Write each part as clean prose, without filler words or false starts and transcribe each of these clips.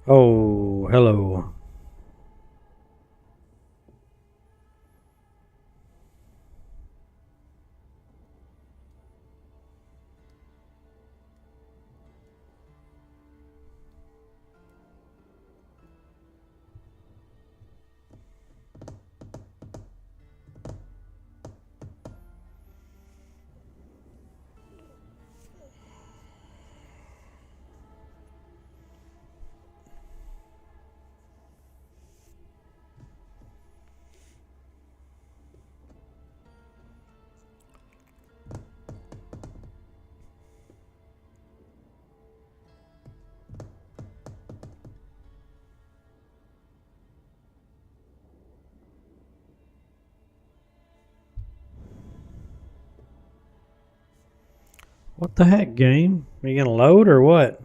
Oh, hello. What the heck, game? Are you gonna load or what?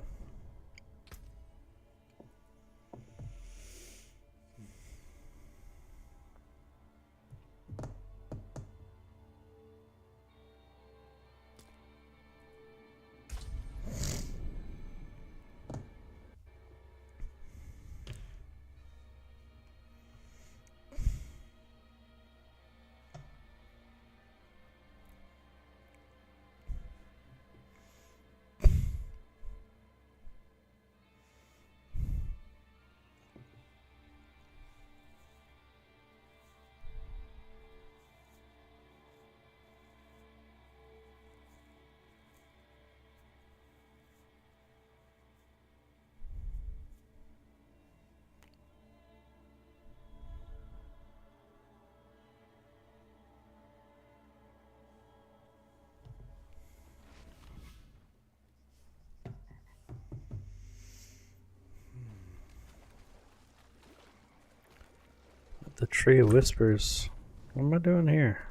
The Tree of Whispers. What am I doing here?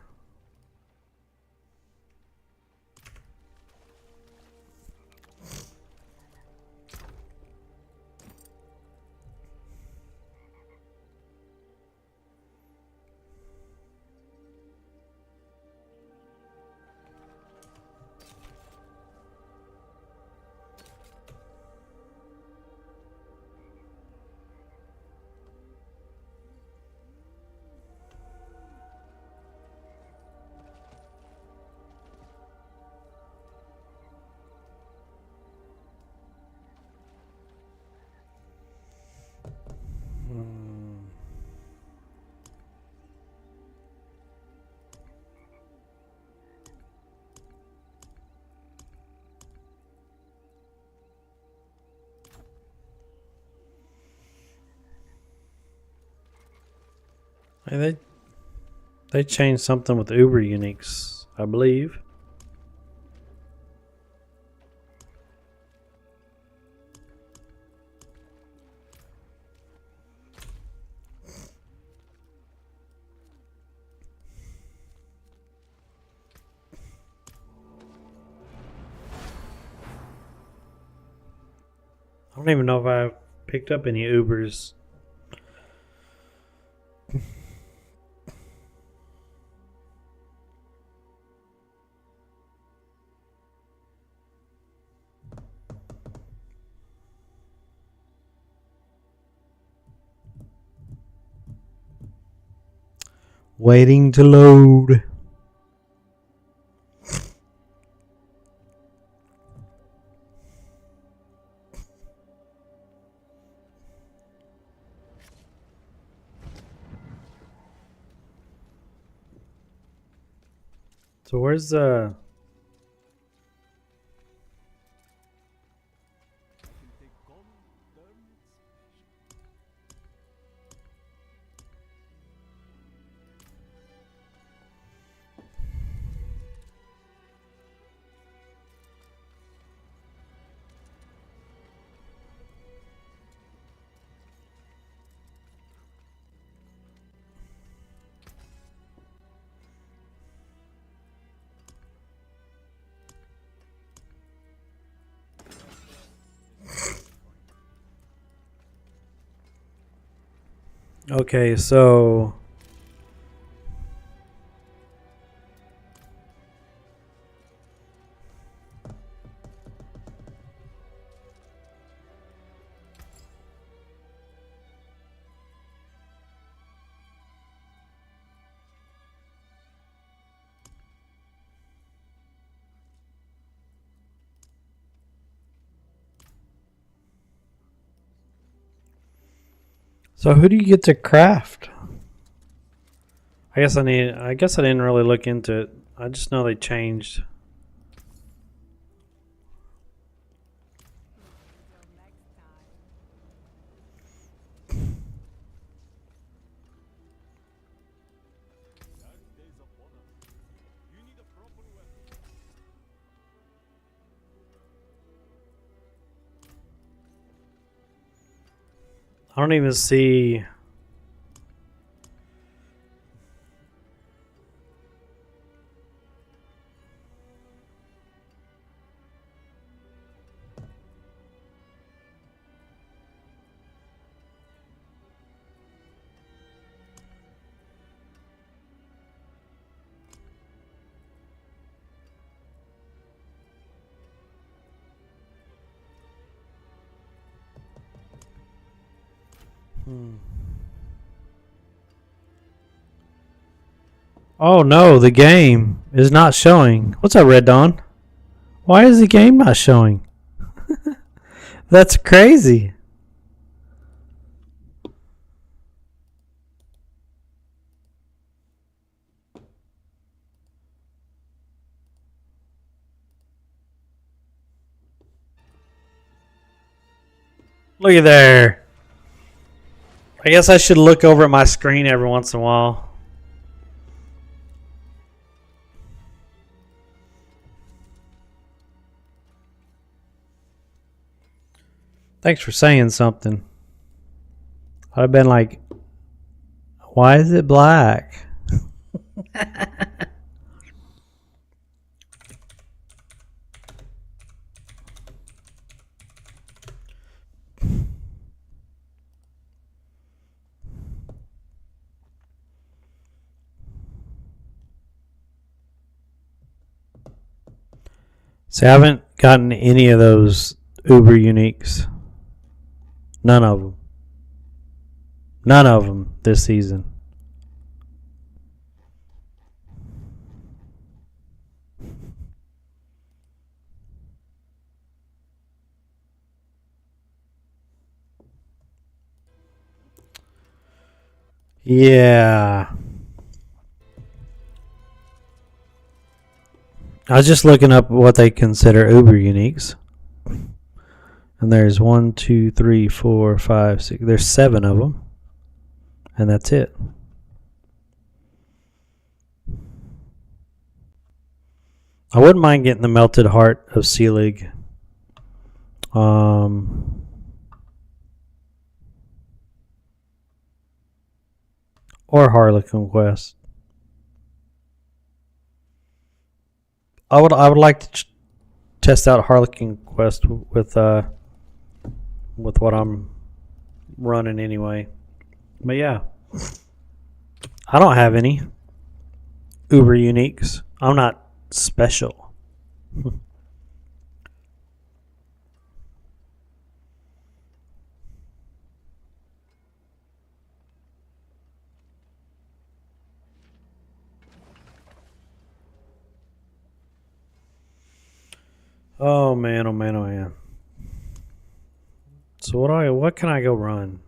Hey, they changed something with Uber Uniques, I believe. I don't even know if I picked up any Ubers. Waiting to load. So where's the... Okay, so... So who do you get to craft? I guess I didn't really look into it. I just know they changed. I don't even see. Oh no, the game is not showing. What's up, Red Dawn? Why is the game not showing? That's crazy. Look at there. I guess I should look over at my screen every once in a while. Thanks for saying something. I'd have been like, why is it black? See, I haven't gotten any of those Uber uniques. None of them. None of them this season. Yeah. I was just looking up what they consider Uber uniques. And there's 1, 2, 3, 4, 5, 6. There's 7 of them. And that's it. I wouldn't mind getting the Melted Heart of Selig. Or Harlequin Quest. I would like to test out Harlequin Quest with what I'm running anyway. But yeah, I don't have any Uber uniques. I'm not special. Oh man, oh man, oh man. So what can I go run?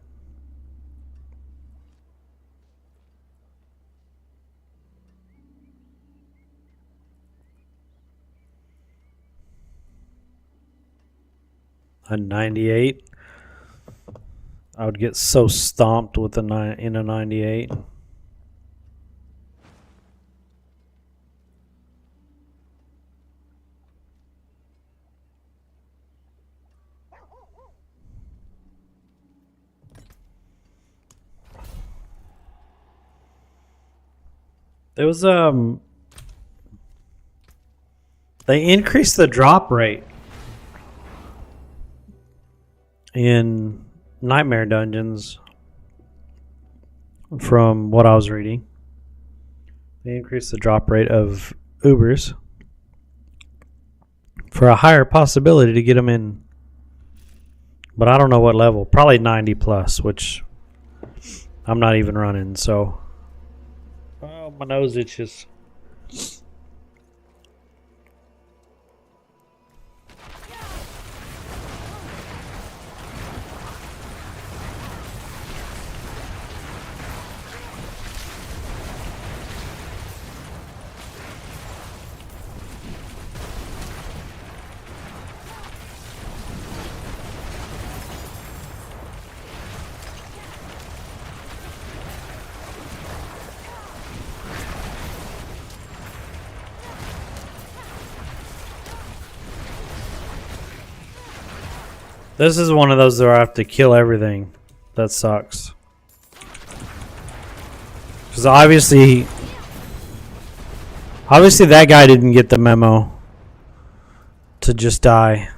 A 98. I would get so stomped with in a 98. There was they increased the drop rate in Nightmare Dungeons from what I was reading. They increased the drop rate of Ubers for a higher possibility to get them in. But I don't know what level. Probably 90 plus, which I'm not even running, so. Oh, my nose itches. This is one of those where I have to kill everything. That sucks. Because obviously that guy didn't get the memo to just die.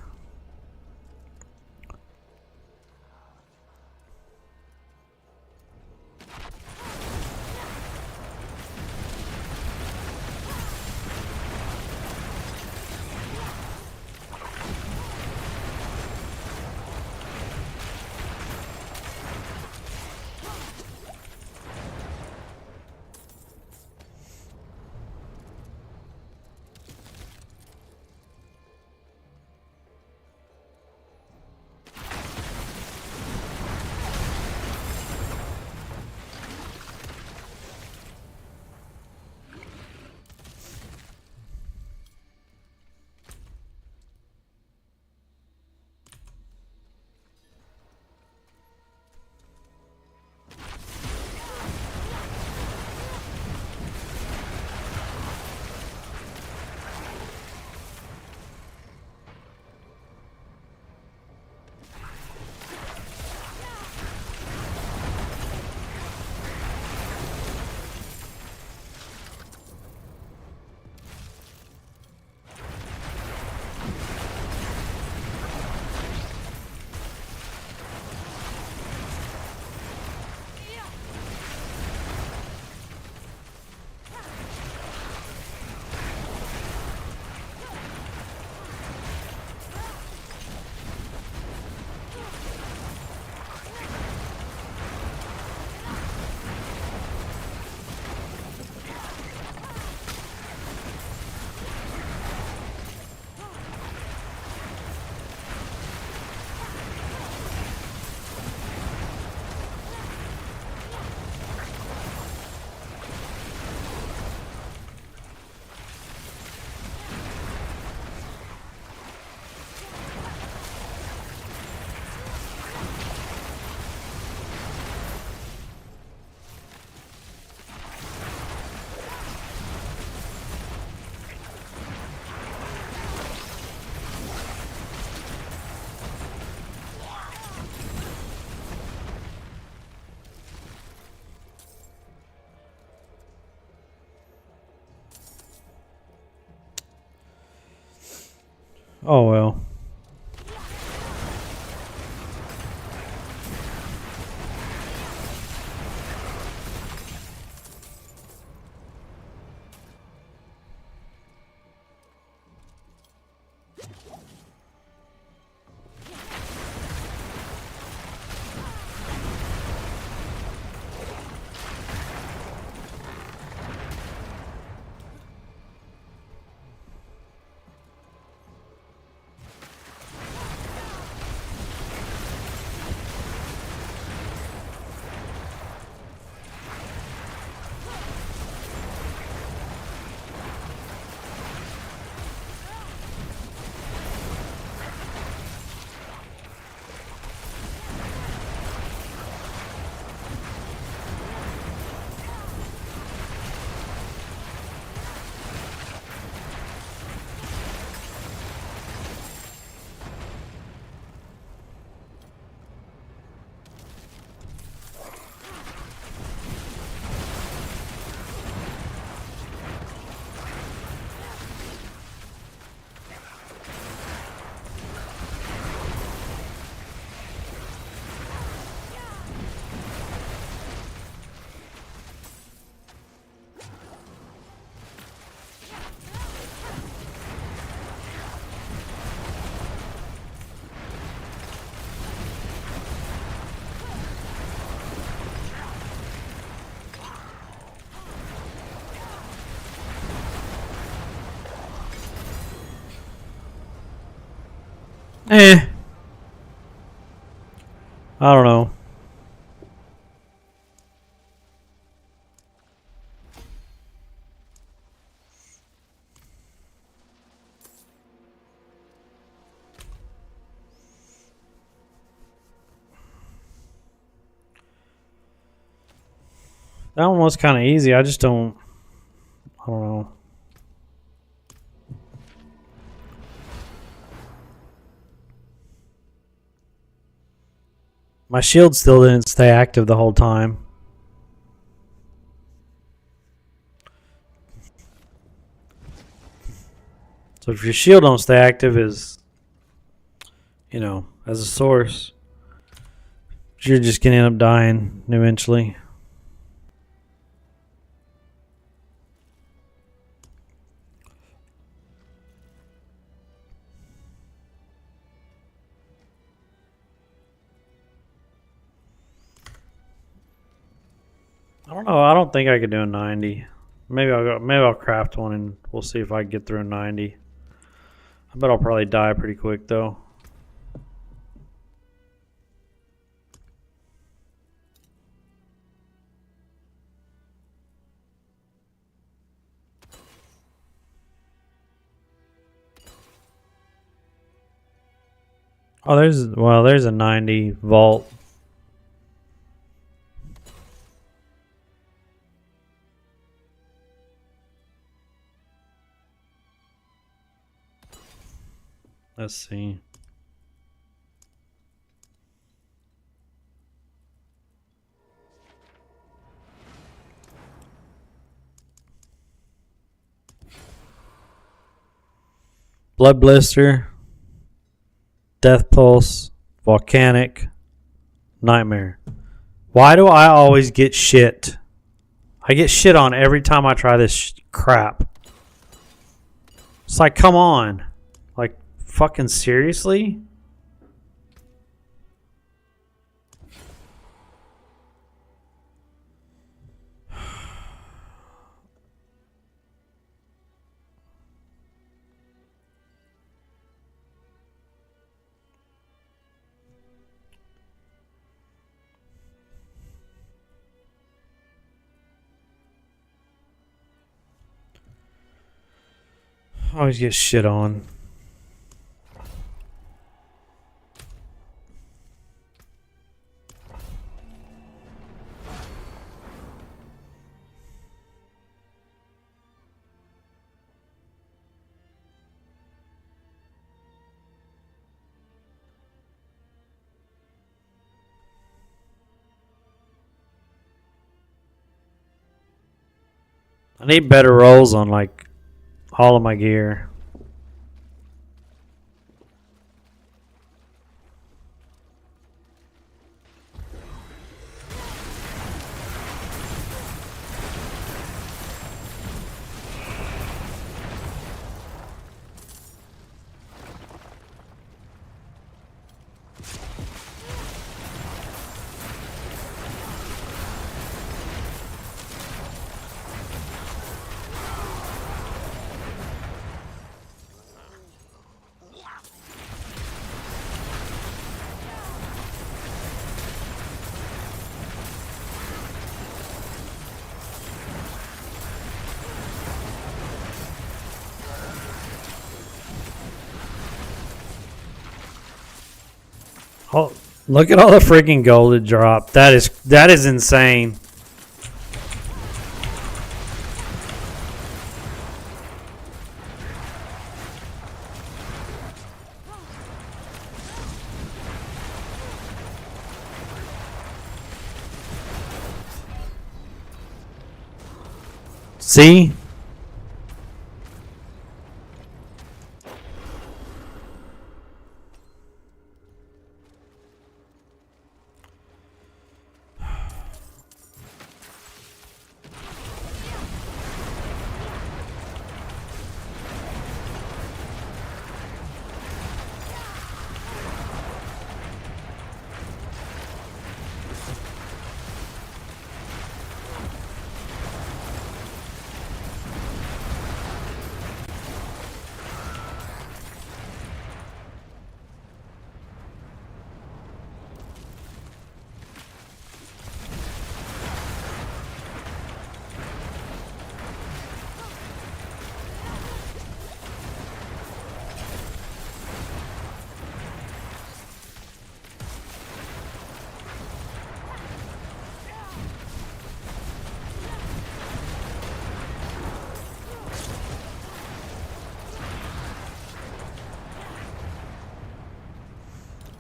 Oh well. I don't know. That one was kind of easy. I just don't. I don't know. My shield still didn't stay active the whole time. So if your shield don't stay active as, you know, as a source, you're just gonna end up dying eventually. I don't know. I don't think I could do a 90. Maybe I'll craft one and we'll see if I can get through a 90. I bet I'll probably die pretty quick though. Oh, there's a 90 vault. Let's see. Blood blister, death pulse, volcanic, nightmare. Why do I always get shit? I get shit on every time I try this crap. It's like, come on. Like, fucking seriously? I always get shit on. I need better rolls on like all of my gear. Oh, look at all the freaking gold it dropped. That is insane. See?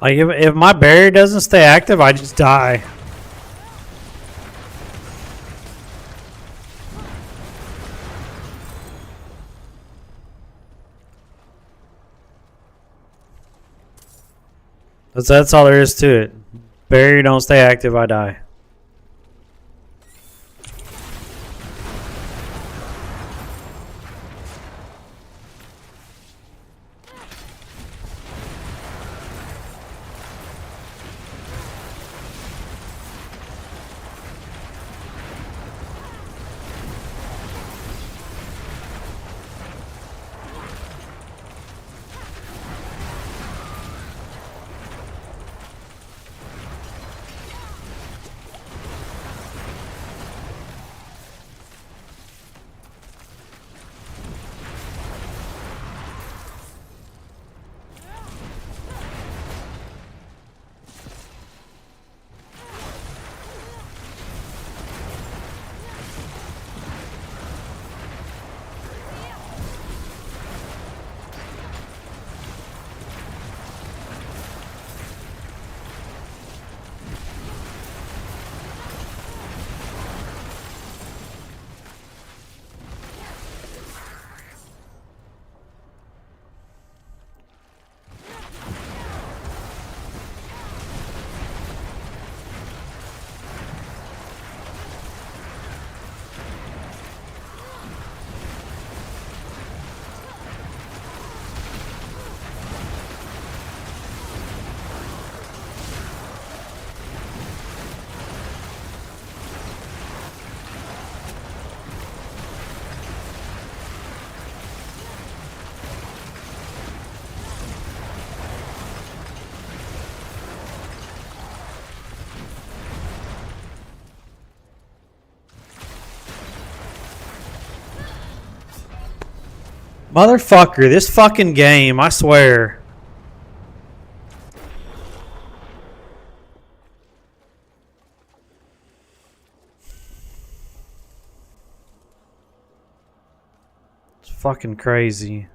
Like if my barrier doesn't stay active, I just die. That's all there is to it. Barrier don't stay active, I die. Motherfucker, this fucking game, I swear. It's fucking crazy.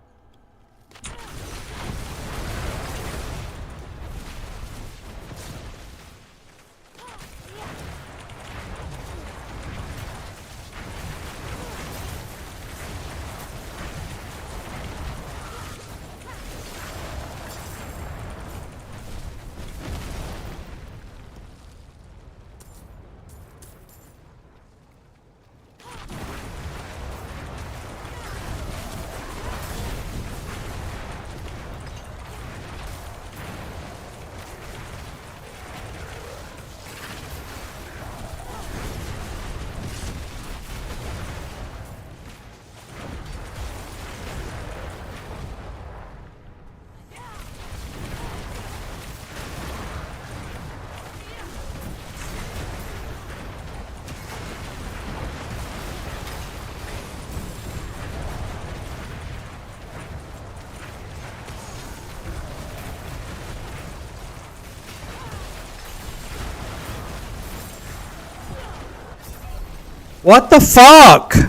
What the fuck?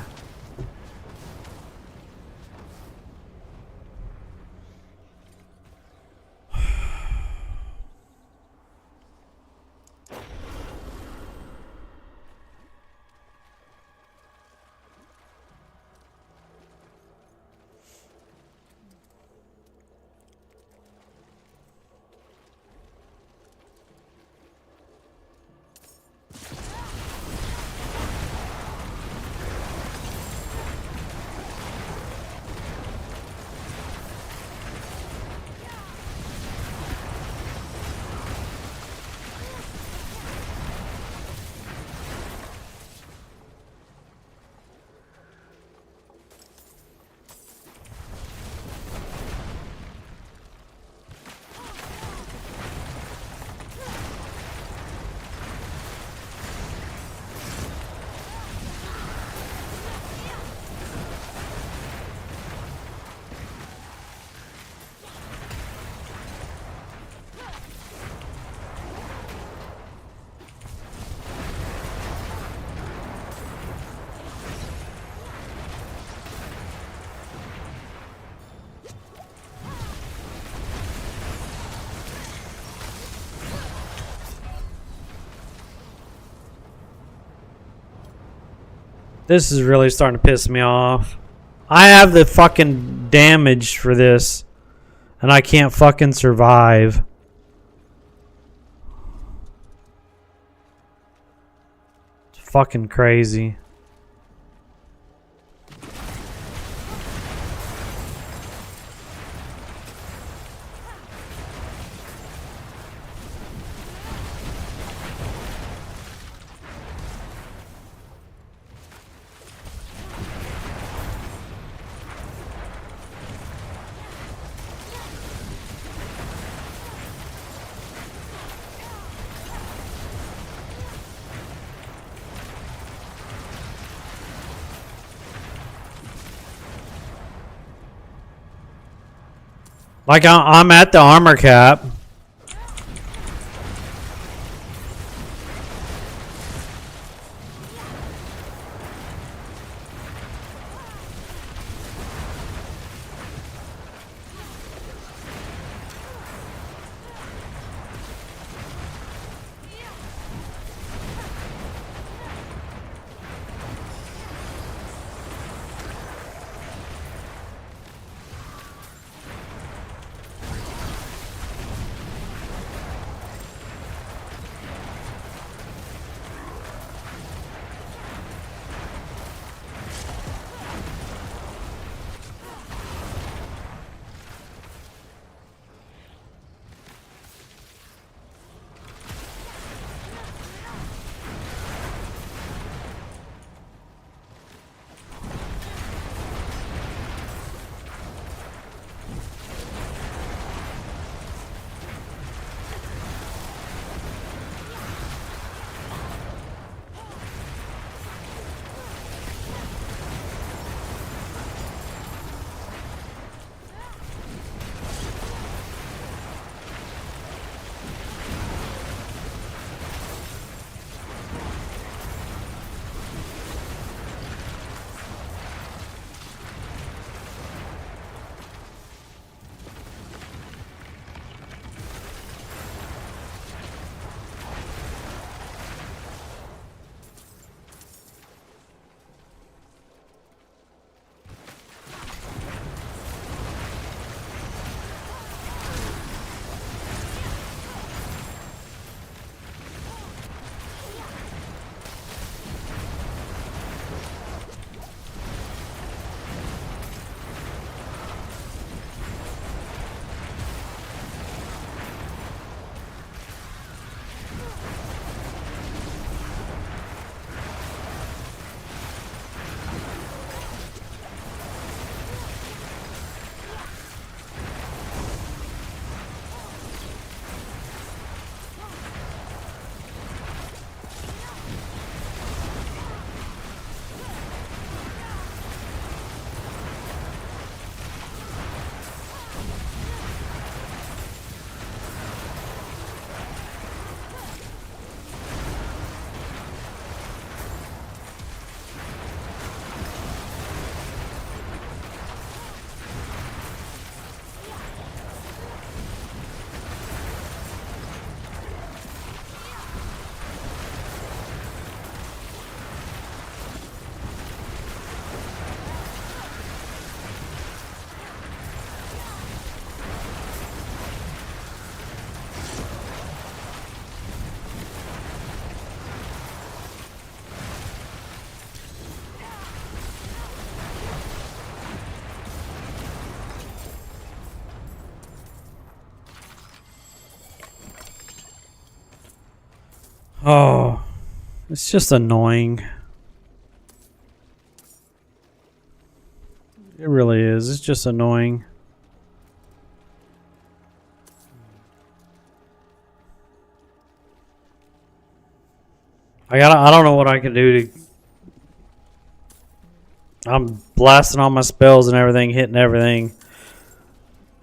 This is really starting to piss me off. I have the fucking damage for this, and I can't fucking survive. It's fucking crazy. Like, I'm at the armor cap. Oh, it's just annoying. It really is. It's just annoying. I don't know what I can do to... I'm blasting all my spells and everything, hitting everything.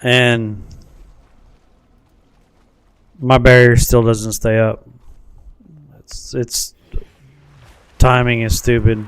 And my barrier still doesn't stay up. It's timing is stupid.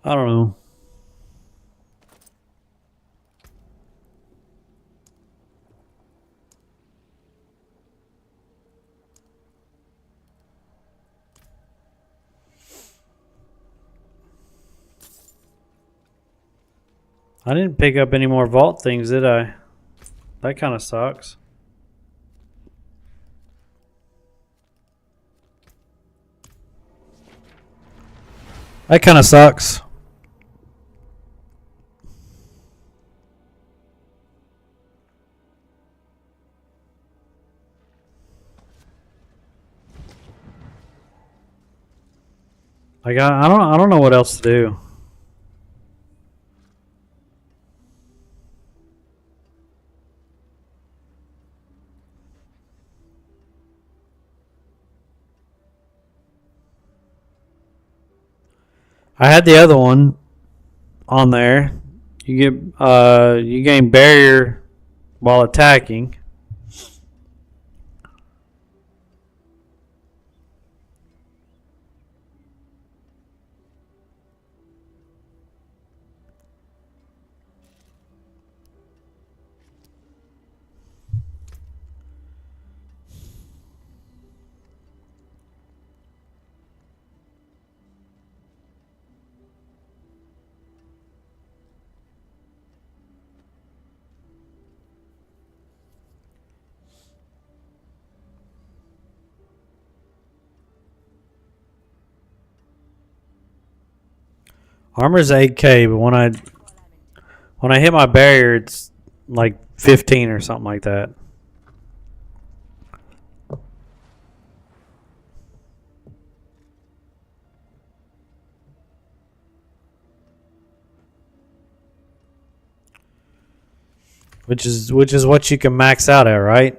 I don't know. I didn't pick up any more vault things, did I? That kind of sucks. That kind of sucks. Like I don't know what else to do. I had the other one on there. You get you gain barrier while attacking. Armor's 8K, but when I hit my barrier, it's like 15 or something like that. Which is what you can max out at, right?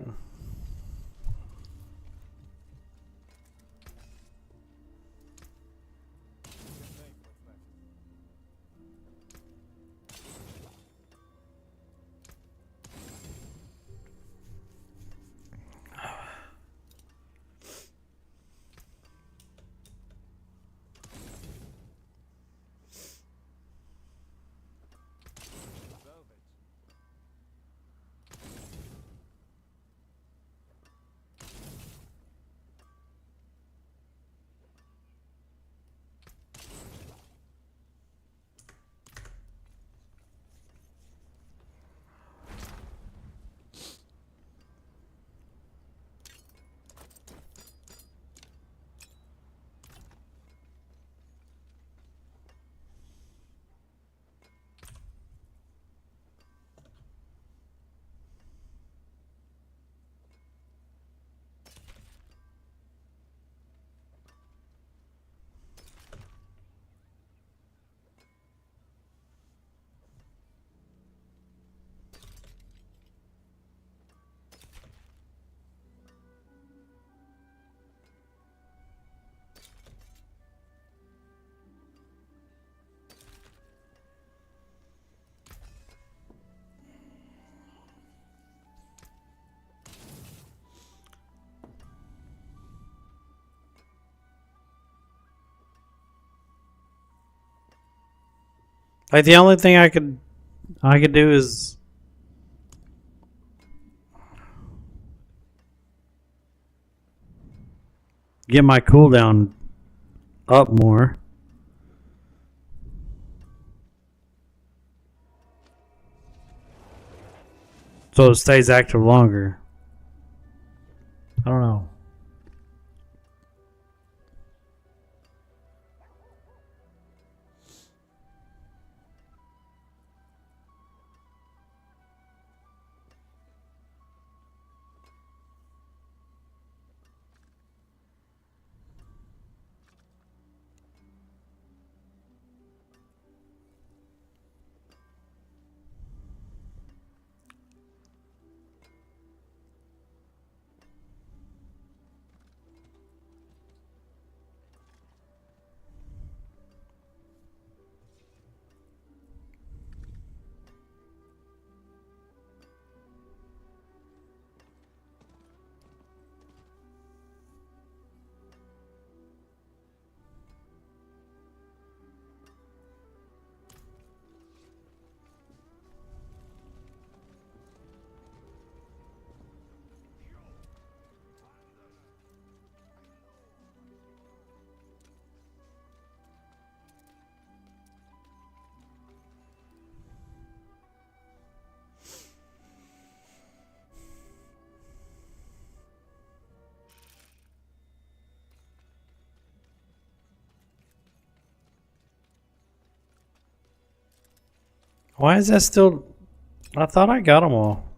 Like the only thing I could do is get my cooldown up more. So it stays active longer. I don't know. Why is that still... I thought I got them all.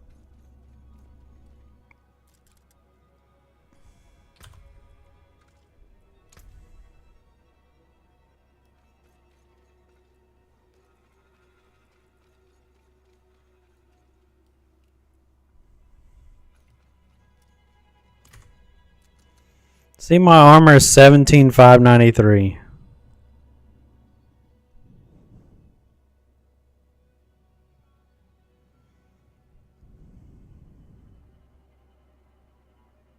See, my armor is 17,593.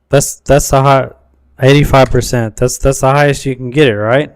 That's the high, 85%. That's the highest you can get it, right?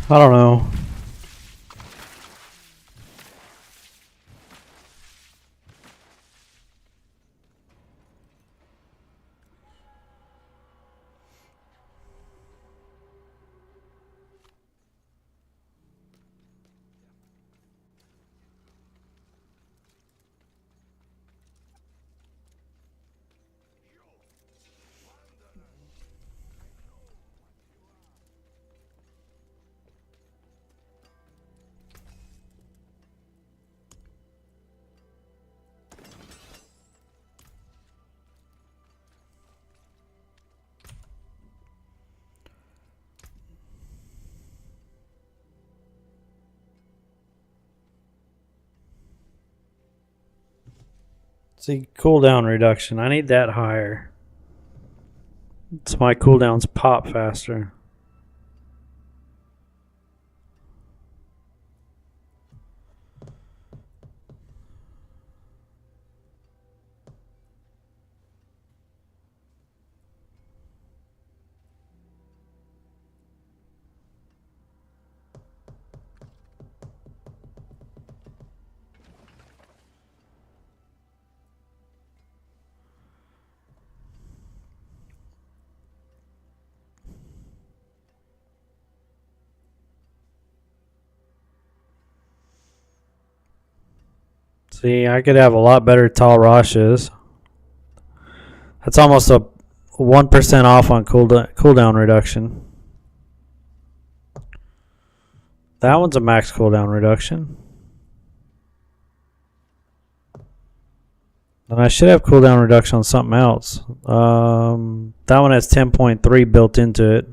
I don't know. See, cooldown reduction. I need that higher. So my cooldowns pop faster. See, I could have a lot better tall Rashes. That's almost a 1% off on cooldown reduction. That one's a max cooldown reduction. And I should have cooldown reduction on something else. That one has 10.3 built into it.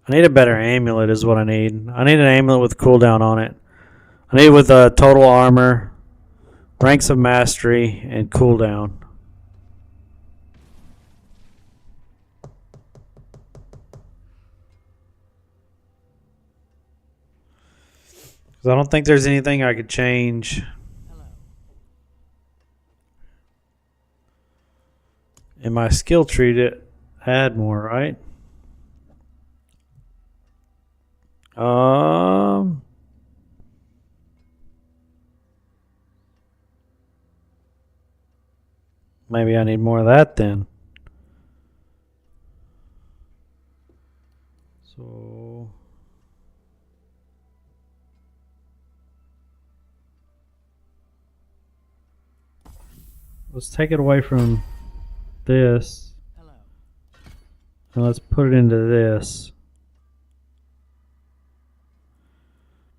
I need a better amulet is what I need. I need an amulet with cooldown on it. I need it with total armor, ranks of mastery, and cooldown. Because I don't think there's anything I could change in my skill tree to add more, right? Maybe I need more of that then. So let's take it away from this. Hello. And let's put it into this.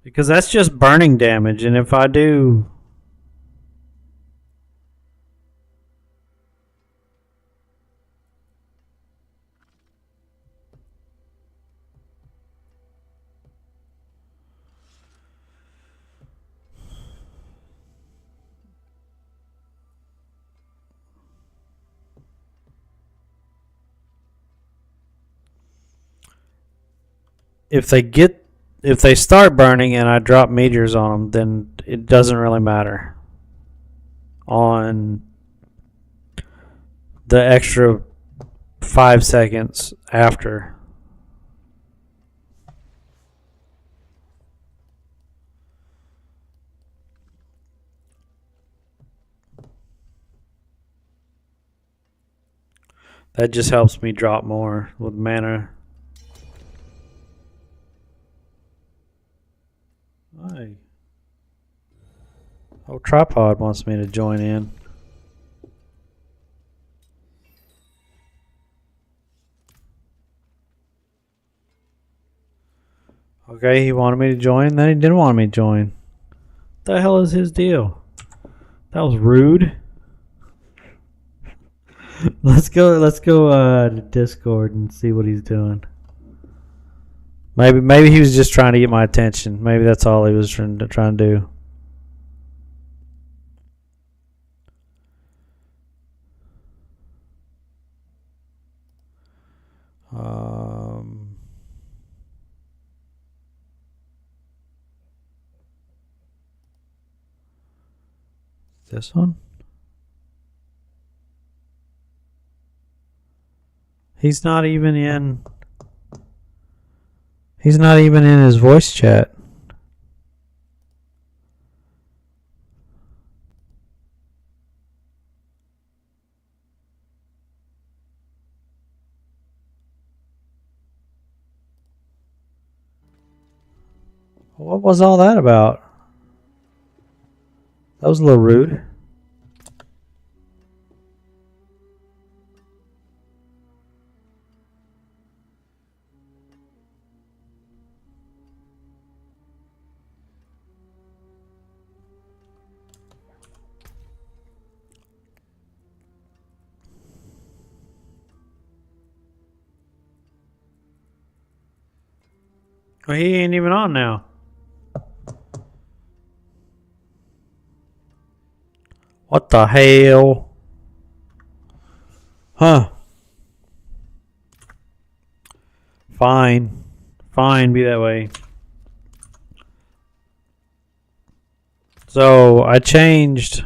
Because that's just burning damage, and if I do... If they start burning and I drop meteors on them, then it doesn't really matter on the extra 5 seconds after. That just helps me drop more with mana. Hi. Oh, Tripod wants me to join in. Okay, he wanted me to join, then he didn't want me to join. What the hell is his deal? That was rude. Let's go to Discord and see what he's doing. Maybe he was just trying to get my attention. Maybe that's all he was trying to do. This one? He's not even in his voice chat. What was all that about? That was a little rude. Well, he ain't even on now. What the hell? Huh. Fine. Fine, be that way. So, I changed.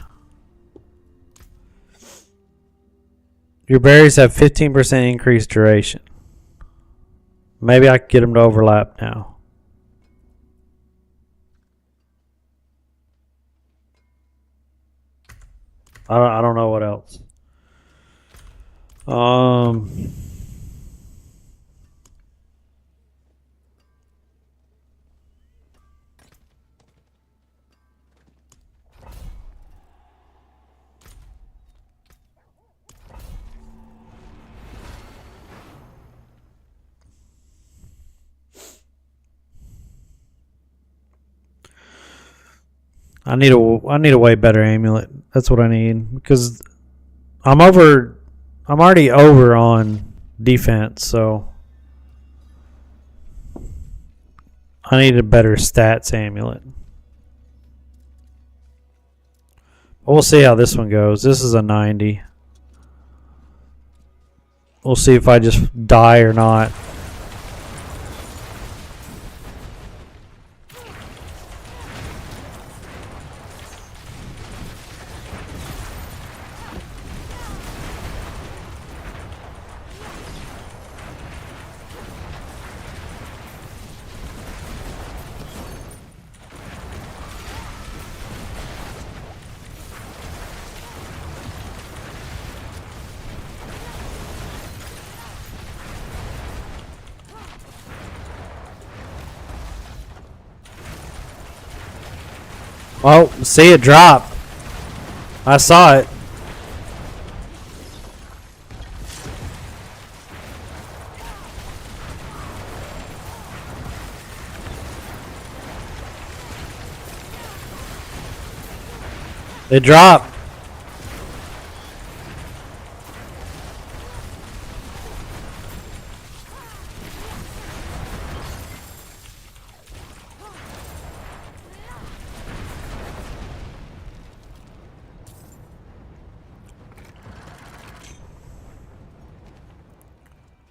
Your berries have 15% increased duration. Maybe I can get them to overlap now. I don't know what else. I need a way better amulet. That's what I need because I'm already over on defense, so I need a better stats amulet. But we'll see how this one goes. This is a 90. We'll see if I just die or not. Oh, see it drop. I saw it. It dropped.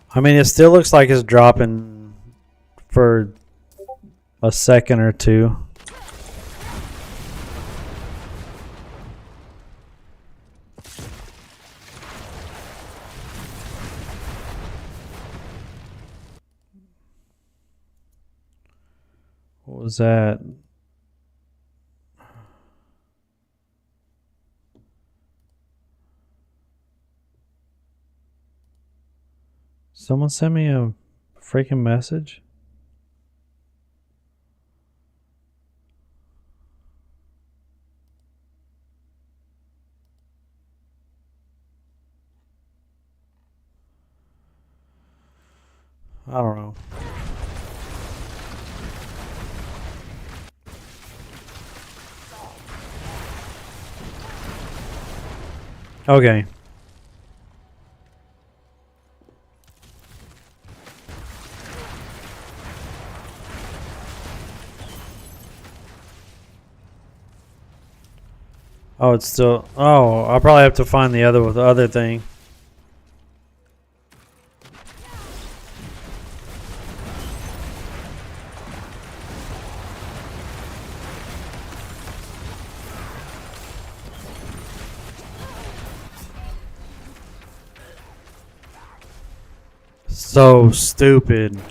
I mean, it still looks like it's dropping for a second or two. What was that? Someone sent me a freaking message? I don't know. Okay. Oh, it's still... Oh, I'll probably have to find the other thing. So stupid.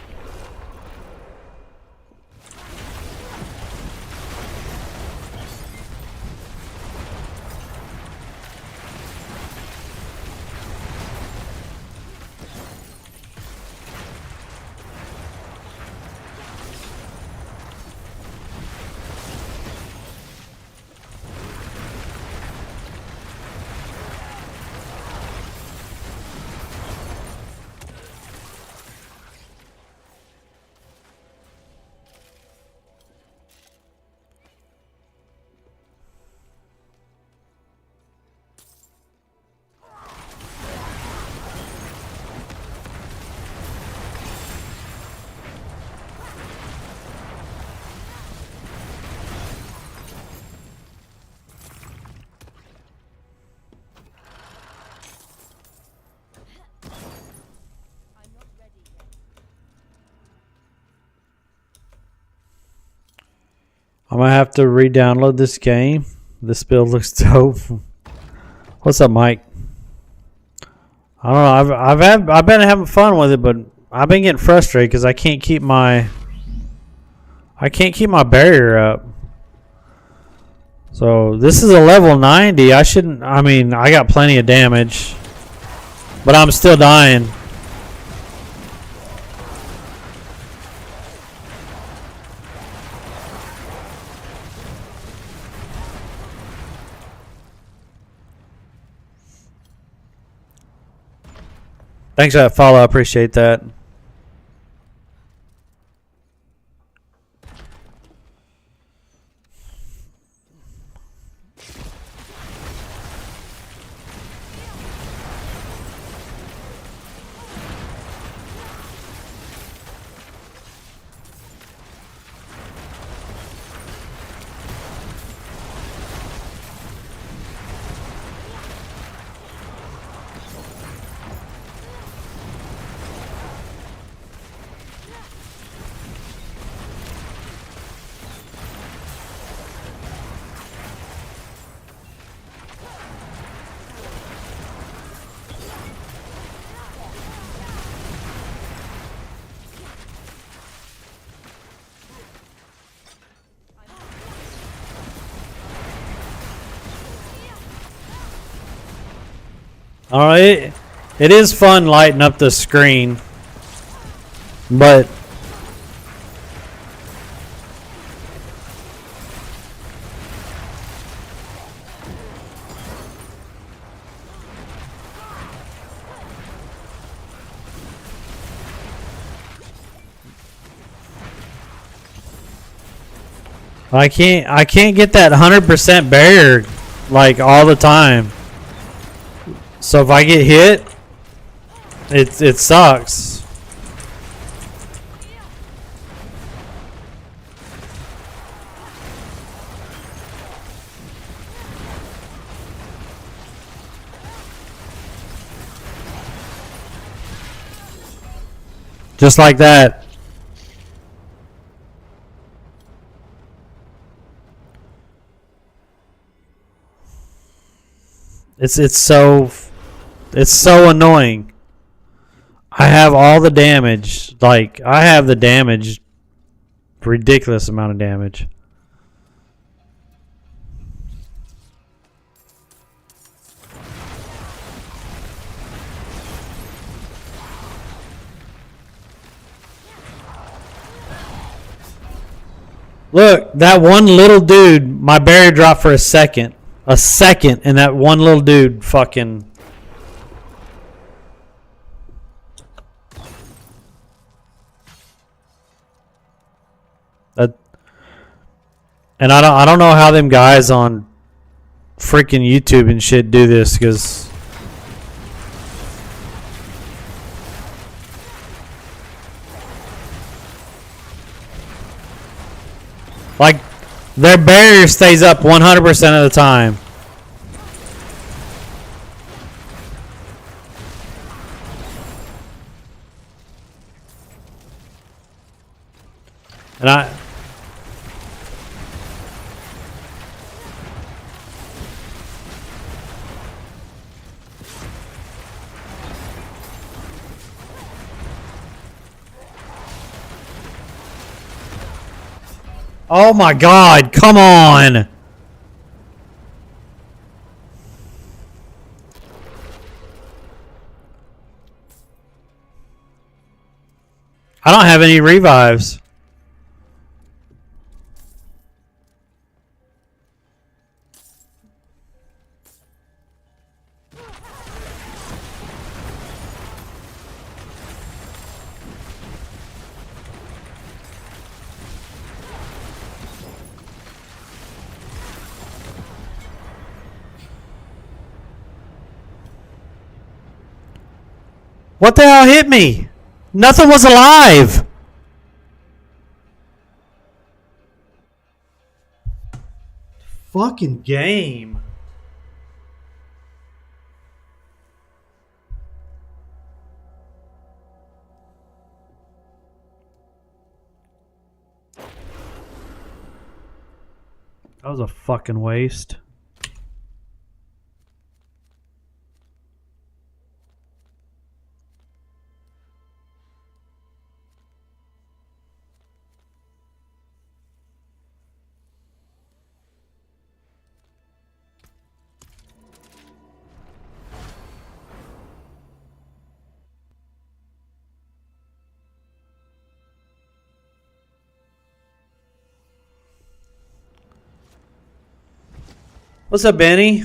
I'm gonna have to re-download this game. This build looks dope. What's up, Mike? I don't know. I've been having fun with it, but I've been getting frustrated because I can't keep my barrier up. So this is a level 90. I mean, I got plenty of damage, but I'm still dying. Thanks for that follow. I appreciate that. Alright, it is fun lighting up the screen, but I can't get that 100% barrier like all the time. So if I get hit, it sucks. Just like that. It's so annoying. I have all the damage. Like I have the damage, ridiculous amount of damage. Look, that one little dude, my barrier dropped for a second. A second, and that one little dude fucking. That, and I don't know how them guys on freaking YouTube and shit do this, because like their barrier stays up 100% of the time. And I Oh my god, come on. I don't have any revives. What the hell hit me? Nothing was alive. Fucking game. That was a fucking waste. What's up, Benny?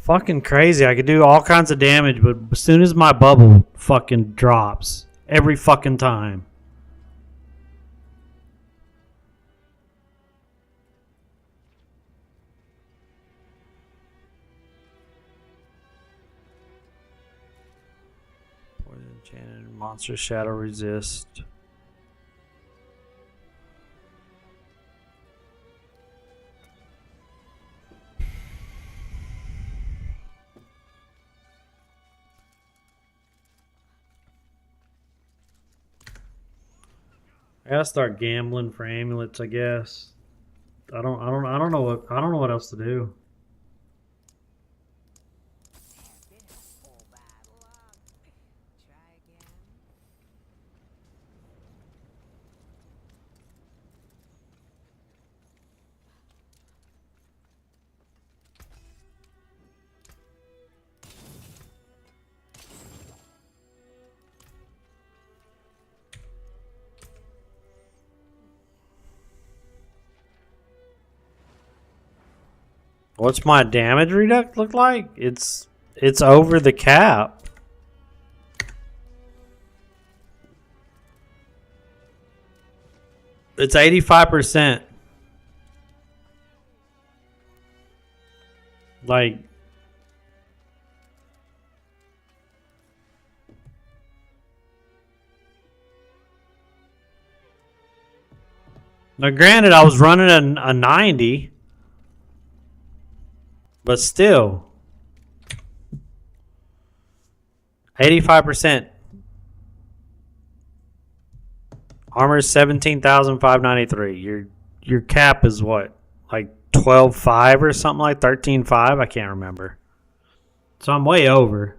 Fucking crazy. I could do all kinds of damage, but as soon as my bubble fucking drops, every fucking time. Poison enchanted, monster shadow resist. I gotta start gambling for amulets, I guess. I don't know what else to do. What's my damage reduct look like? It's over the cap. It's 85%. Like, now granted, I was running a 90, but still, 85%. Armor is 17,593. Your cap is what? Like 12.5 or something, like 13.5? I can't remember. So I'm way over.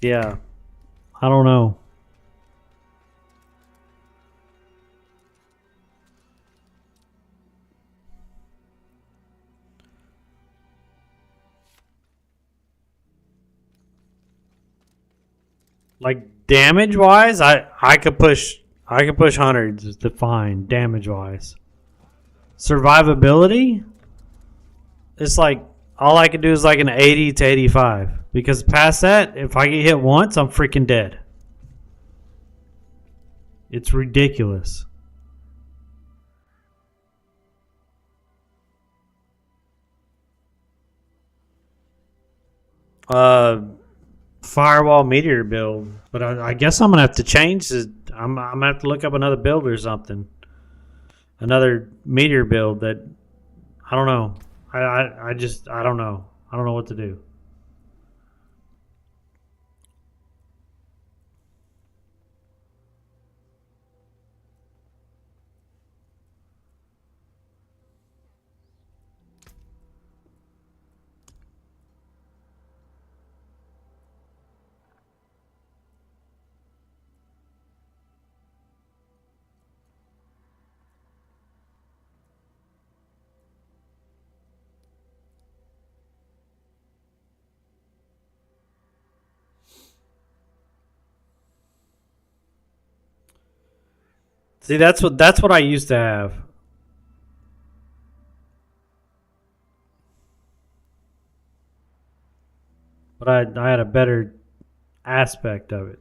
Yeah. I don't know. Like damage wise, I could push hundreds to fine damage wise. Survivability, it's like all I could do is like an 80 to 85 because past that, if I get hit once, I'm freaking dead. It's ridiculous. Firewall meteor build, but I guess I'm gonna have to change it. I'm gonna have to look up another build or something. Another meteor build that I don't know. I just I don't know. I don't know what to do. See, that's what I used to have. But I had a better aspect of it.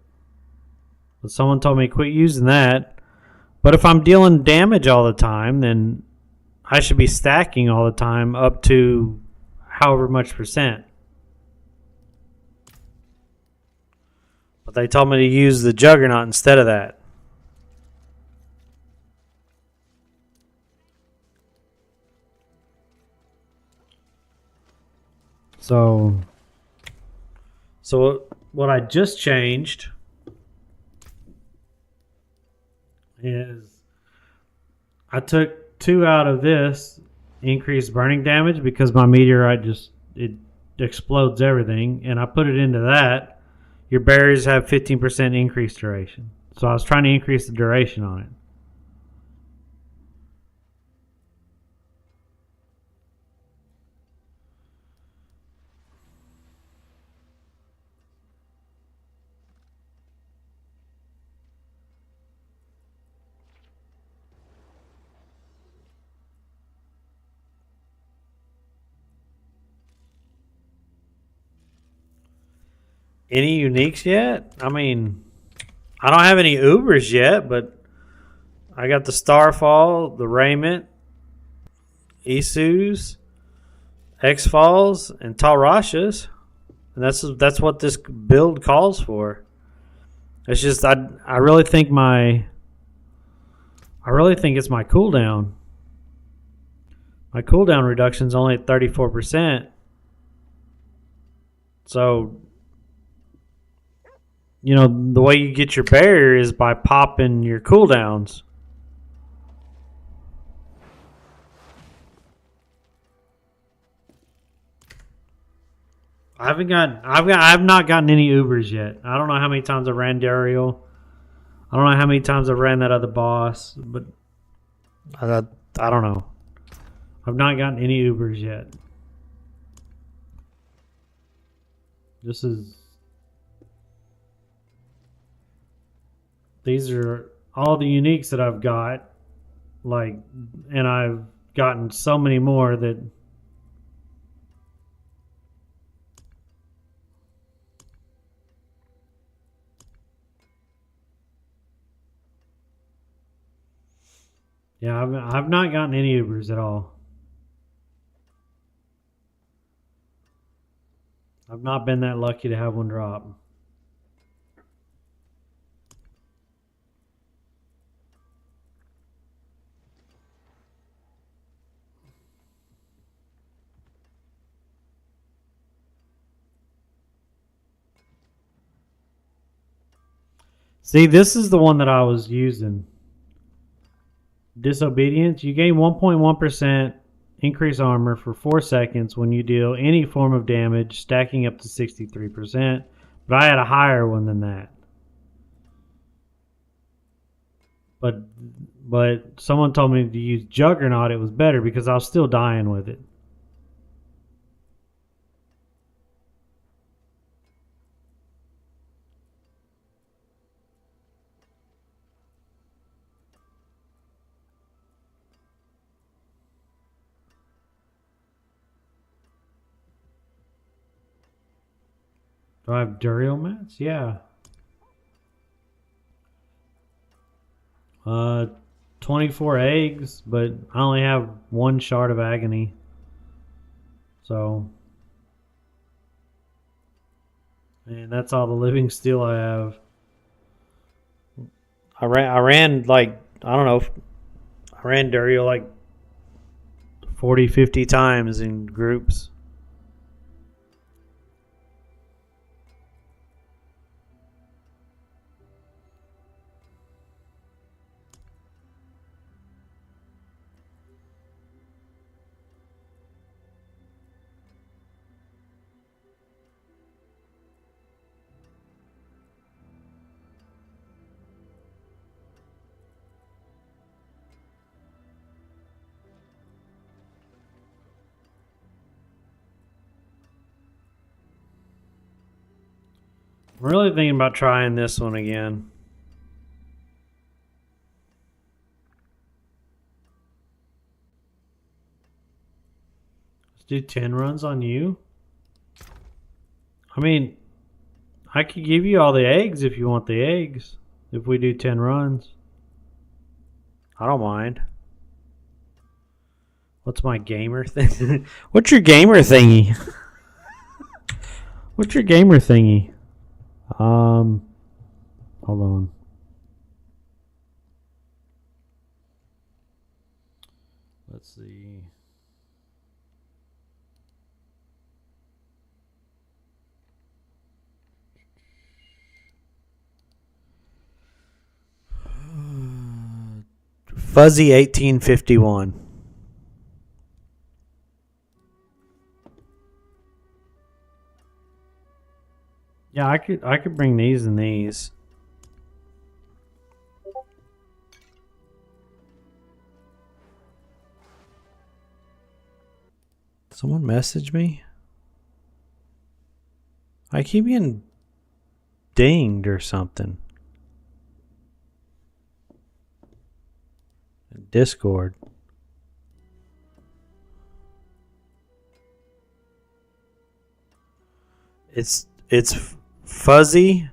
But someone told me quit using that. But if I'm dealing damage all the time, then I should be stacking all the time up to however much percent. But they told me to use the Juggernaut instead of that. So what I just changed is I took 2 out of this increased burning damage because my meteorite it explodes everything, and I put it into that. Your barriers have 15% increased duration. So I was trying to increase the duration on it. Any uniques yet? I mean, I don't have any Ubers yet, but I got the Starfall, the Raiment, Isu's, X-Falls, and Talrashas. And that's what this build calls for. It's just I really think it's my cooldown. My cooldown reduction is only at 34%. So, you know, the way you get your barrier is by popping your cooldowns. I've not gotten any Ubers yet. I don't know how many times I ran Daryl. I don't know how many times I ran that other boss, but I don't know. I've not gotten any Ubers yet. These are all the uniques that I've got, and I've gotten so many more that. Yeah, I've not gotten any Ubers at all. I've not been that lucky to have one drop. See, this is the one that I was using. Disobedience. You gain 1.1% increase armor for 4 seconds when you deal any form of damage, stacking up to 63%. But I had a higher one than that. But someone told me to use Juggernaut. It was better because I was still dying with it. Do I have Duriel mats? Yeah. 24 eggs, but I only have 1 shard of agony. So, and that's all the living steel I have. I ran like, I don't know, I ran Duriel like 40, 50 times in groups. I'm really thinking about trying this one again. Let's do 10 runs on you. I mean, I could give you all the eggs if you want the eggs. If we do 10 runs. I don't mind. What's my gamer thing? What's your gamer thingy? What's your gamer thingy? Hold on. Let's see. Fuzzy 1851. Yeah, I could bring these and these. Someone message me? I keep getting dinged or something. Discord. It's Fuzzy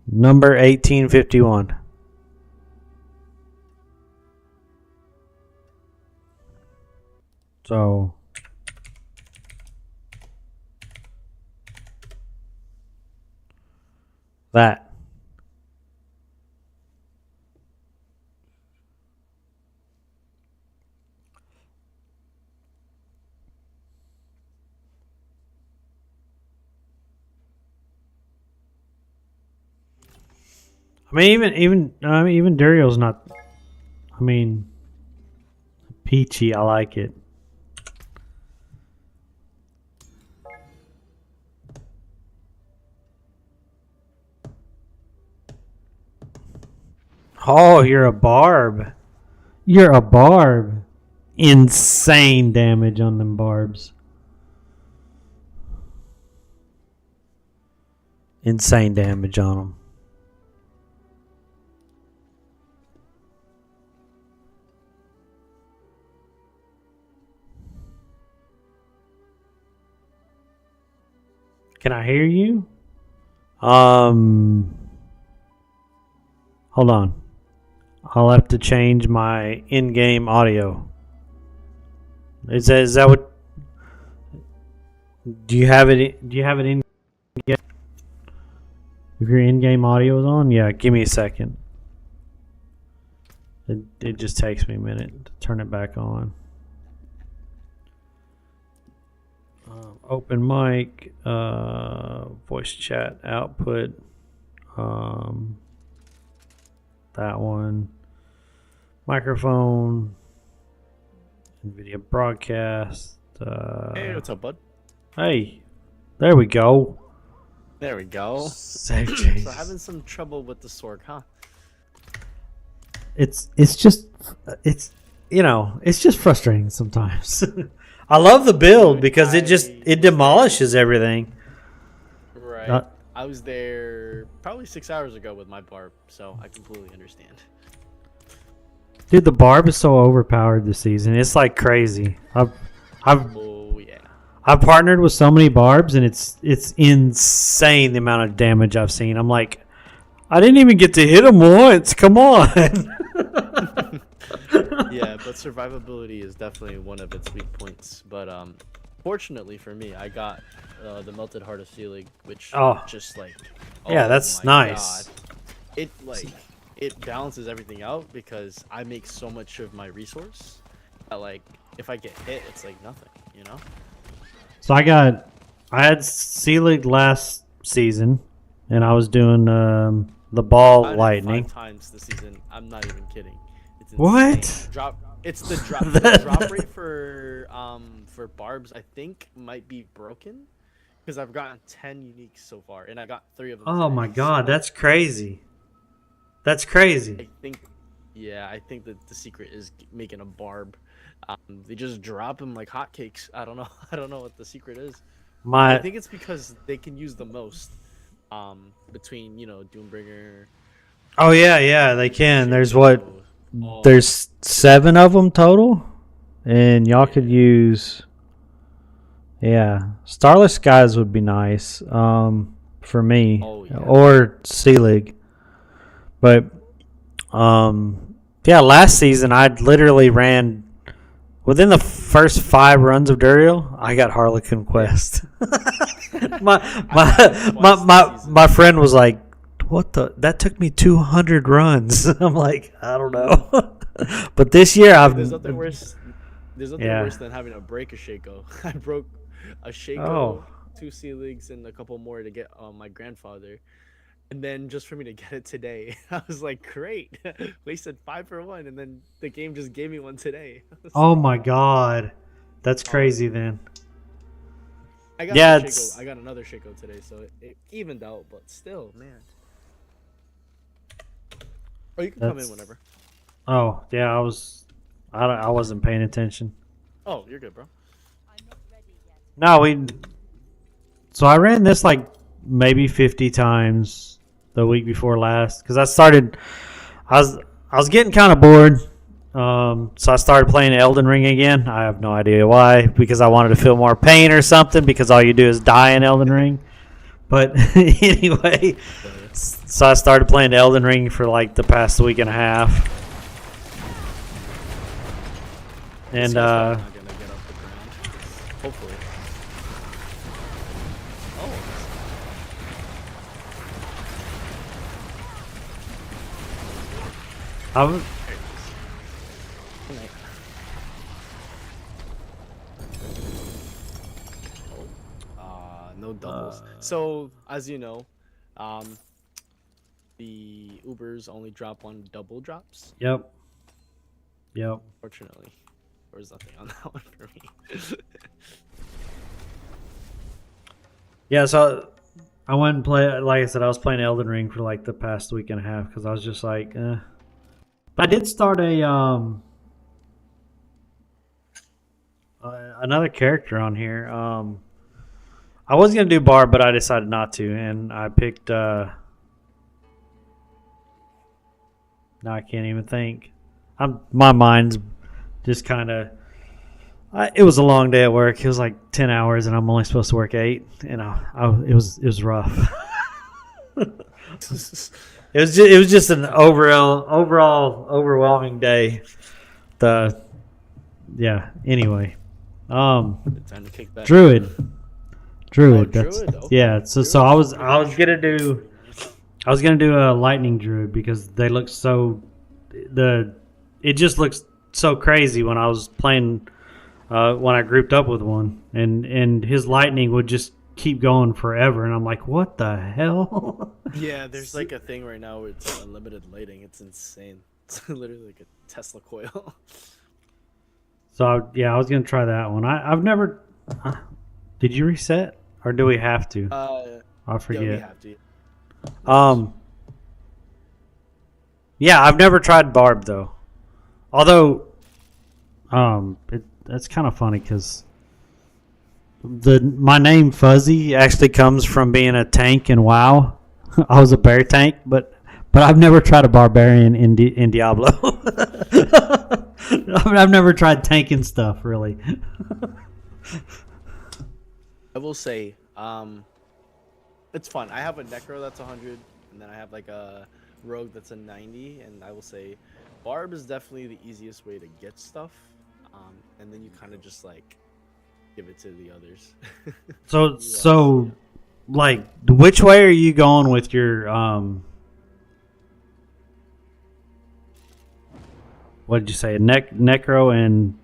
number 1851. So that. I mean, even Dario's not. I mean, peachy. I like it. Oh, you're a barb. You're a barb. Insane damage on them barbs. Insane damage on them. Can I hear you? Hold on. I'll have to change my in-game audio. Is that what? Do you have it? Do you have it in? If your in-game audio is on, yeah. Give me a second. It just takes me a minute to turn it back on. Open mic, voice chat output, that one, microphone, NVIDIA broadcast. Hey, what's up, bud? Hey, there we go. There we go. Save changes. So having some trouble with the Sorg, huh? It's just frustrating sometimes. I love the build because it demolishes everything. Right. I was there probably 6 hours ago with my barb, so I completely understand. Dude, the barb is so overpowered this season. It's like crazy. I've partnered with so many barbs, and it's insane the amount of damage I've seen. I'm like, I didn't even get to hit him once. Come on. Yeah, but survivability is definitely one of its weak points. But fortunately for me, I got the Melted Heart of Sealig, which just like that's nice. God. It balances everything out because I make so much of my resource that like if I get hit, it's like nothing, you know. So I had Sealig last season, and I was doing the ball lightning 5 times this season. I'm not even kidding. It's what? The drop rate for barbs I think might be broken because I've gotten 10 uniques so far and I got 3 of them. Oh my god, that's crazy. That's crazy. I think that the secret is making a barb. They just drop them like hotcakes. I don't know what the secret is. I think it's because they can use the most between Doombringer. Oh yeah, they can. There's there's 7 of them total, and y'all could use. Yeah, Starless Skies would be nice for me, or Sealig. But last season I literally ran within the first 5 runs of Duriel. I got Harlequin Quest. my friend was like, "What the? That took me 200 runs." I'm like, I don't know. But this year there's nothing worse. There's nothing worse than having to break a Shaco. I broke a Shaco, 2 Sealigs, and a couple more to get my grandfather. And then just for me to get it today, I was like, great. Wasted 5 for 1, and then the game just gave me one today. Oh my god. That's crazy then. I got another Shaco today, so it evened out, but still, man. Oh, you can come in whenever. Oh, yeah, I wasn't paying attention. Oh, you're good, bro. No, so I ran this like maybe 50 times the week before last because I was getting kind of bored, so I started playing Elden Ring again. I have no idea why, because I wanted to feel more pain or something, because all you do is die in Elden Ring. But anyway, so I started playing Elden Ring for like the past week and a half. And not gonna get off the ground. Hopefully. I'm no doubles. So as you know, the Ubers only drop on double drops. Yep. Fortunately, there's nothing on that one for me. Yeah, so I went and played. Like I said, I was playing Elden Ring for like the past week and a half because I was just like, eh. But I did start another character on here. I was gonna do Barb, but I decided not to, and I picked. Now I can't even think. My mind's just kind of. It was a long day at work. It was like 10 hours, and I'm only supposed to work 8. And it was rough. It was just an overall overwhelming day. Anyway, Time to kick back. Druid. Oh, That's Druid, okay. yeah. So I was gonna do a lightning druid because they look so it just looks so crazy when I was playing when I grouped up with one and his lightning would just keep going forever and I'm like, what the hell? Yeah, there's like a thing right now where it's unlimited lighting. It's insane. It's literally like a Tesla coil. So I was gonna try that one. I've never. Did you reset or do we have to? I forget. Yeah, we have to. Yeah, I've never tried Barb though. Although, that's kind of funny because my name Fuzzy actually comes from being a tank in WoW. I was a bear tank, but I've never tried a barbarian in Diablo. I've never tried tanking stuff really. I will say, it's fun. I have a Necro that's 100, and then I have like a Rogue that's a 90, and I will say, Barb is definitely the easiest way to get stuff, and then you kind of just like give it to the others. So, like, which way are you going with your what did you say? Necro and.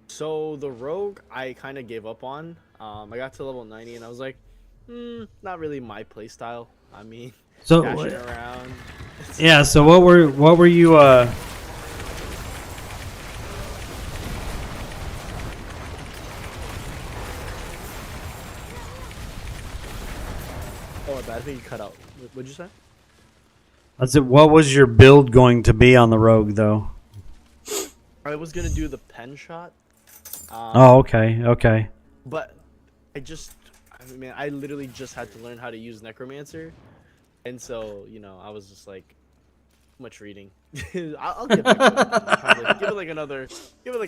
So the Rogue, I kind of gave up on. I got to level 90, and I was like, not really my playstyle. I mean, dashing around. Yeah. So what were you? Oh, my bad. I think you cut out. What'd you say? I said, what was your build going to be on the Rogue though? I was gonna do the pen shot. Okay. But I literally just had to learn how to use Necromancer, and so I was just like, much reading. I'll get back to it. Probably. Give it like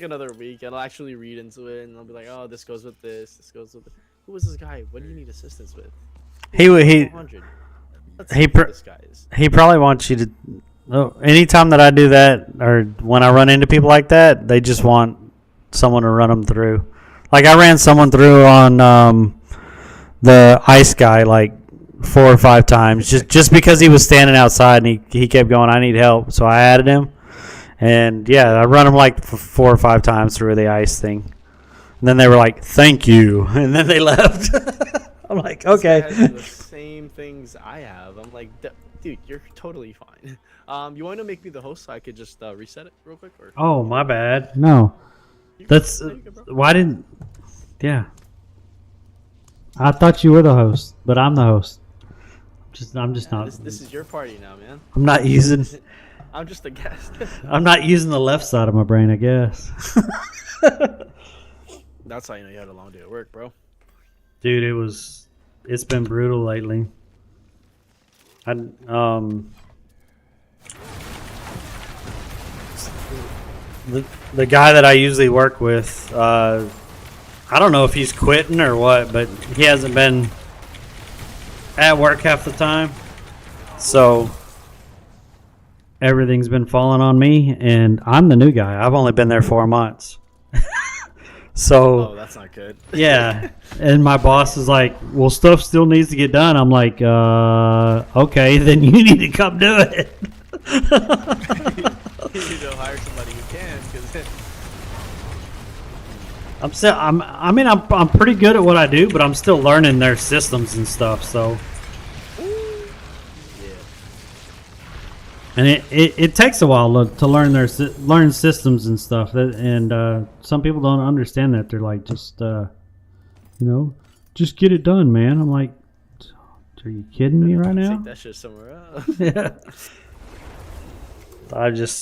another week, and I'll actually read into it, and I'll be like, oh, this goes with this. This goes with. Who is this guy? What do you need assistance with? He probably wants you to. Anytime that I do that, or when I run into people like that, they just want someone to run them through. Like I ran someone through on the ice guy like 4 or 5 times, just because he was standing outside and he kept going, I need help, so I added him, and I run him like 4 or 5 times through the ice thing, and then they were like, thank you, and then they left. I'm like, okay. This guy has the same things I have. I'm like, dude, you're totally fine. You want to make me the host so I could just reset it real quick? Or? Oh, my bad. No. That's why didn't. Yeah. I thought you were the host, but I'm the host. I'm just not. This is your party now, man. I'm not using. I'm just a guest. I'm not using the left side of my brain, I guess. That's how you know you had a long day at work, bro. Dude, it's been brutal lately. The guy that I usually work with, I don't know if he's quitting or what, but he hasn't been at work half the time. So everything's been falling on me, and I'm the new guy. I've only been there 4 months. So that's not good. yeah, and my boss is like, well, stuff still needs to get done. I'm like, okay, then you need to come do it. You need to hire somebody who can, because I'm pretty good at what I do, but I'm still learning their systems and stuff. So, yeah. and it takes a while to learn systems and stuff. And some people don't understand that. They're like, just just get it done, man. I'm like, are you kidding me right now? Take that shit somewhere else. Yeah. I don't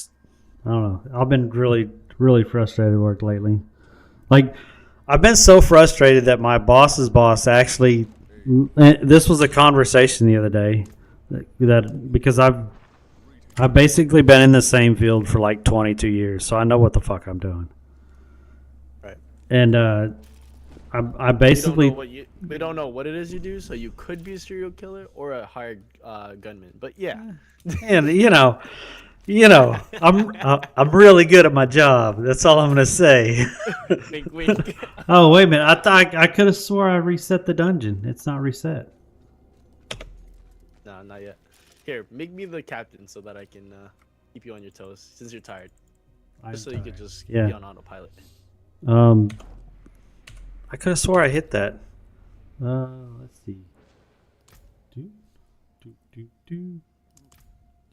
know. I've been really, really frustrated at work lately. Like, I've been so frustrated that my boss's boss actually, this was a conversation the other day, that because I've basically been in the same field for like 22 years, so I know what the fuck I'm doing. Right. And I basically... We don't know what it is you do, so you could be a serial killer or a hired gunman. But yeah. And, I'm really good at my job. That's all I'm gonna say. Wink, wink. Oh, wait a minute! I could have swore I reset the dungeon. It's not reset. No, not yet. Here, make me the captain so that I can keep you on your toes since you're tired. Just so you could just be on autopilot. I could have swore I hit that. Let's see. Do.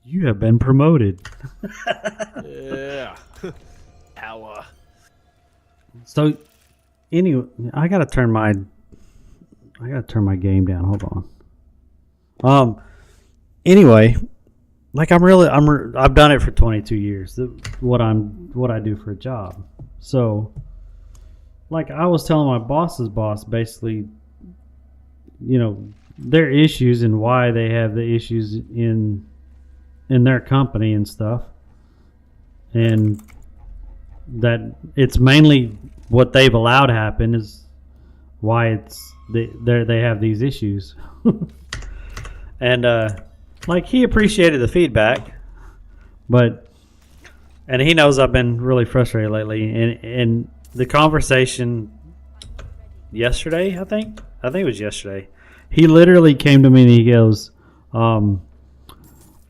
You have been promoted. Yeah. Power. So, anyway, I gotta turn my game down. Hold on. Anyway, like I've done it for 22 years. What I do for a job. So, like I was telling my boss's boss, basically, their issues and why they have the issues in their company and stuff, and that it's mainly what they've allowed to happen is why they have these issues. And like, he appreciated the feedback, and he knows I've been really frustrated lately, and the conversation yesterday, I think it was yesterday, he literally came to me and he goes,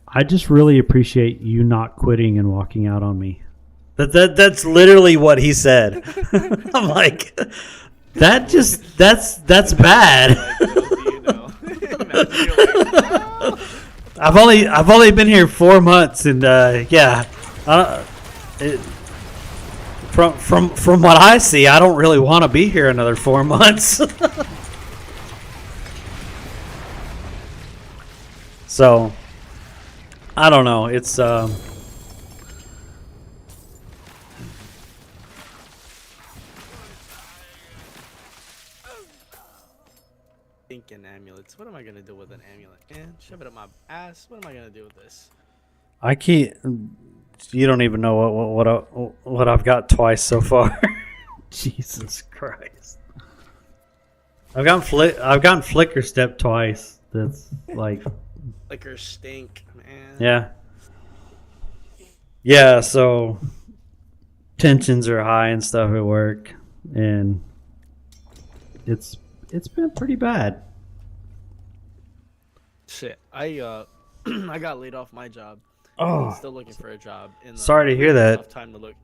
I just really appreciate you not quitting and walking out on me. That's literally what he said. I'm like, that's bad. I've only been here 4 months, and from what I see, I don't really want to be here another 4 months. So, I don't know. It's thinking amulets. What am I gonna do with an amulet? Man, shove it up my ass. What am I gonna do with this? I can't. You don't even know what I've got twice so far. Jesus Christ! I've gotten flicker step twice. That's like. Flicker stink, man. Yeah. Yeah, so tensions are high and stuff at work, and it's been pretty bad. Shit, I got laid off my job. Oh, I'm still looking for a job. Sorry to hear that. Tough time to look.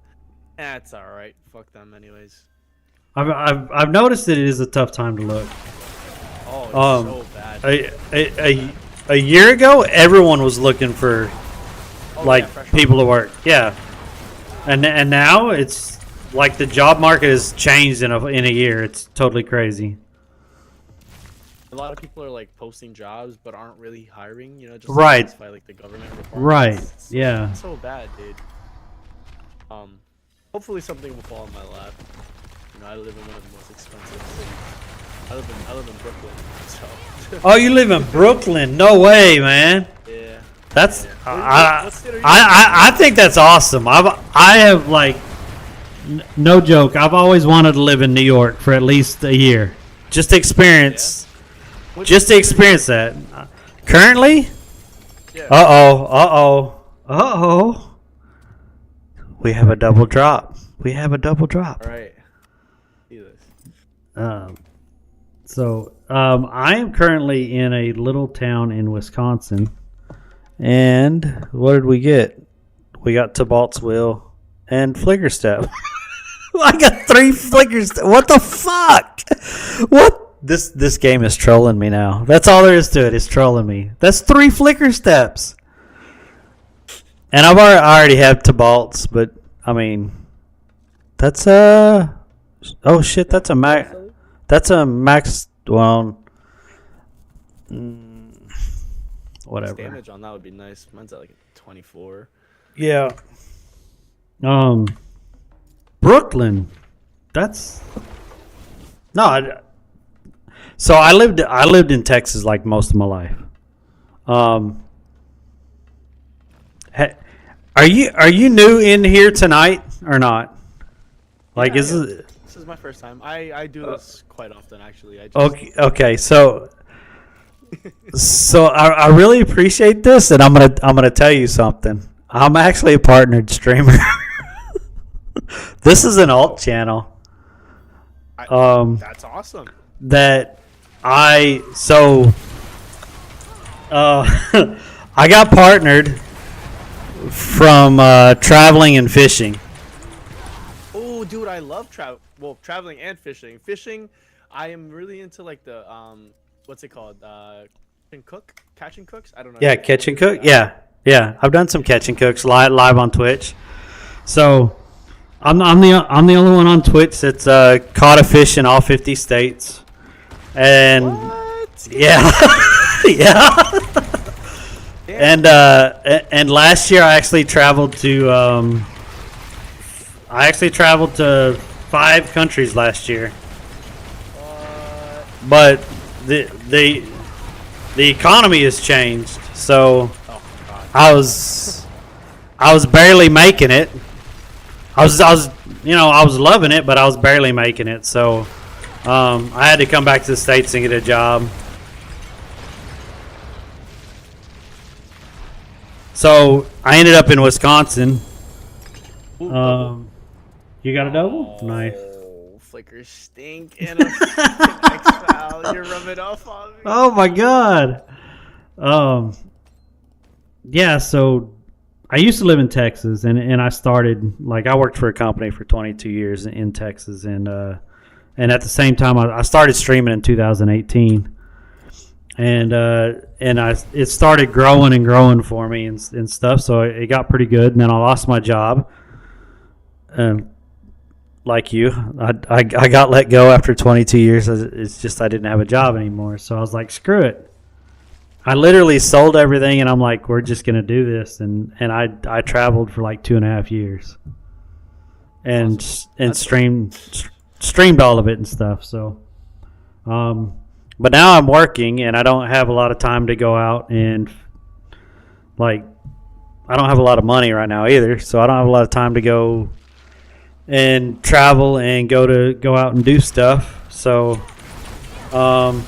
That's all right. Fuck them, anyways. I've noticed that it is a tough time to look. Oh, it's so bad. A year ago, everyone was looking for people to work. Yeah, and now it's like the job market has changed in a year. It's totally crazy. A lot of people are like posting jobs but aren't really hiring. Just right. To satisfy, like, the government requirements. Right. Yeah. It's so bad, dude. Hopefully something will fall in my lap. I live in one of the most expensive cities. I live in Brooklyn, so. Oh, you live in Brooklyn? No way, man. Yeah. That's yeah. I think that's awesome. I have like no joke. I've always wanted to live in New York for at least a year, just to experience just to experience that. Currently, Yeah. we have a double drop. All right. See this. I am currently in a little town in Wisconsin, and what did we get? We got Tibalt's Will and Flicker Step. I got 3 Flickers. What the fuck? What? This game is trolling me now. That's all there is to it. It's trolling me. That's 3 Flicker Steps. And I already have Tibalt's, but I mean, that's oh shit, that's a max. That's a max. Well, whatever. Damage on that would be nice. Mine's at like 24. Yeah. Brooklyn. That's no. So I lived in Texas like most of my life. Are you new in here tonight or not? Like, This is my first time. I do this quite often, actually. Okay. So I really appreciate this, and I'm gonna tell you something. I'm actually a partnered streamer. This is an alt channel. That's awesome. That I got partnered from traveling and fishing. Oh, dude, I love traveling and fishing. Fishing, I am really into like the what's it called? Catch and cooks. I don't know. Yeah, catch and cook. Yeah. I've done some catch and cooks live on Twitch. So I'm the only one on Twitch that's caught a fish in all 50 states. And what? yeah, yeah. And last year I actually traveled to 5 countries last year. But the economy has changed, so I was barely making it. I was loving it, but I was barely making it. So I had to come back to the States and get a job. So I ended up in Wisconsin. You got a double? Nice. Flickers stink and a XL. You're rubbing off on me. Oh my god. Yeah, so I used to live in Texas, and I started, like, I worked for a company for 22 years in Texas, and at the same time I started streaming in 2018, and it started growing and growing for me and stuff, so it got pretty good, and then I lost my job. Like you, I got let go after 22 years. It's just I didn't have a job anymore, so I was like, screw it. I literally sold everything, and I'm like, we're just gonna do this, and I traveled for like 2.5 years, and Awesome. and streamed all of it and stuff. So, but now I'm working, and I don't have a lot of time to go out and, like, I don't have a lot of money right now either, so I don't have a lot of time to go and travel and go out and do stuff. So I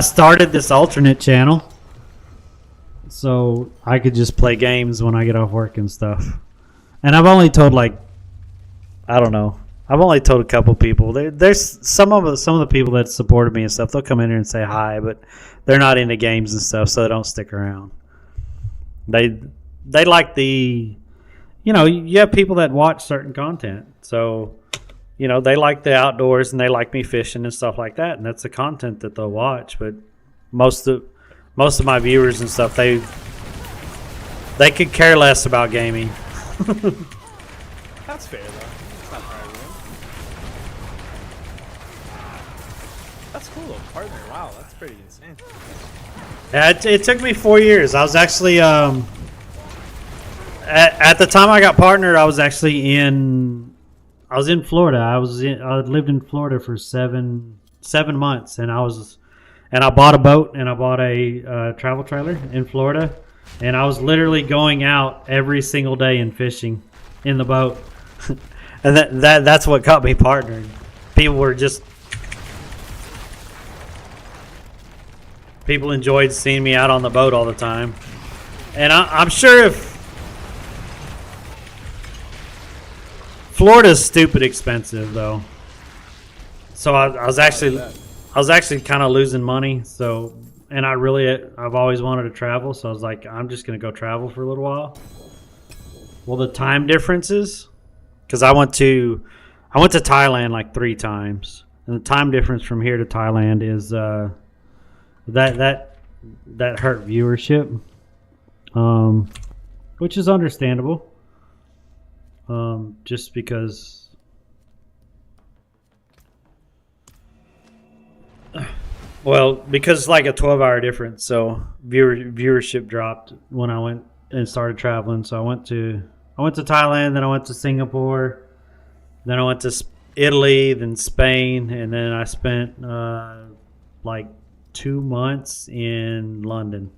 started this alternate channel so I could just play games when I get off work and stuff. And I've only told, like, I don't know, I've only told a couple people. There's some of the people that supported me and stuff, they'll come in here and say hi, but they're not into games and stuff, so they don't stick around. They like the, you have people that watch certain content, so they like the outdoors and they like me fishing and stuff like that, and that's the content that they'll watch. But most of my viewers and stuff, they could care less about gaming. That's fair though. It's not for everyone. That's cool though, partner. Wow, that's pretty insane. Yeah, it took me 4 years. I was actually at the time I got partnered, I was actually in Florida. I lived in Florida for seven months, and I bought a boat and I bought a travel trailer in Florida, and I was literally going out every single day and fishing in the boat. And that's what got me partnered. People were just people enjoyed seeing me out on the boat all the time. And I'm sure if Florida's stupid expensive though, so I was actually kind of losing money. So, and I've always wanted to travel, so I was like, I'm just gonna go travel for a little while. Well, the time differences, because I went to Thailand like 3 times, and the time difference from here to Thailand is that hurt viewership, which is understandable. Just because, well, because like a 12-hour difference, so viewership dropped when I went and started traveling. So I went to Thailand, then I went to Singapore, then I went to Italy, then Spain, and then I spent like 2 months in London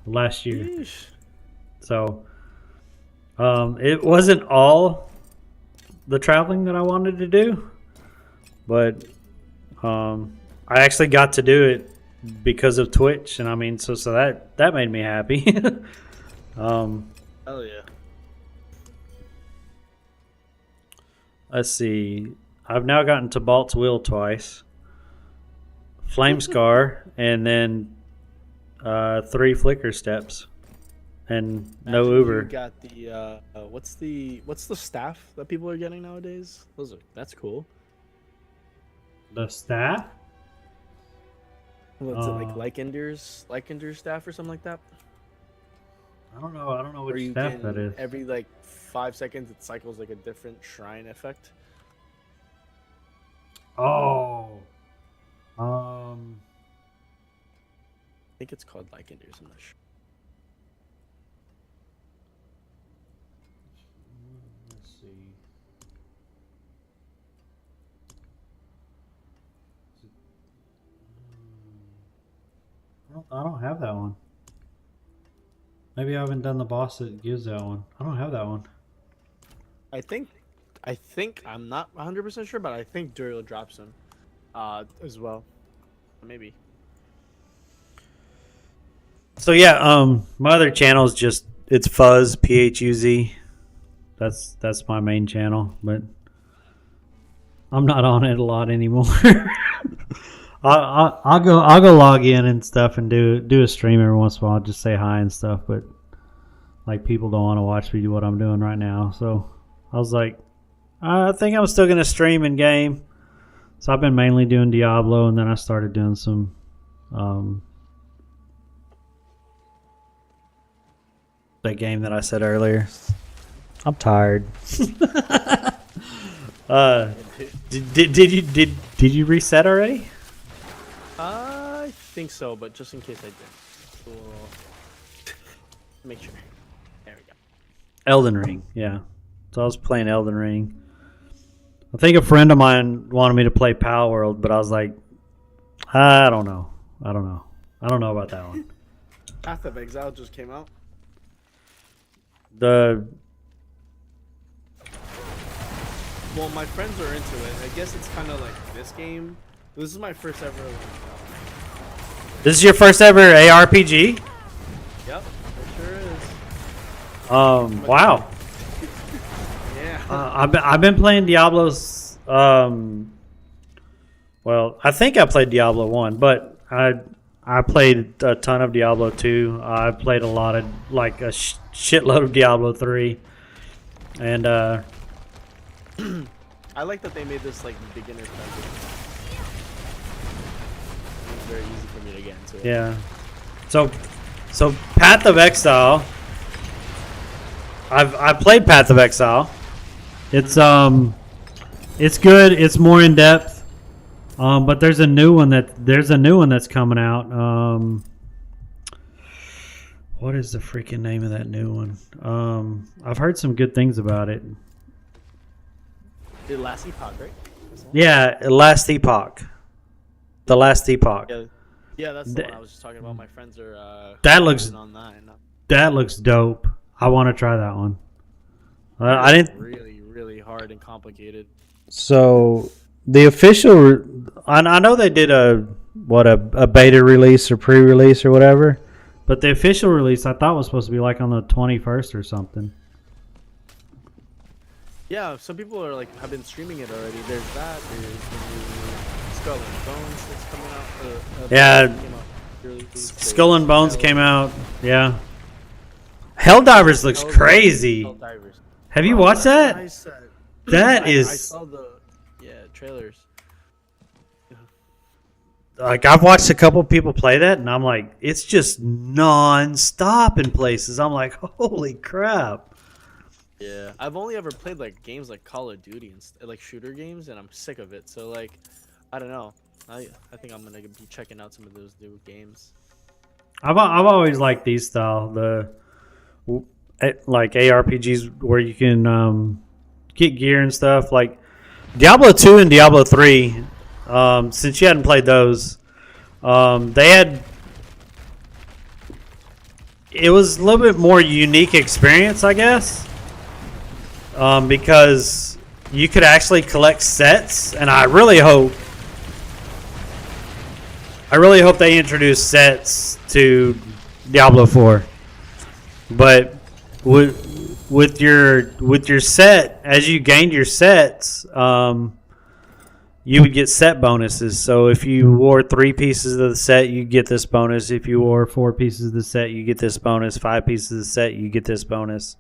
last year. Yeesh. So it wasn't all the traveling that I wanted to do, but I actually got to do it because of Twitch, and I mean, so that made me happy. Hell yeah. Let's see. I've now gotten to Balt's Wheel twice, Flame Scar, and then 3 Flicker Steps, and no Imagine Uber. You got the what's the staff that people are getting nowadays? That's cool. The staff? What's it like Lycander's staff or something like that? I don't know. I don't know Where which you staff can, that is. every like 5 seconds it cycles like a different shrine effect. Oh. I think it's called Lycander's. I'm not sure. Let's see. I don't have that one. Maybe I haven't done the boss that gives that one. I don't have that one. I think I'm not 100% sure, but I think Duriel drops him as well. Maybe. So yeah, my other channel is just it's Fuzz PHUZ. That's my main channel, but I'm not on it a lot anymore. I'll go log in and stuff and do a stream every once in a while, just say hi and stuff. But like people don't want to watch me do what I'm doing right now, so I was like, I think I'm still gonna stream in game. So I've been mainly doing Diablo, and then I started doing some. That game that I said earlier. I'm tired. Did you reset already? I think so, but just in case I did, we'll make sure. There we go. Elden Ring, yeah. So I was playing Elden Ring. I think a friend of mine wanted me to play Pal World, but I was like, I don't know about that one. Path of Exile just came out. Well, my friends are into it. I guess it's kind of like this game. This is my first ever. This is your first ever ARPG? Yep, it sure is. Wow. Yeah. I've been playing Diablo's. Well, I think I played Diablo 1, but I played a ton of Diablo 2. I played a lot of like a shitload of Diablo 3, and I like that they made this like beginner friendly. It's very easy for me to get into it. yeah. So Path of Exile. I've played Path of Exile. It's good. It's more in depth. But there's a new one that's coming out. What is the freaking name of that new one? I've heard some good things about it. The Last Epoch, right? Yeah, Last Epoch. The Last Epoch. Yeah, that's the one I was just talking about. My friends are that looks on that. That looks dope. I want to try that one. I didn't really, really hard and complicated. So the official, I know they did a a beta release or pre-release or whatever. But the official release I thought was supposed to be like on the 21st or something. Yeah, some people are like have been streaming it already. There's that. There's the new Skull and Bones that's coming out. Yeah, came out early. Skull and Bones came out. Yeah. Helldivers looks crazy. Helldivers. Have you watched that? Nice, That is. I saw the trailers. Like, I've watched a couple people play that, and I'm like, it's just non-stop in places. I'm like, holy crap. Yeah, I've only ever played like games like Call of Duty and like shooter games, and I'm sick of it. So like, I don't know. I think I'm gonna be checking out some of those new games. I've always liked these style, like ARPGs where you can get gear and stuff. Like Diablo 2 and Diablo 3, since you hadn't played those, it was a little bit more unique experience, I guess, because you could actually collect sets, and I really hope they introduce sets to Diablo 4. But with your set, as you gained your sets, you would get set bonuses. So if you wore 3 pieces of the set, you get this bonus. If you wore 4 pieces of the set, you get this bonus. 5 pieces of the set, you get this bonus.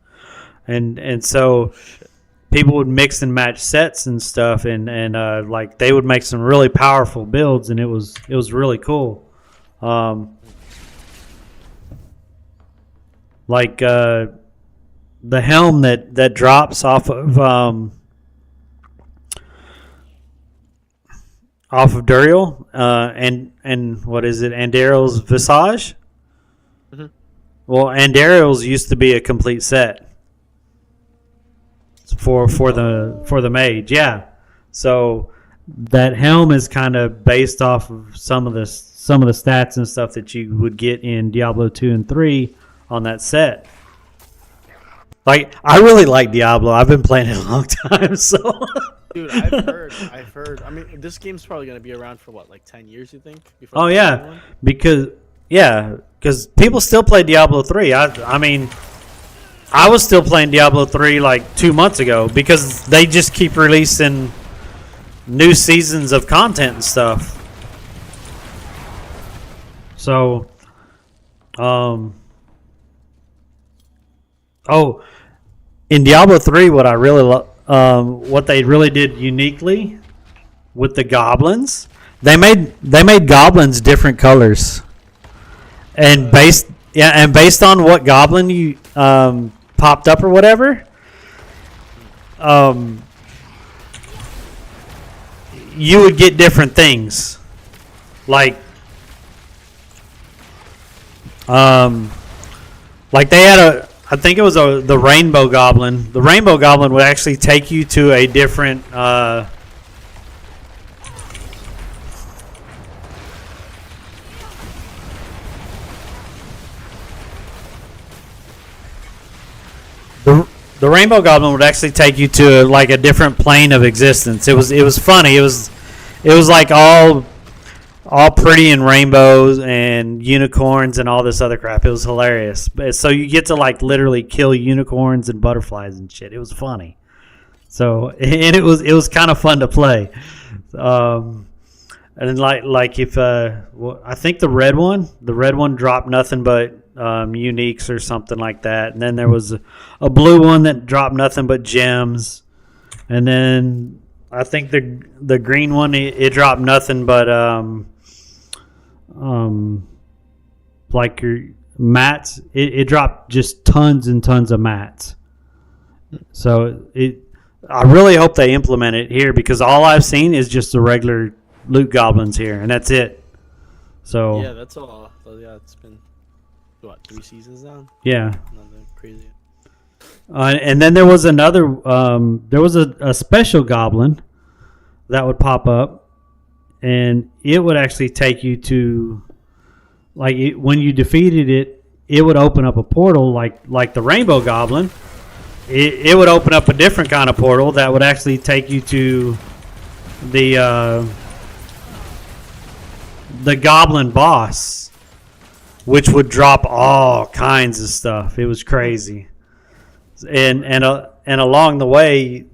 And so people would mix and match sets and stuff, and like they would make some really powerful builds, and it was really cool. Like the helm that drops off of Duriel, and what is it, Andario's Visage? Mm-hmm. Well, Andario's used to be a complete set for the mage, yeah. So that helm is kind of based off of some of the stats and stuff that you would get in Diablo 2 and 3 on that set. Like, I really like Diablo. I've been playing it a long time, so. Dude, I've heard. I mean, this game's probably gonna be around for what, like 10 years, you think? Oh yeah, because people still play Diablo 3. I mean, I was still playing Diablo 3 like 2 months ago because they just keep releasing new seasons of content and stuff. So, in Diablo 3, what they really did uniquely with the goblins, they made goblins different colors, and based on what goblin you popped up or whatever, you would get different things, like they had I think it was the Rainbow Goblin. The Rainbow Goblin would actually take you to a different the Rainbow Goblin would actually take you to like a different plane of existence. It was funny. It was like all pretty and rainbows and unicorns and all this other crap. It was hilarious. So you get to like literally kill unicorns and butterflies and shit. It was funny. So, and it was kind of fun to play. And like if I think the red one dropped nothing but uniques or something like that. And then there was a blue one that dropped nothing but gems. And then I think the green one it dropped nothing but like your mats. It dropped just tons and tons of mats. So I really hope they implement it here, because all I've seen is just the regular loot goblins here, and that's it. So yeah, that's all. So yeah, it's been what, 3 seasons now? Yeah. Nothing crazy. And then there was another. There was a special goblin that would pop up, and it would actually take you to, like, when you defeated it, it would open up a portal like the Rainbow Goblin. It would open up a different kind of portal that would actually take you to the the goblin boss, which would drop all kinds of stuff. It was crazy. And along the way,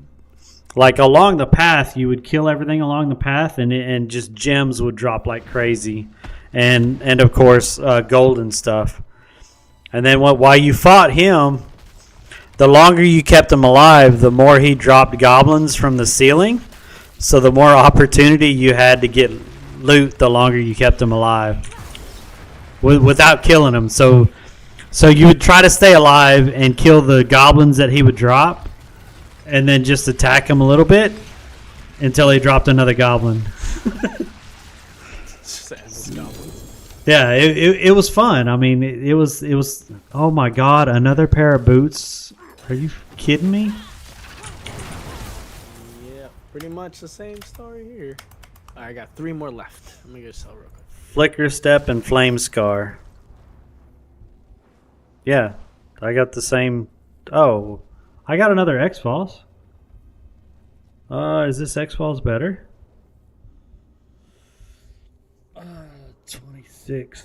like along the path, you would kill everything along the path, and just gems would drop like crazy, and of course golden stuff. And then while you fought him, the longer you kept him alive, the more he dropped goblins from the ceiling. So the more opportunity you had to get loot, the longer you kept him alive without killing him. So you would try to stay alive and kill the goblins that he would drop, and then just attack him a little bit until he dropped another goblin. Yeah, it was fun. I mean, it was. Oh my God, another pair of boots. Are you kidding me? Yeah, pretty much the same story here. All right, I got 3 more left. Let me go sell real quick. Flicker Step and Flame Scar. Yeah, I got the same. Oh, I got another X-Files. Is this X-Files better? 26.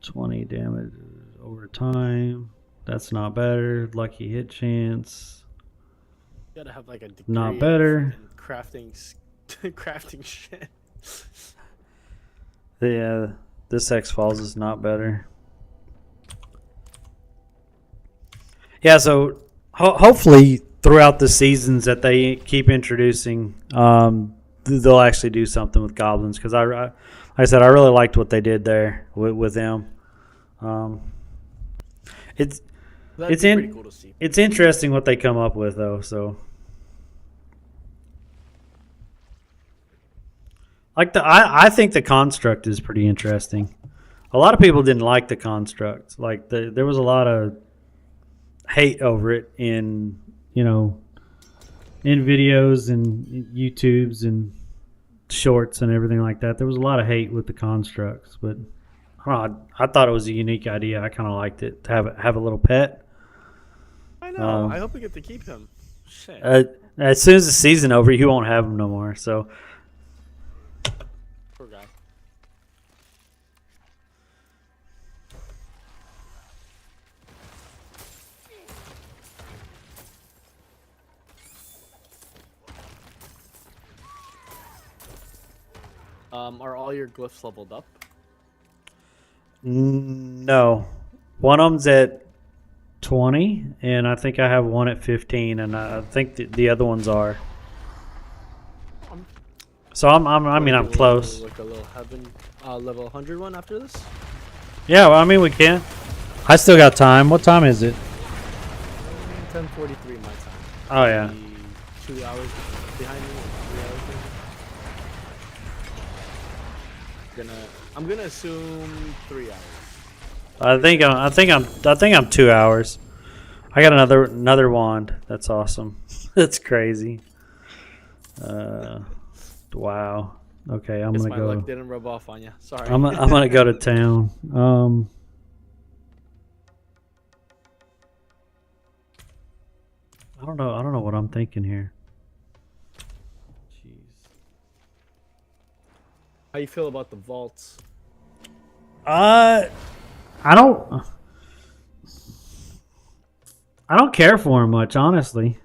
20 damage over time. That's not better. Lucky hit chance. You gotta have like a degree not better. in crafting shit. Yeah, this X-Files is not better. Yeah, so hopefully throughout the seasons that they keep introducing, they'll actually do something with goblins, because like I said, I really liked what they did there with them. It's pretty cool to see. It's interesting what they come up with though. So like I think the construct is pretty interesting. A lot of people didn't like the construct. Like there was a lot of hate over it in videos and YouTubes and shorts and everything like that. There was a lot of hate with the constructs, but I thought it was a unique idea. I kind of liked it to have a little pet. I know. I hope we get to keep him. Shit. As soon as the season over, you won't have him no more. So. Poor guy. Are all your glyphs leveled up? No. One of them's at 20, and I think I have one at 15, and I think the other ones are. So I'm close. Like a little heaven, level 100 one after this? Yeah, well, I mean, we can. I still got time. What time is it? 10:43 my time. Oh, yeah. 2 hours behind me, 3 hours behind. I'm gonna assume 3 hours. I think I'm 2 hours. I got another wand. That's awesome. That's crazy. Wow. Okay, I'm gonna go. My luck didn't rub off on you. Sorry. I'm gonna go to town. I don't know what I'm thinking here. Jeez. How you feel about the vaults? I don't care for them much, honestly.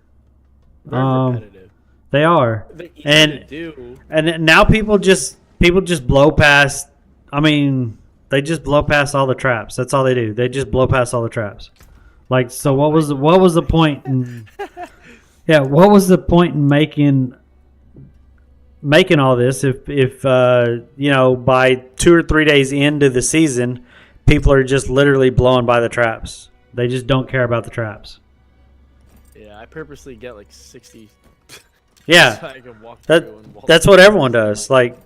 They're repetitive. They are, They're easy to do. And now people just blow past. I mean, they just blow past all the traps. That's all they do. They just blow past all the traps. Like, so what was the point? What was the point in making all this if by 2 or 3 days into the season, people are just literally blowing by the traps. They just don't care about the traps. Yeah, I purposely get like 60. Yeah, so I can walk that's what everyone does. Like,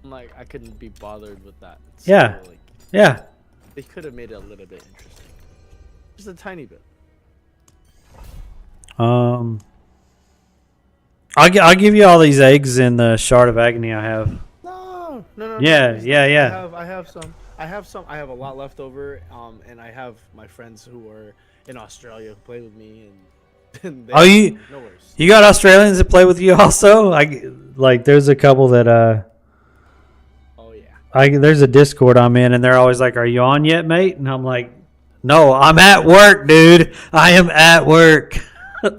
I'm like, I couldn't be bothered with that. Yeah, so, yeah. They could have made it a little bit interesting, just a tiny bit. I'll give you all these eggs in the Shard of Agony I have. No. Yeah. I have some. I have a lot left over. And I have my friends who are in Australia who play with me, and they you no worries. You got Australians that play with you also? like there's a couple that Oh yeah. there's a Discord I'm in, and they're always like, "Are you on yet, mate?" And I'm like, "No, I'm at work, dude. I am at work.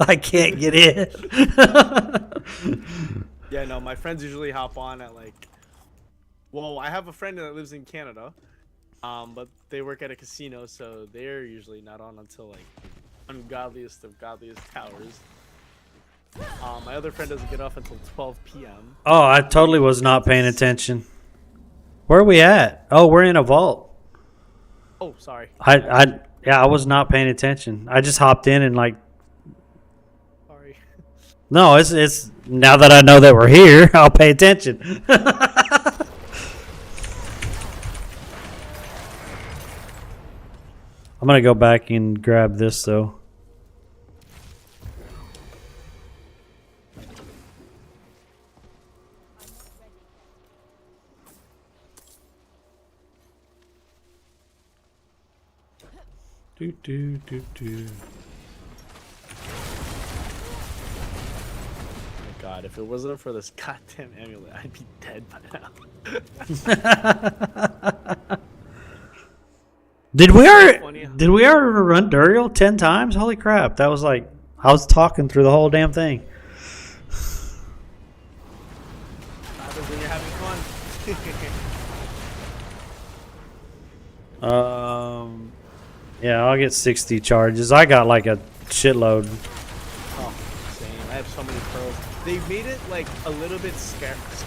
I can't get in." Yeah, no, my friends usually hop on at like. Well, I have a friend that lives in Canada, but they work at a casino, so they're usually not on until like ungodliest of godliest hours. My other friend doesn't get off until 12 p.m. Oh, I totally was not paying attention. Where are we at? Oh, we're in a vault. Oh, sorry. I was not paying attention. I just hopped in and like. Sorry. No, it's now that I know that we're here, I'll pay attention. I'm gonna go back and grab this though. Do do do do. Oh my god, if it wasn't for this goddamn amulet, I'd be dead by now. Did we ever run Duriel 10 times? Holy crap. That was like, I was talking through the whole damn thing. Happens when you're having fun. Yeah, I'll get 60 charges. I got like a shitload. Oh, same. I have so many pearls. They made it like a little bit scarce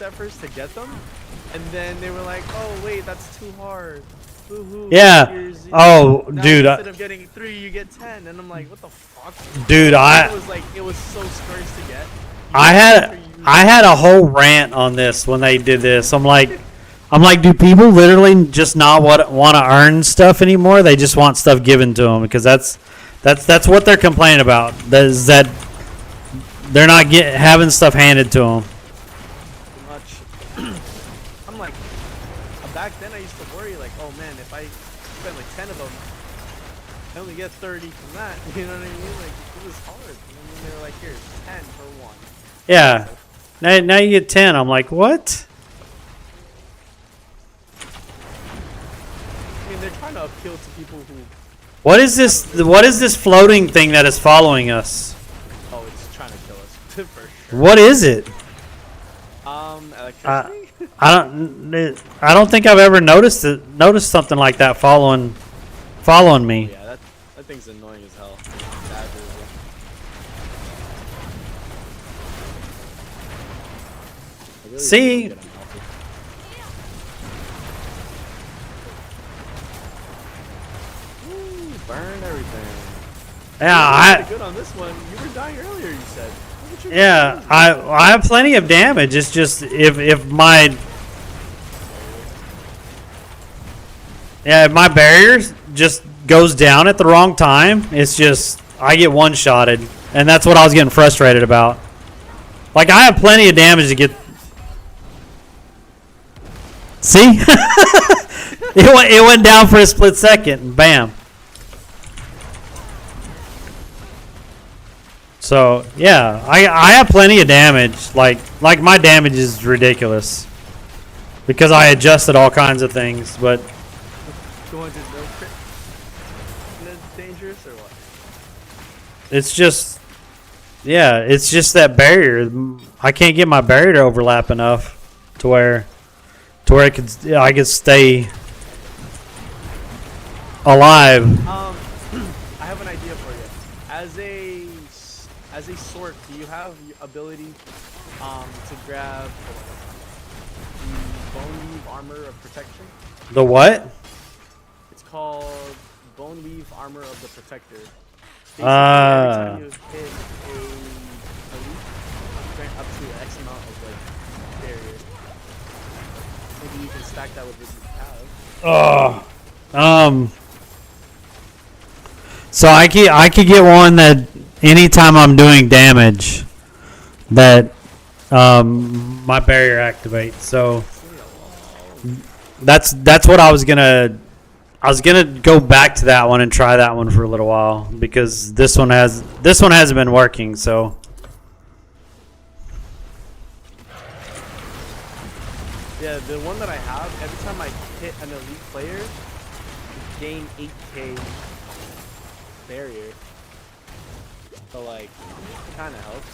at first to get them, and then they were like, "Oh wait, that's too hard." Boo-hoo. Yeah. Oh, now dude. Instead of getting 3, you get 10, and I'm like, "What the fuck?" Dude, it was so scarce to get. I had a whole rant on this when they did this. I'm like, do people literally just not want to earn stuff anymore? They just want stuff given to them because that's what they're complaining about. That they're not having stuff handed to them. Much. I'm like, back then I used to worry like, oh man, if I spend like 10 of them, I only get 30 from that. You know what I mean? Like it was hard. And then they were like, here's 10 for one. Yeah. Now you get 10. I'm like, what? I mean, they're trying to appeal to people who. What is this? What is this floating thing that is following us? Oh, it's trying to kill us for sure. What is it? Electricity. I don't think I've ever noticed something like that following me. Yeah, that thing's annoying as hell. Really See. Burn everything. Yeah, good on this one. You were dying earlier, you said. Yeah, I have plenty of damage. It's just if my barrier just goes down at the wrong time, it's just I get one-shotted, and that's what I was getting frustrated about. Like I have plenty of damage to get. See, it went down for a split second, and bam. So yeah, I have plenty of damage. Like my damage is ridiculous because I adjusted all kinds of things. But going to no crit? That's dangerous or what? it's just that barrier. I can't get my barrier to overlap enough to where I could stay alive. I have an idea for you. As a sword, do you have the ability to grab the bone weave armor of protection? The what? It's called bone weave armor of the protector. Basically, every time you hit a elite, grant up to X amount of like barrier. Maybe you can stack that with what you have. So I could get one that anytime I'm doing damage, that my barrier activates. So that's what I was gonna go back to that one and try that one for a little while because this one hasn't been working. So Yeah, the one that I have, every time I hit an elite player, gain 8k barrier. So like, it kind of helps.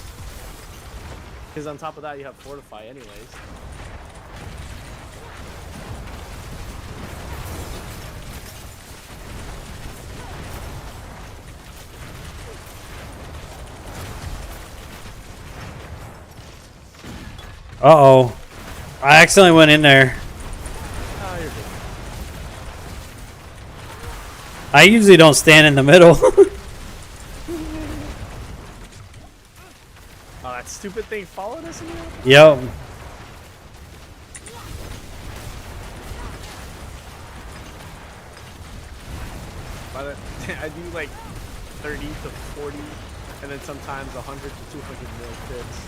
Because on top of that, you have fortify anyways. Uh-oh. I accidentally went in there. Oh, you're good. I usually don't stand in the middle. Oh, that stupid thing followed us in here? Yep. I do like 30 to 40, and then sometimes 100 to 200 mil crits.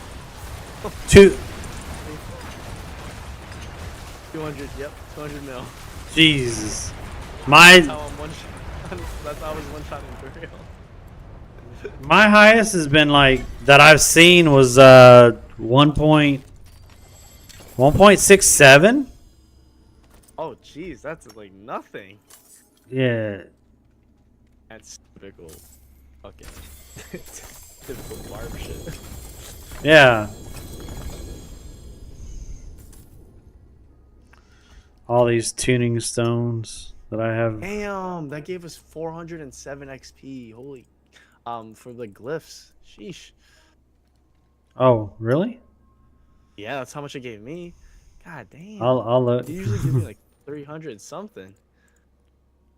200, yep, 200 mil. Jesus. That's how I'm one shot. That's how I was one shot in Burial. My highest has been like that I've seen was 1.67. Oh, jeez, that's like nothing. Yeah. That's typical fucking typical barb shit. Yeah. All these tuning stones that I have. Damn, that gave us 407 XP. Holy, for the glyphs. Sheesh. Oh, really? Yeah, that's how much it gave me. God damn. I'll look. They usually give me like 300 something.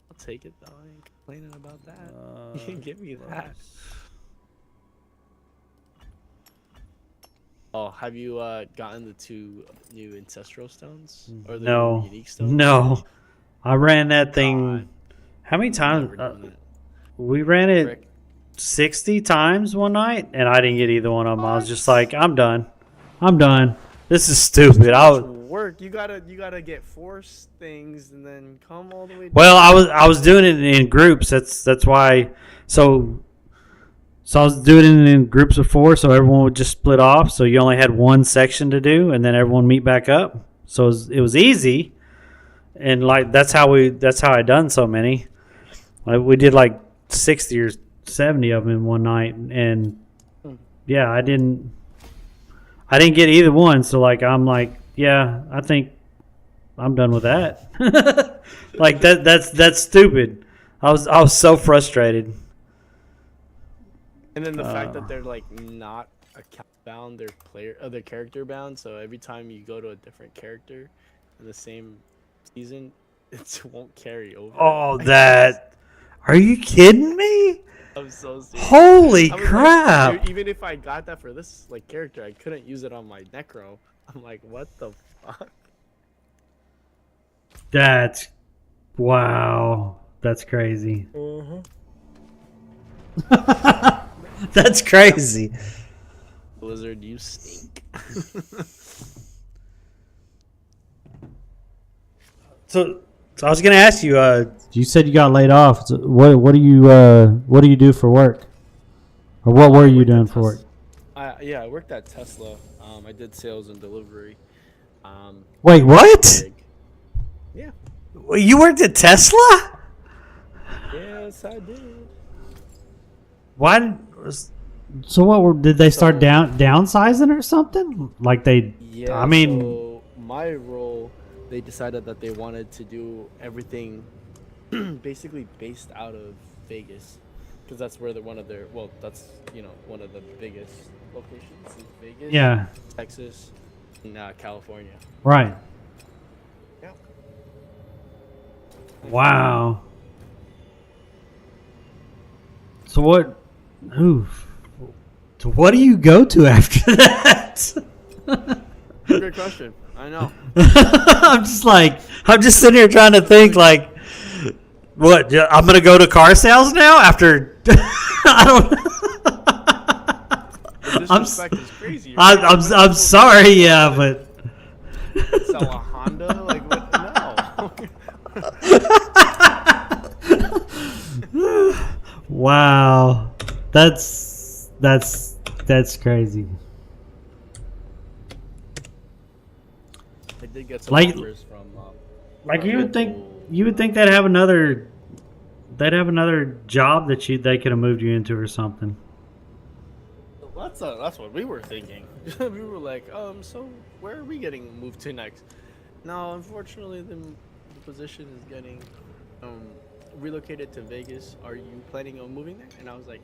I'll take it though. I ain't complaining about that. You can give me that. Oh, have you gotten the 2 new ancestral stones or the new unique stones? No. I ran that thing. God. How many times? Never done it. We ran it Frick. 60 times one night, and I didn't get either one of them. I was just like, I'm done. I'm done. This is stupid. Work. You gotta get 4 things and then come all the way down. Well, I was doing it in groups. That's why. So I was doing it in groups of 4, so everyone would just split off. So you only had one section to do, and then everyone meet back up. So it was easy, and like that's how I done so many. Like we did like 60 or 70 of them in one night, and yeah, I didn't get either one. So like I'm like, yeah, I think I'm done with that. Like that's stupid. I was so frustrated. And then the fact that they're like not account bound, they're character bound. So every time you go to a different character in the same season, it won't carry over. Oh, that! Are you kidding me? I'm so serious. Holy crap! Like, even if I got that for this like character, I couldn't use it on my Necro. I'm like, what the fuck? That's wow. That's crazy. That's crazy. Blizzard, you stink. So I was gonna ask you. You said you got laid off. So what do you do for work? Or what were you doing for work? I worked at Tesla. I did sales and delivery. Wait, what? Yeah. You worked at Tesla? Yes, I did. Why? So did they start downsizing or something? Like they? Yeah. I mean, so my role, they decided that they wanted to do everything basically based out of Vegas, because that's where one of the biggest locations is Vegas. Yeah. Texas, and California. Right. Yeah. Wow. So what? So what do you go to after that? Good question. I know. I'm just sitting here trying to think like, what? I'm gonna go to car sales now after. I don't. The disrespect is crazy. I'm sorry, yeah, but. Sell a Honda? Like what? No. Wow, that's crazy. did get some Like- offers from. Like our you would think, local- they'd have another job that they could have moved you into or something. That's what we were thinking. We were like, so where are we getting moved to next? No, unfortunately, the position is getting relocated to Vegas. Are you planning on moving there? And I was like,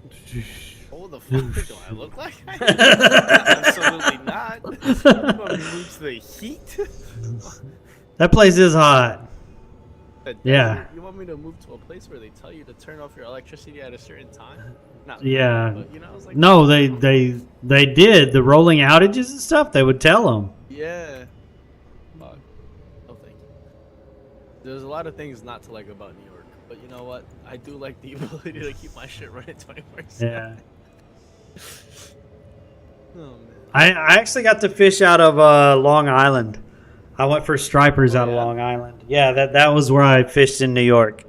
oh, the fuck do I look like? Absolutely not. You want me to move to the heat? That place is hot. Yeah. You want me to move to a place where they tell you to turn off your electricity at a certain time? No. Yeah. But, you know, I was like, No, they did the rolling outages and stuff. They would tell them. yeah. Fuck. Oh, thank you. There's a lot of things not to like about New York, but you know what? I do like the ability to keep my shit running 24/7. Yeah. Oh man. I actually got to fish out of Long Island. I went for stripers out of yeah? Long Island. Yeah, that was where I fished in New York.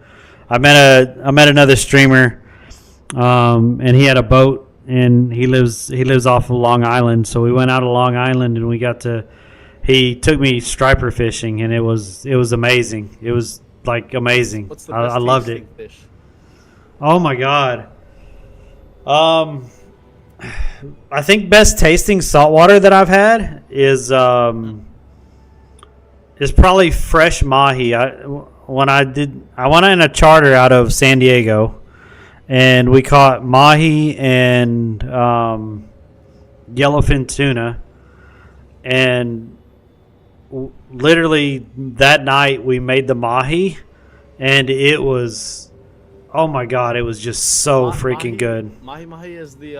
I met another streamer, and he had a boat, and he lives off of Long Island. So we went out of Long Island, and he took me striper fishing, and it was amazing. It was like amazing. What's the best I loved it. tasting fish? Oh my god. I think best tasting saltwater that I've had is probably fresh mahi. I went in a charter out of San Diego, and we caught mahi and yellowfin tuna, and literally that night we made the mahi, and it was, oh my god, it was just so freaking good. Mahi is the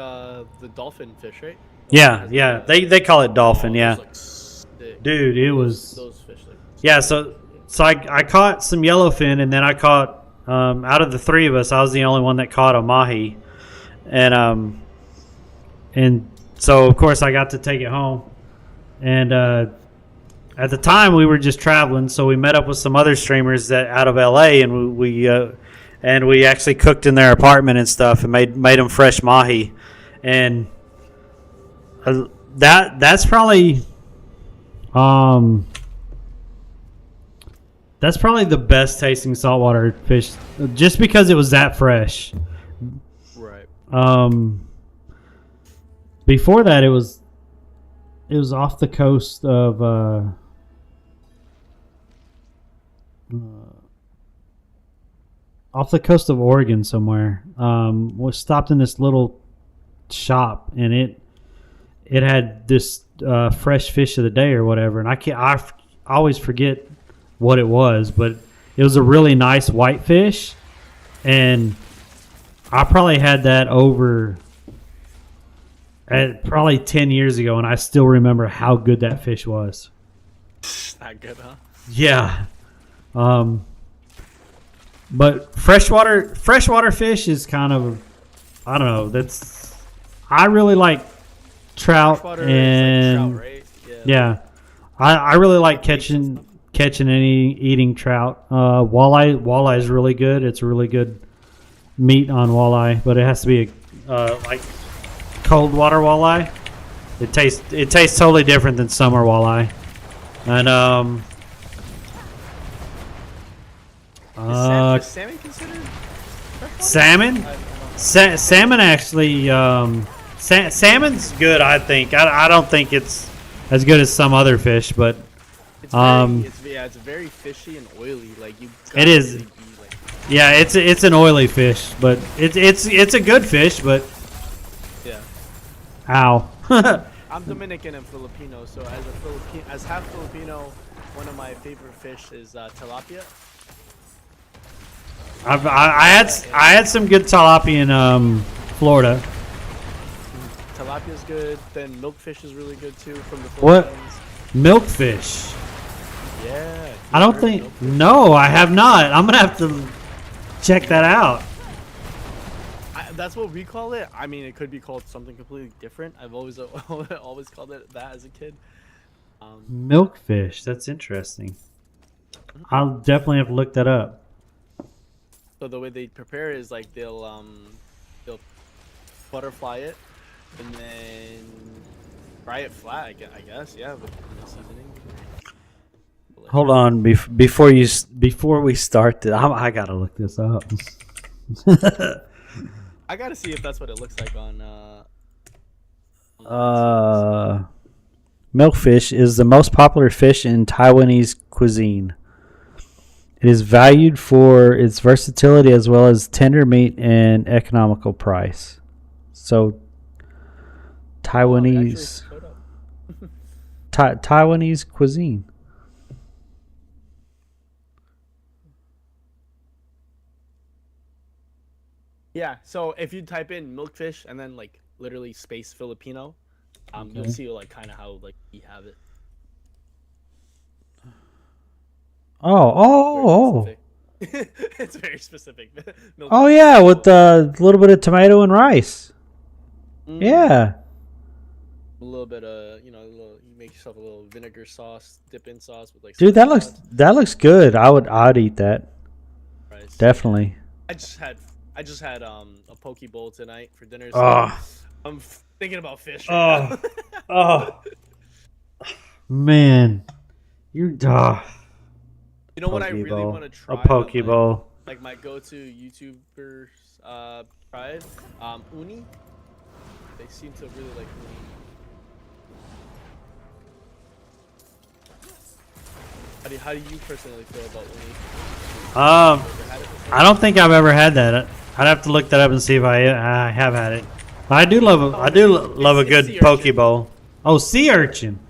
dolphin fish, right? Yeah. They call it dolphin. Yeah, sick. dude, it was. Those fish like Yeah, so I caught some yellowfin, and then I caught out of the three of us, I was the only one that caught a mahi, and so of course I got to take it home, and at the time we were just traveling, so we met up with some other streamers that out of LA, and we actually cooked in their apartment and stuff, and made them fresh mahi, and that's probably that's probably the best tasting saltwater fish, just because it was that fresh. right. Before that, it was off the coast of Oregon somewhere. We stopped in this little shop, and it had this fresh fish of the day or whatever, and I always forget what it was, but it was a really nice whitefish, and I probably had that over at probably 10 years ago, and I still remember how good that fish was. That good, huh? Yeah. But freshwater fish is kind of, I don't know, I really like trout, Freshwater and is like trout, right? yeah, I really like catching and eating trout. Walleye is really good. It's really good meat on walleye, but it has to be like cold water walleye. It tastes totally different than summer walleye. And Is salmon considered salmon? Salmon actually, salmon's good. I think. I don't think it's as good as some other fish, but it's very fishy and oily. Like you. It is. Really be like, yeah, it's an oily fish, but it's a good fish, but yeah. ow. I'm Dominican and Filipino, so as half Filipino, one of my favorite fish is tilapia. I had some good tilapia in Florida. Tilapia's good. Then milkfish is really good too from the What? Philippines. Milkfish. Yeah. I don't think. No, I have not. I'm gonna have to check that out. That's what we call it. I mean, it could be called something completely different. I've always always called it that as a kid. Milkfish. That's interesting. I'll definitely have to look that up. So the way they prepare it is like they'll butterfly it and then fry it flat. I guess, yeah, with the seasoning. Hold on, before we start this, I gotta look this up. I gotta see if that's what it looks like on. Milkfish is the most popular fish in Taiwanese cuisine. It is valued for its versatility as well as tender meat and economical price. So, Taiwanese Taiwanese cuisine. Yeah, so if you type in milkfish and then like literally space Filipino, you'll see like kind of how like we have it. Oh. It's very specific. Oh yeah, with a little bit of tomato and rice. Mm. Yeah. A little bit of you make yourself a little vinegar sauce, dip in sauce with like. Dude, that looks good. I'd eat that. Rice. Definitely. I just had a poke bowl tonight for dinner. So I'm thinking about fish. Right now. Man, you. You know what I really want to try? A poke bowl. Like my go-to YouTubers tried uni. They seem to really like uni. How do you personally feel about uni? I don't think I've ever had that. I'd have to look that up and see if I have had it. But I do love a good poke bowl. Oh, sea urchin.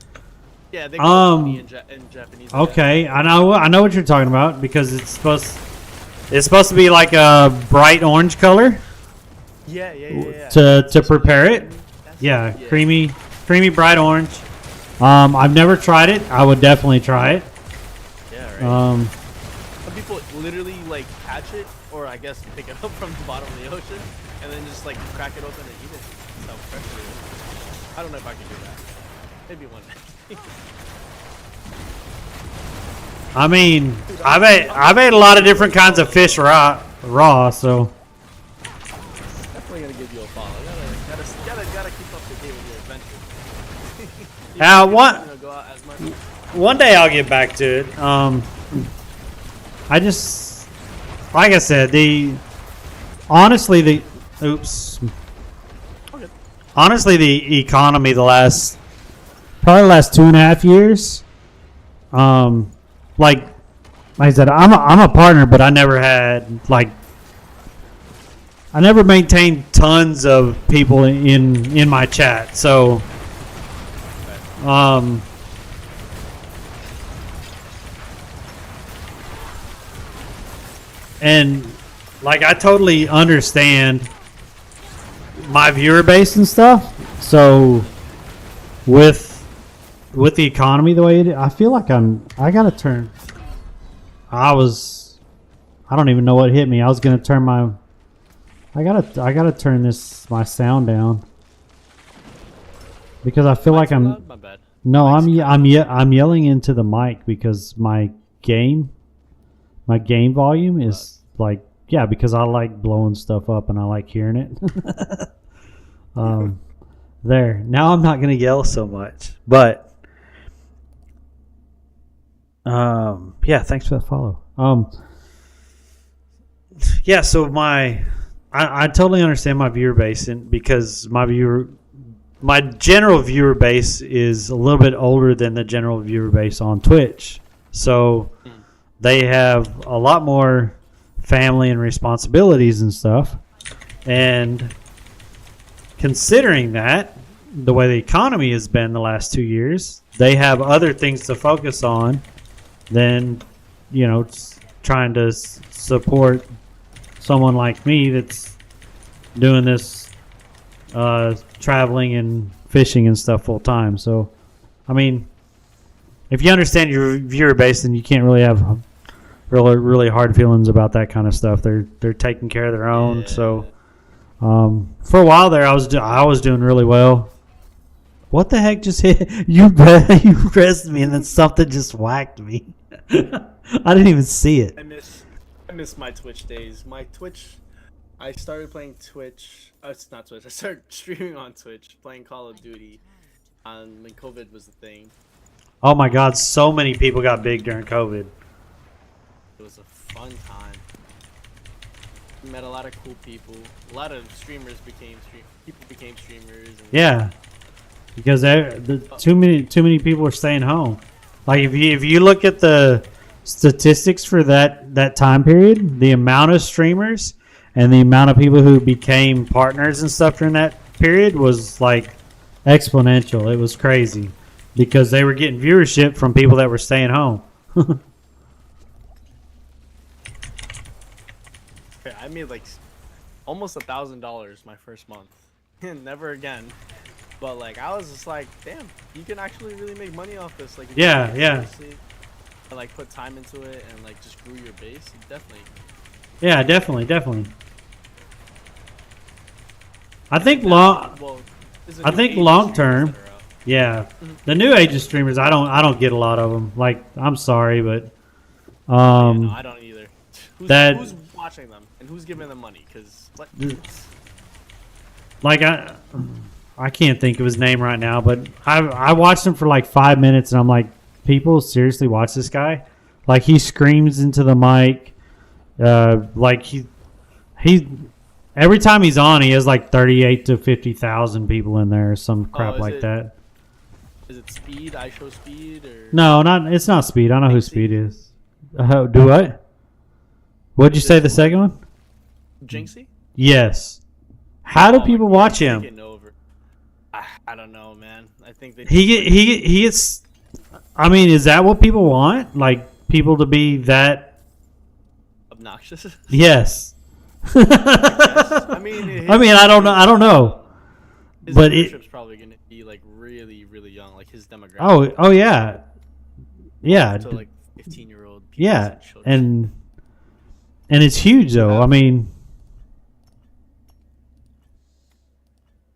Yeah, they call it uni in Japanese. Okay, yeah. I know what you're talking about because it's supposed to be like a bright orange color. Yeah. To prepare it. Yeah, creamy bright orange. I've never tried it. I would definitely try it. Yeah, right. Some people literally like catch it, or I guess pick it up from the bottom of the ocean, and then just like crack it open and eat it. That's how fresh it is. I don't know if I can do that. Maybe one day. I mean, I've ate a lot of different kinds of fish raw, so. Definitely gonna give you a follow. Gotta keep up to date with your adventures. One day I'll get back to it. I just, like I said, honestly the economy probably the last 2.5 years. Like I said, I'm a partner, but I never maintained tons of people in my chat. So, and like I totally understand my viewer base and stuff. So, with the economy the way it is, I feel like I gotta turn. I don't even know what hit me. I was gonna turn I gotta turn my sound down because I feel like I'm. My bad. No, I'm yelling into the mic because my game volume is like because I like blowing stuff up and I like hearing it. There. Now I'm not gonna yell so much, but. Yeah, thanks for the follow. Yeah, so I totally understand my viewer base, and because my general viewer base is a little bit older than the general viewer base on Twitch. So they have a lot more family and responsibilities and stuff. And considering that, the way the economy has been the last 2 years, they have other things to focus on than, trying to support someone like me that's doing this traveling and fishing and stuff full time. So, I mean, if you understand your viewer base, then you can't really have really hard feelings about that kind of stuff. They're taking care of their own. Yeah. So, for a while there, I was doing really well. What the heck just hit you? You pressed me, and then something just whacked me. I didn't even see it. I miss my Twitch days. I started playing Twitch. It's not Twitch. I started streaming on Twitch, playing Call of Duty, when COVID was the thing. Oh my God, so many people got big during COVID. It was a fun time. Met a lot of cool people. A lot of streamers became streamers. And, Yeah, because too many people are staying home. Like if you look at the statistics for that time period, the amount of streamers and the amount of people who became partners and stuff during that period was like exponential. It was crazy because they were getting viewership from people that were staying home. I made like almost $1,000 my first month. Never again. But like I was just like, damn, you can actually really make money off this. Like if Yeah, you yeah. and, like put time into it and like just grew your base, definitely. Yeah, definitely. I think long term. Yeah, the new age of streamers, I don't get a lot of them. Like, I'm sorry, but no, I don't either. Who's watching them and who's giving them money? Because like I can't think of his name right now, but I watched him for like 5 minutes, and I'm like, people seriously watch this guy? Like, he screams into the mic, like he every time he's on, he has like 38 to 50,000 people in there, or some crap like that. Is it Speed? I Show Speed or no? It's not Speed. I know who Speed is. Do what? What'd you say the second one? Jinxie? Yes. How do people watch him? I don't know, man. I think he gets. I mean, is that what people want? Like people to be that obnoxious? Yes. I mean, I don't know. I don't know. His but viewership's probably gonna be like really, really young, like his demographic. Oh yeah, yeah. To like 15-year-old. Yeah, and it's huge though. I mean.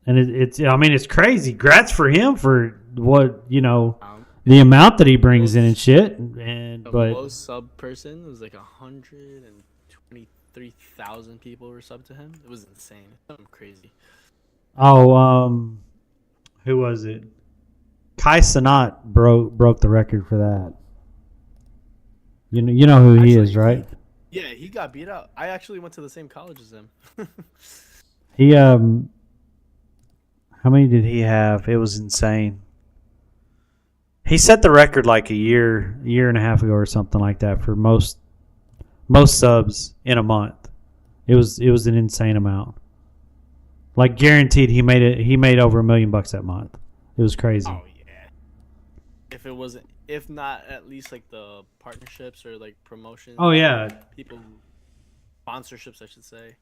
And it's crazy. Grats for him for what, the amount that he brings in and shit. But most sub person was like 123,000 people were subbed to him. It was insane. Something crazy. Oh, who was it? Kai Cenat broke the record for that. You know who he is, right? Yeah, he got beat out. I actually went to the same college as him. He how many did he have? It was insane. He set the record like a year and a half ago or something like that for most subs in a month. It was an insane amount. Like guaranteed, he made over $1 million that month. It was crazy. Oh yeah. If not at least like the partnerships or like promotions. Oh yeah. Sponsorships, I should say.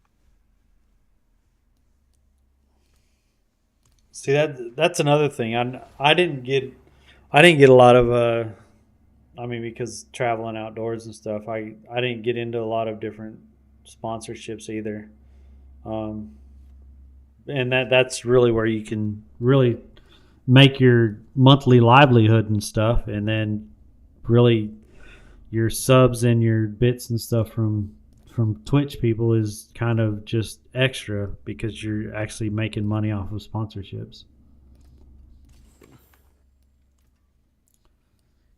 See that's another thing. I didn't get a lot of because traveling outdoors and stuff. I didn't get into a lot of different sponsorships either. And that's really where you can really make your monthly livelihood and stuff, and then really your subs and your bits and stuff from Twitch people is kind of just extra because you're actually making money off of sponsorships.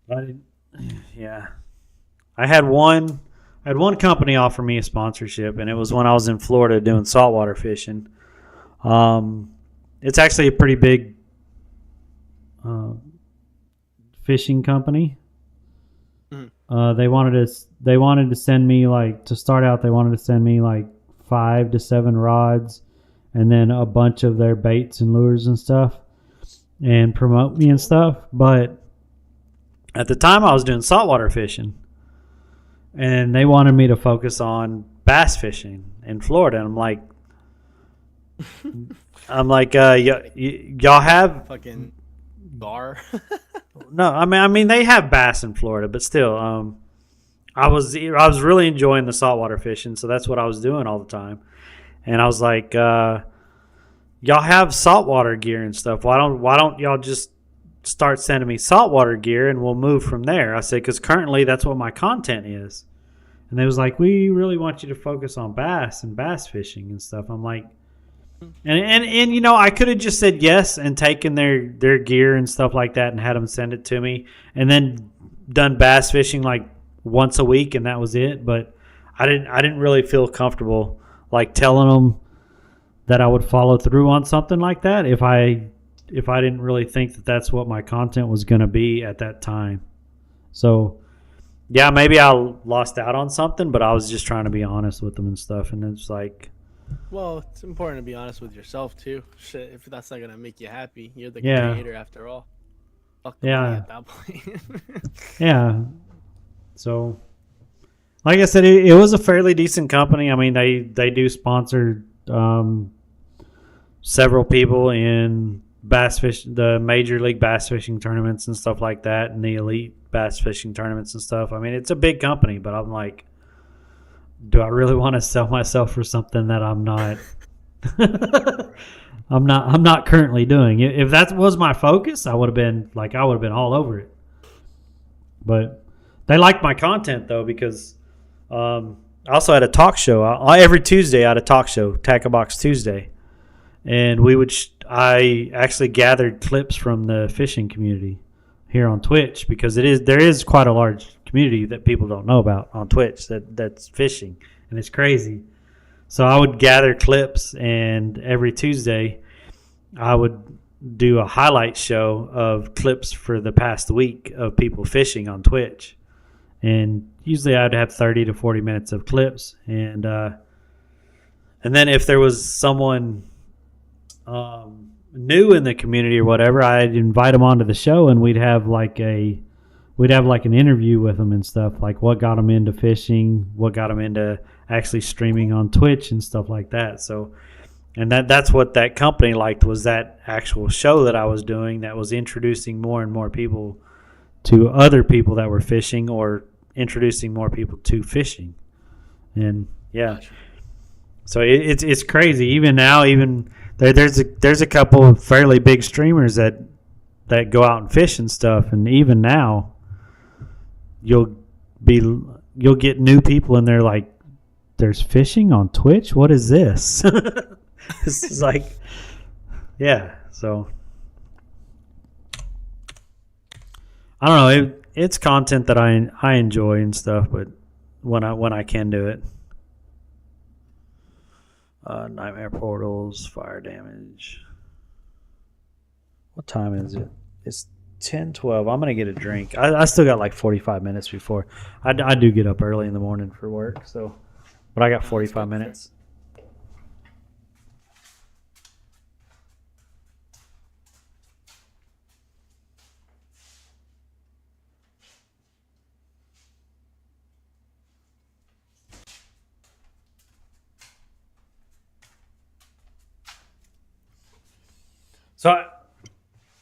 I had one company offer me a sponsorship, and it was when I was in Florida doing saltwater fishing. It's actually a pretty big fishing company. They wanted to send me to start out. They wanted to send me 5 to 7 rods, and then a bunch of their baits and lures and stuff, and promote me and stuff. But at the time, I was doing saltwater fishing, and they wanted me to focus on bass fishing in Florida. And I'm like, y'all have fucking bar. No, I mean they have bass in Florida, but still, I was really enjoying the saltwater fishing, so that's what I was doing all the time. And I was like, y'all have saltwater gear and stuff. Why don't y'all just start sending me saltwater gear and we'll move from there? I said, because currently that's what my content is. And they was like, we really want you to focus on bass and bass fishing and stuff. I'm like, And I could have just said yes and taken their gear and stuff like that and had them send it to me, and then done bass fishing like once a week, and that was it. But I didn't really feel comfortable like telling them that I would follow through on something like that if I didn't really think that that's what my content was going to be at that time. So yeah, maybe I lost out on something, but I was just trying to be honest with them and stuff. And it's like, Well, it's important to be honest with yourself too. Shit, if that's not gonna make you happy, you're the yeah, creator after all. Fuck the money yeah, at that point. yeah. So like I said, it was a fairly decent company. I mean, they do sponsor several people in the major league bass fishing tournaments and stuff like that, and the elite bass fishing tournaments and stuff. I mean, it's a big company, but I'm like, do I really want to sell myself for something that I'm not? I'm not currently doing. If that was my focus, I would have been all over it. But they liked my content though, because I also had a talk show. Every Tuesday I had a talk show, Tackle Box Tuesday, and I actually gathered clips from the fishing community here on Twitch, because there is quite a large community that people don't know about on Twitch that's fishing, and it's crazy. So I would gather clips, and every Tuesday I would do a highlight show of clips for the past week of people fishing on Twitch. And usually I'd have 30 to 40 minutes of clips. And then if there was someone new in the community or whatever, I'd invite them onto the show, and we'd have like an interview with them and stuff, like what got them into fishing, what got them into actually streaming on Twitch and stuff like that. So, and that's what that company liked, was that actual show that I was doing that was introducing more and more people to other people that were fishing, or introducing more people to fishing. And yeah, so it's crazy. Even now, there's a couple of fairly big streamers that go out and fish and stuff, and even now you'll get new people, and they're like, there's fishing on Twitch? What is this? This is like, yeah. So I don't know. It's content that I enjoy and stuff, but when I can do it. Nightmare portals, fire damage. What time is it? It's 10:12. I'm gonna get a drink. I still got like 45 minutes before. I do get up early in the morning for work, so, but I got 45 minutes. So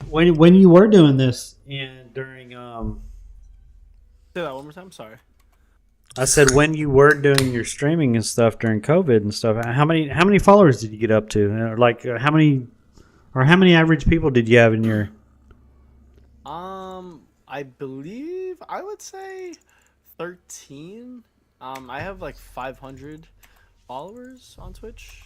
when you were doing this and during Say that one more time. Sorry. I said when you were doing your streaming and stuff during COVID and stuff, how many followers did you get up to? Like how many average people did you have in your? I believe I would say 13. I have like 500 followers on Twitch.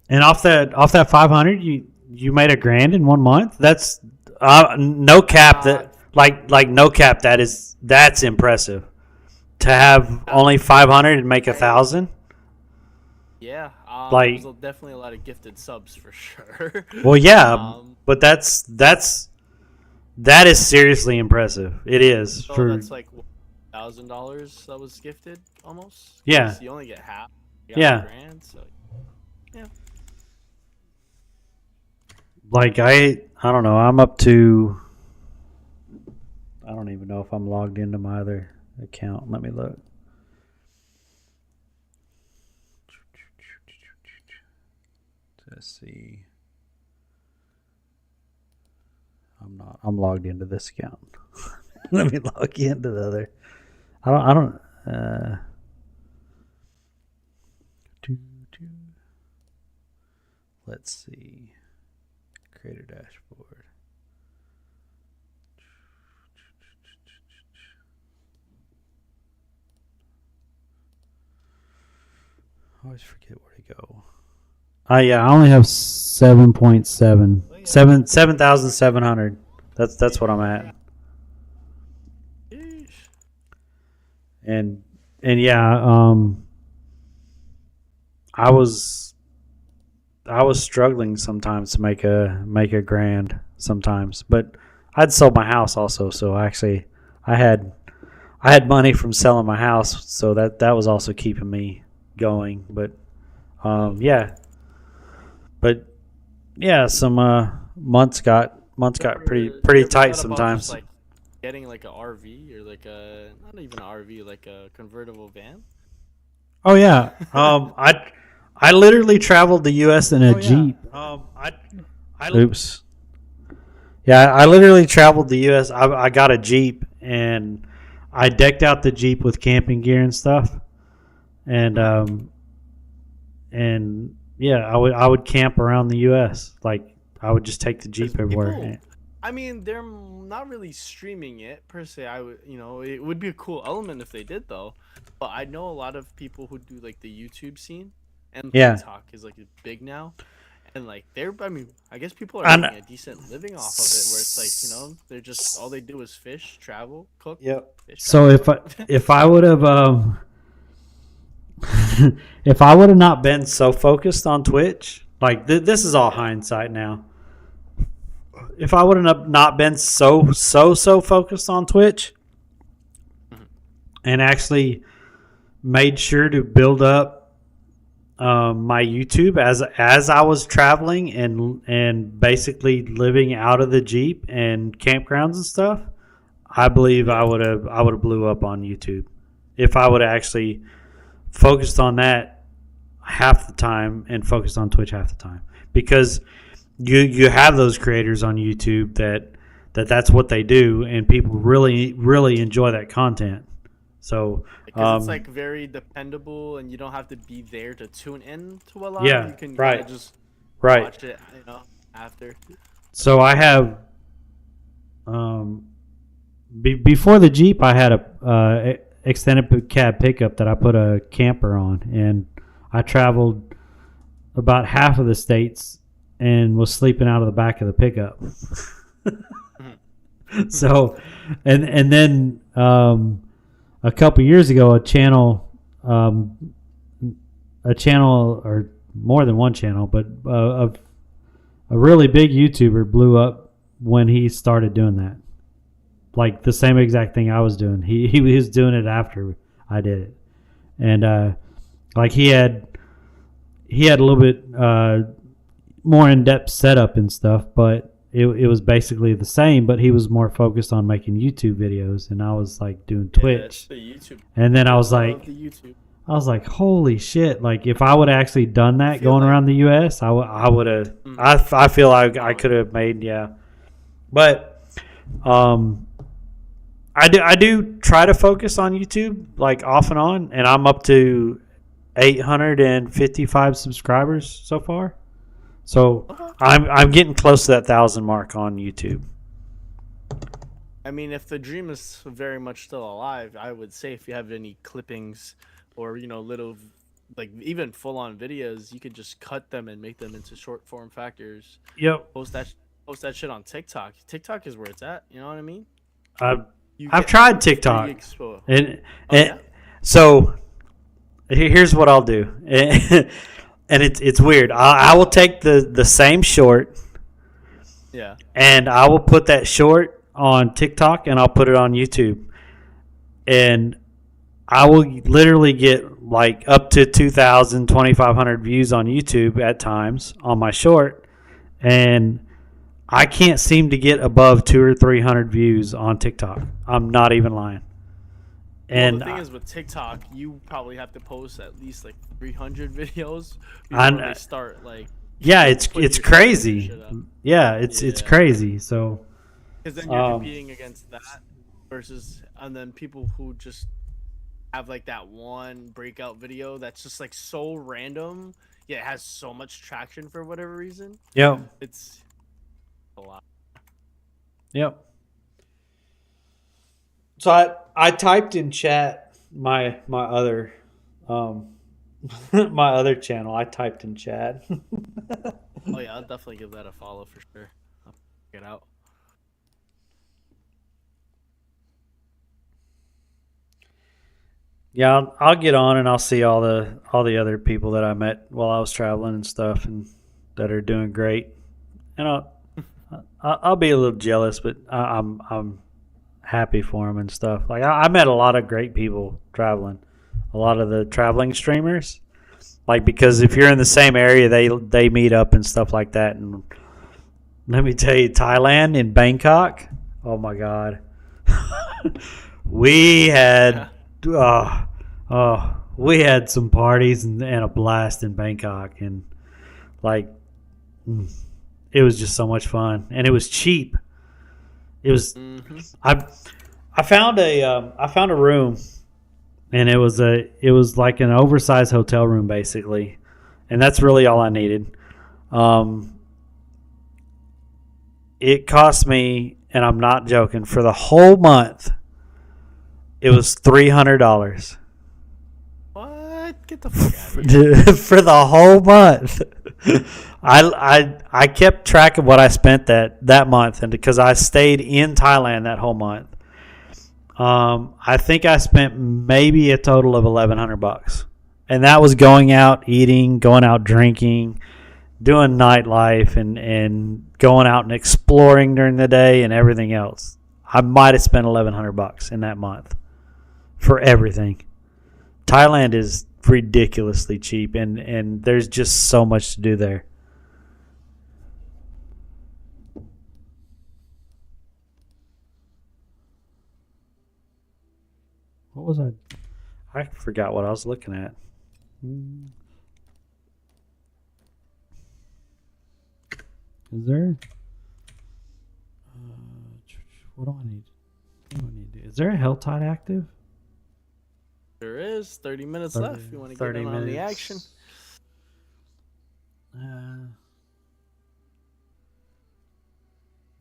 And off that 500, you made $1,000 in 1 month. That's no cap. No cap. That's impressive. To have only 500 and make 1,000. Yeah. There's definitely a lot of gifted subs for sure. Well, yeah, but that is seriously impressive. It is. So that's like $1,000 that was gifted almost. Yeah. You only get half. Yeah. $1,000, so yeah. Like I don't know. I'm up to. I don't even know if I'm logged into my other account. Let me look. Let's see. I'm not. I'm logged into this account. Let me log into the other. I don't. Let's see. Creator dashboard. always forget where to go. Yeah, I only have 7.7. 7,700. That's what I'm at. Yeesh. And yeah, I was struggling sometimes to make a grand sometimes, but I'd sold my house also, so actually I had money from selling my house, so that was also keeping me going. But yeah, but yeah, some months got pretty You ever tight thought about just sometimes. like getting like a RV or like a not even an RV, like a convertible van? Oh yeah, I literally traveled the U.S. in a Jeep. I Oops. Yeah, I literally traveled the U.S. I got a Jeep and I decked out the Jeep with camping gear and stuff, and yeah, I would camp around the U.S. Like I would just take the Because Jeep everywhere. people, I mean, they're not really streaming it per se. I would, it would be a cool element if they did though. But I know a lot of people who do like the YouTube scene, and Yeah, TikTok is like big now, and like I mean, I guess people are and making a decent living off of it, where it's like they're just all they do is fish, travel, cook, yep. fish, So travel, cook. if I would have if I would have not been so focused on Twitch, like this is all Yeah. hindsight now. If I would have not been so focused on Twitch Mhm. and actually made sure to build up my YouTube as I was traveling and basically living out of the Jeep and campgrounds and stuff, I believe I Yeah. would have blew up on YouTube if I would have actually focused on that half the time and focused on Twitch half the time, because you have those creators on YouTube that's what they do, and people really enjoy that content. So Because it's like very dependable, and you don't have to be there to tune in to a live. yeah, You can kind of right, just right. watch it, after. So I have um, before the Jeep, I had a extended cab pickup that I put a camper on, and I traveled about half of the states and was sleeping out of the back of the pickup. So, and then a couple years ago, a channel or more than one channel, but a really big YouTuber blew up when he started doing that. Like the same exact thing I was doing. He was doing it after I did it, and like he had a little bit more in depth setup and stuff, but it was basically the same. But he was more focused on making YouTube videos, and I was like doing Twitch. The YouTube. And then I was Love like, the YouTube. holy shit! Like if I would have actually done that going like- around the U.S., I would have. Mhm. I feel like I could have made but I do try to focus on YouTube like off and on, and I'm up to 855 subscribers so far. So Okay. I'm getting close to that 1,000 mark on YouTube. I mean, if the dream is very much still alive, I would say if you have any clippings or little, like even full-on videos, you could just cut them and make them into short form factors. Yep. Post that shit on TikTok. TikTok is where it's at. You know what I mean? You I've get tried free TikTok, expo. and Yeah? so here's what I'll do, and it's weird. I will take the same short, Yeah. and I will put that short on TikTok, and I'll put it on YouTube, and I will literally get like up to 2,000, 2,500 views on YouTube at times on my short, and I can't seem to get above 200 or 300 views on TikTok. I'm not even lying. And well, the thing is with TikTok, you probably have to post at least like 300 videos I- before they start like. yeah, putting it's your crazy. shit up. Yeah, it's Yeah. crazy. So Because then you're Um, competing against that and then people who just have like that one breakout video that's just like so random, yet it has so much traction for whatever reason. yep, It's a lot. yep. So I typed in chat my other My other channel, I typed in chat. Oh yeah, I'll definitely give that a follow for sure. I'll check it out. Yeah, I'll get on and I'll see all the other people that I met while I was traveling and stuff, and that are doing great. And I'll be a little jealous, but I'm happy for them and stuff. Like I met a lot of great people traveling, a lot of the traveling streamers. Like, because if you're in the same area, they meet up and stuff like that. And let me tell you, Thailand in Bangkok. Oh my God, we had. We had some parties and a blast in Bangkok, and like it was just so much fun, and it was cheap. It was I found a room, and it was like an oversized hotel room basically, and that's really all I needed. It cost me, and I'm not joking, for the whole month it was $300. What? Get the fuck out of here. For the whole month. I kept track of what I spent that month, and because I stayed in Thailand that whole month, I think I spent maybe a total of $1,100, and that was going out eating, going out drinking, doing nightlife, and going out and exploring during the day and everything else. I might have spent $1,100 in that month for everything. Thailand is ridiculously cheap, and there's just so much to do there. What was I forgot what I was looking at. Is there? What do I need? What do I need to do? Is there a Hell Tide active? There is 30 minutes left. You want to get in on the action?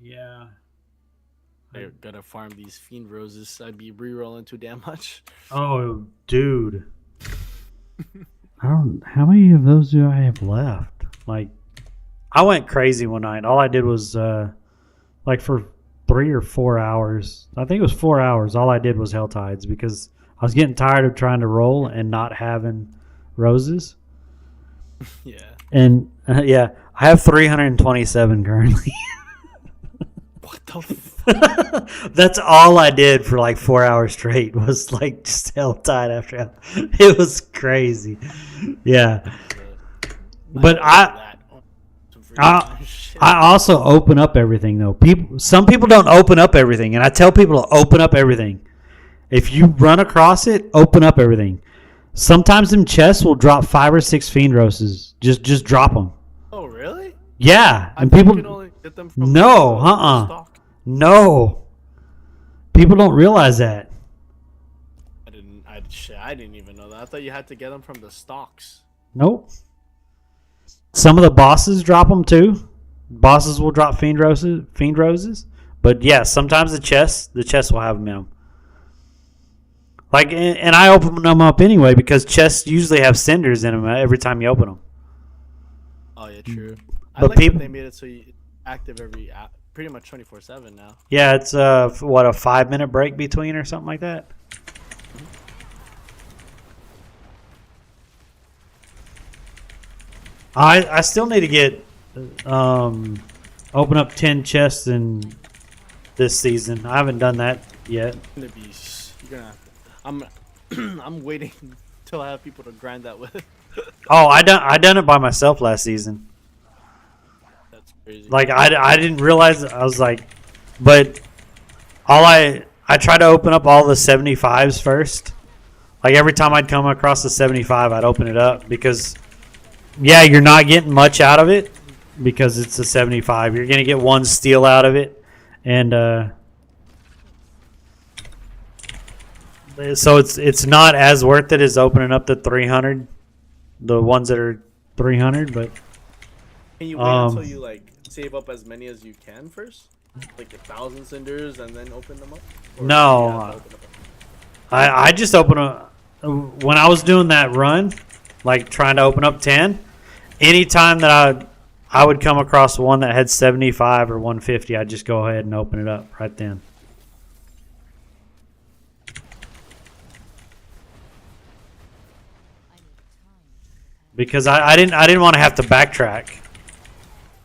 Yeah. I gotta farm these fiend roses. I'd be re-rolling too damn much. Oh, dude. How many of those do I have left? Like, I went crazy one night. All I did was like for 3 or 4 hours. I think it was 4 hours. All I did was Hell Tides because I was getting tired of trying to roll and not having roses. Yeah. And yeah, I have 327 currently. What the fuck? That's all I did for like 4 hours straight was like just Hell Tide after hell. It was crazy. Yeah. But I also open up everything though. Some people don't open up everything, and I tell people to open up everything. If you run across it, open up everything. Sometimes them chests will drop 5 or 6 fiend roses. Just drop them. Oh really? Yeah, and I people can only get them from no, stock. No. People don't realize that. I didn't even know that. I thought you had to get them from the stocks. Nope. Some of the bosses drop them too. Bosses will drop fiend roses. But yeah, sometimes the chests will have them in them. Like, and I open them up anyway because chests usually have cinders in them every time you open them. Oh yeah, true. But I like that they made it so you active pretty much 24/7 now. Yeah, it's a 5-minute break between or something like that. I still need to get open up 10 chests in this season. I haven't done that yet. You're gonna have to, I'm waiting till I have people to grind that with. Oh, I done it by myself last season. That's crazy. Like I didn't realize I was like, but I try to open up all the 75s first. Like every time I'd come across the 75, I'd open it up because yeah, you're not getting much out of it because it's a 75. You're gonna get 1 steal out of it, and so it's not as worth it as opening up the 300, the ones that are 300. But can you wait until you like save up as many as you can first, like 1,000 cinders, and then open them up? Or no, I just open a. When I was doing that run, like trying to open up 10, anytime that I would come across one that had 75 or 150, I'd just go ahead and open it up right then. Because I didn't want to have to backtrack.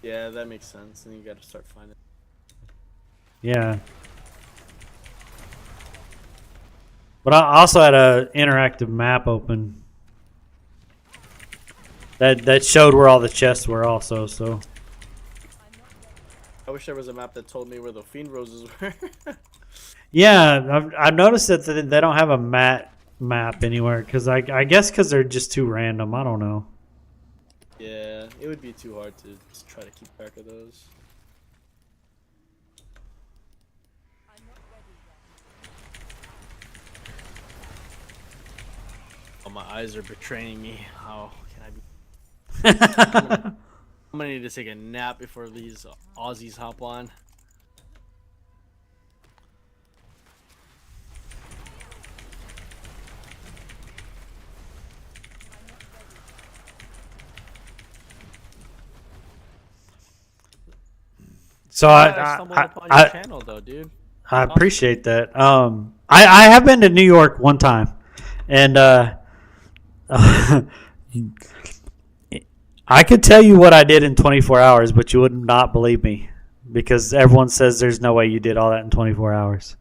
Yeah, that makes sense. And you got to start finding. Yeah. But I also had a interactive map open that showed where all the chests were also. So I wish there was a map that told me where the fiend roses were. yeah, I've noticed that they don't have a map anywhere because I guess because they're just too random. I don't know. Yeah, it would be too hard to just try to keep track of those. Oh, my eyes are betraying me. How can I be? I'm gonna need to take a nap before these Aussies hop on. So I stumbled upon your channel though, dude. I appreciate that. I have been to New York one time, and I could tell you what I did in 24 hours, but you would not believe me because everyone says there's no way you did all that in 24 hours.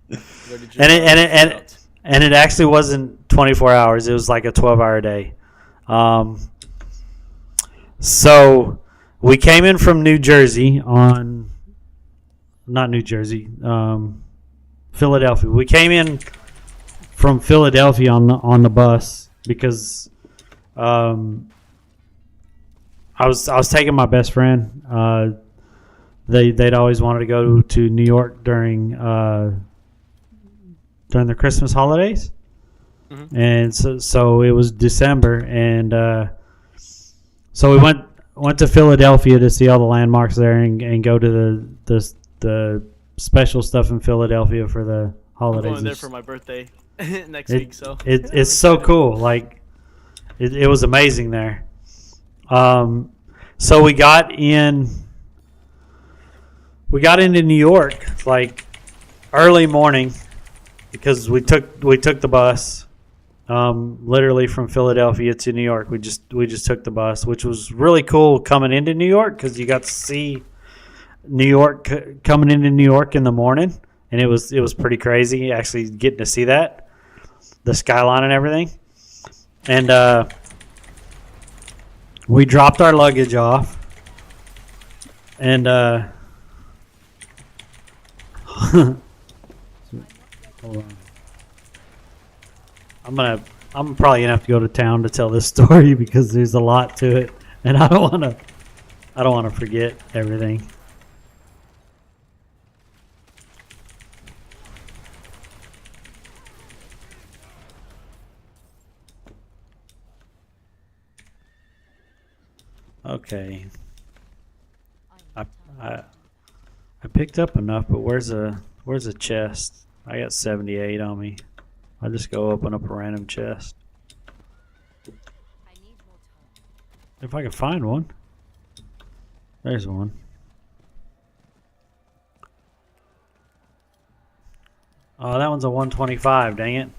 Where did you and it actually wasn't 24 hours. It was like a 12-hour day. So we came in from New Jersey on, not New Jersey, Philadelphia. We came in from Philadelphia on the bus because I was taking my best friend. They'd always wanted to go to New York during the Christmas holidays, and so it was December, and so we went to Philadelphia to see all the landmarks there and go to the special stuff in Philadelphia for the holidays. I'm going there for my birthday next week, so it's so cool. Like it was amazing there. So we got into New York like early morning because we took the bus literally from Philadelphia to New York. We just took the bus, which was really cool coming into New York because you got to see New York coming into New York in the morning, and it was pretty crazy actually getting to see that, the skyline and everything. And we dropped our luggage off, and hold on. I'm probably gonna have to go to town to tell this story because there's a lot to it, and I don't want to forget everything. Okay. I picked up enough, but where's a chest? I got 78 on me. I'll just go open up a random chest. If I can find one. There's one. Oh, that one's a 125, dang it.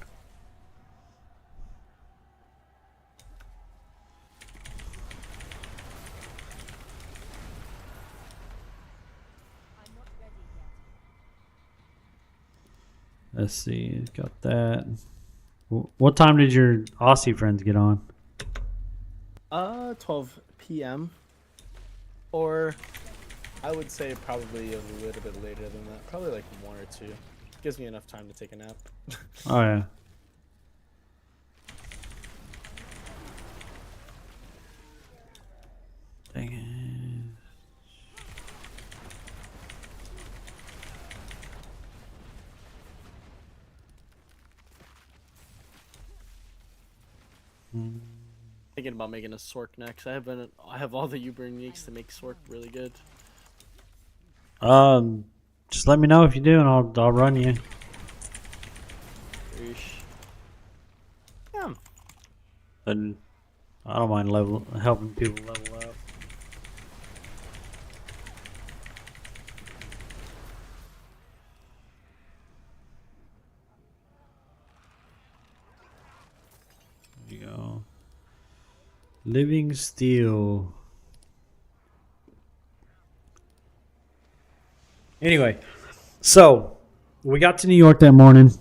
Let's see, got that. What time did your Aussie friends get on? 12 p.m. Or I would say probably a little bit later than that. Probably like 1 or 2. Gives me enough time to take a nap. Oh yeah. Dang it. Thinking about making a Sork next. I have all the Uber uniques to make Sork really good. Just let me know if you do, and I'll run you. Yeah. and I don't mind helping people level up. There you go. Living Steel. Anyway, so we got to New York that morning.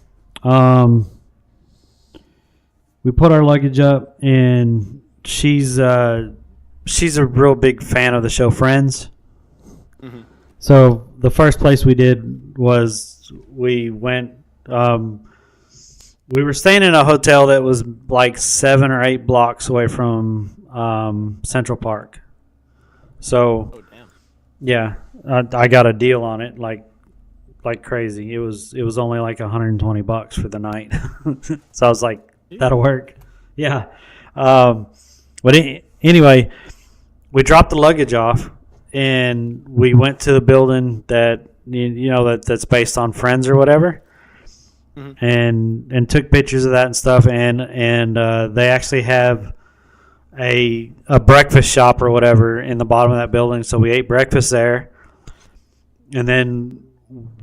We put our luggage up, and she's a real big fan of the show Friends. Mm-hmm. So the first place we did was we went. We were staying in a hotel that was like 7 or 8 blocks away from Central Park. So, Oh damn. yeah, I got a deal on it like crazy. It was only like $120 for the night. So I was like, that'll work. Yeah. But anyway, we dropped the luggage off and we went to the building that that's based on Friends or whatever. Mm-hmm. And took pictures of that and stuff, and they actually have a breakfast shop or whatever in the bottom of that building. So we ate breakfast there, and then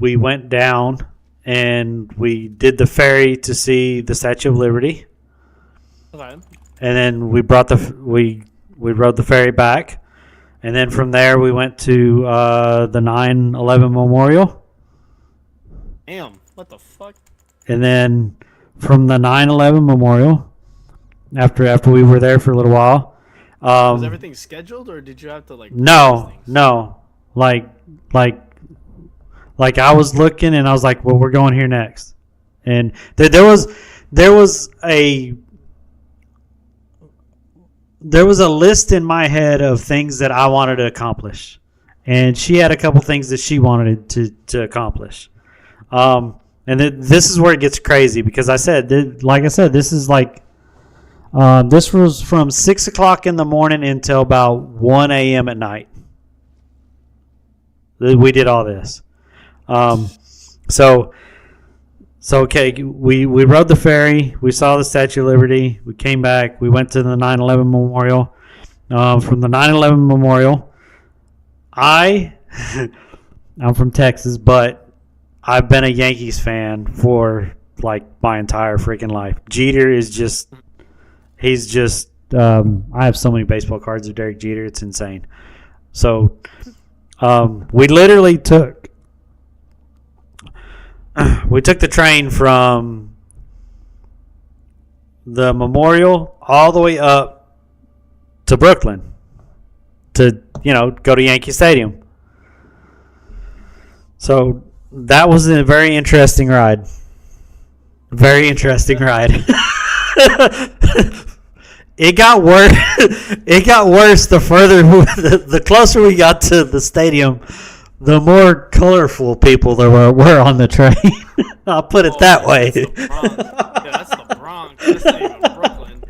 we went down and we did the ferry to see the Statue of Liberty. Okay. And then we rode the ferry back, and then from there we went to the 9/11 Memorial. Damn, what the fuck? And then from the 9/11 Memorial, after we were there for a little while. Was everything scheduled, or did you have to No. Like I was looking and I was like, well, we're going here next. And there was a list in my head of things that I wanted to accomplish. And she had a couple things that she wanted to accomplish. And this is where it gets crazy because this is like, this was from 6 o'clock in the morning until about 1 a.m. at night. We did all this. So okay, we rode the ferry. We saw the Statue of Liberty. We came back. We went to the 9/11 Memorial. From the 9/11 Memorial, I'm from Texas, but I've been a Yankees fan for like my entire freaking life. Jeter is just, I have so many baseball cards of Derek Jeter. It's insane. So we literally took the train from the Memorial all the way up to Brooklyn to, go to Yankee Stadium. So that was a very interesting ride. Very interesting ride. It got worse. It got worse the further, the closer we got to the stadium, the more colorful people there were on the train. I'll put it that way. That's the Bronx. That's not even Brooklyn.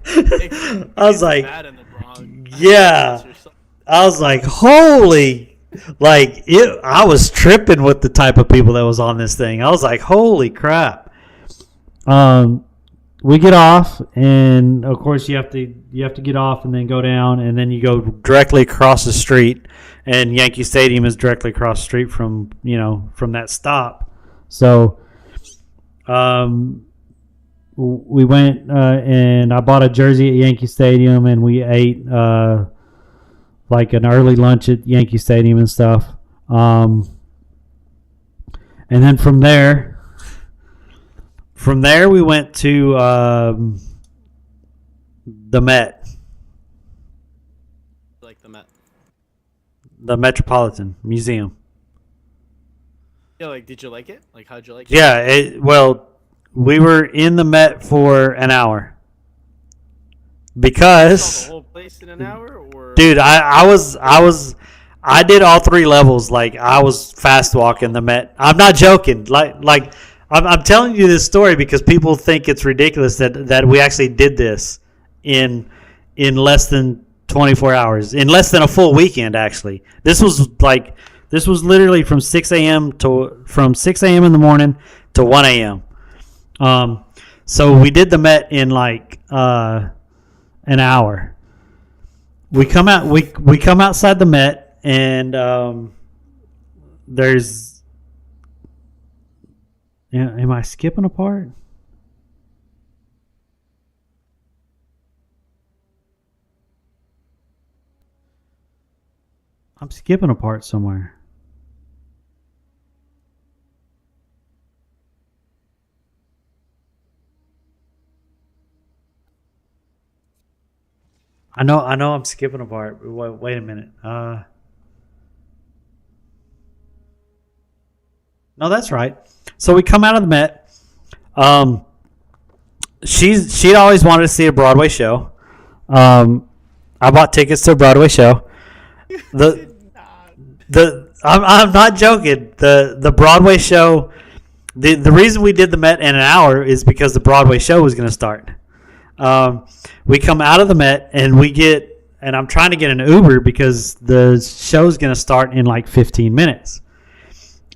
I was like, bad in the Bronx. Yeah. I was like, holy. I was tripping with the type of people that was on this thing. I was like, holy crap. We get off, and of course you have to get off and then go down, and then you go directly across the street, and Yankee Stadium is directly across the street from that stop. So we went and I bought a jersey at Yankee Stadium, and we ate like an early lunch at Yankee Stadium and stuff. And then from there we went to the Met. Like the Met. The Metropolitan Museum. Yeah, did you like it? How'd you like it? Yeah, well, we were in the Met for an hour. Because You saw the whole place in an hour, or dude, I did all 3 levels. I was fast walking the Met. I'm not joking. I'm telling you this story because people think it's ridiculous that we actually did this in less than 24 hours, in less than a full weekend. Actually, this was literally from 6 a.m. in the morning to 1 a.m. So we did the Met in an hour. We come out. We come outside the Met, and there's. Am I skipping a part? I'm skipping a part somewhere. I know I'm skipping a part. Wait a minute. No, that's right. So we come out of the Met. She'd always wanted to see a Broadway show. I bought tickets to a Broadway show. I'm not joking. The Broadway show. The reason we did the Met in an hour is because the Broadway show was going to start. We come out of the Met and and I'm trying to get an Uber because the show's going to start in like 15 minutes.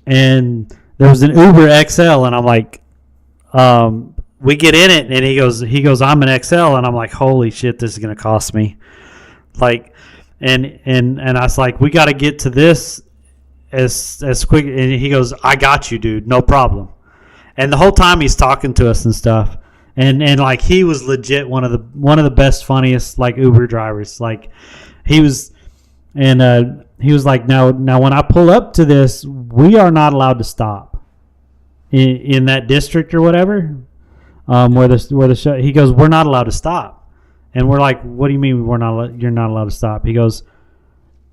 And there was an Uber XL, and I'm like, we get in it, and he goes, I'm an XL, and I'm like, holy shit, this is going to cost me. Like, and I was like, we got to get to this as quick. And he goes, I got you, dude, no problem. And the whole time he's talking to us and stuff. And like he was legit one of the best, funniest like Uber drivers. Like he was, and he was like, now when I pull up to this, we are not allowed to stop in that district or whatever, where the show. He goes, we're not allowed to stop, and we're like, what do you mean you're not allowed to stop? He goes,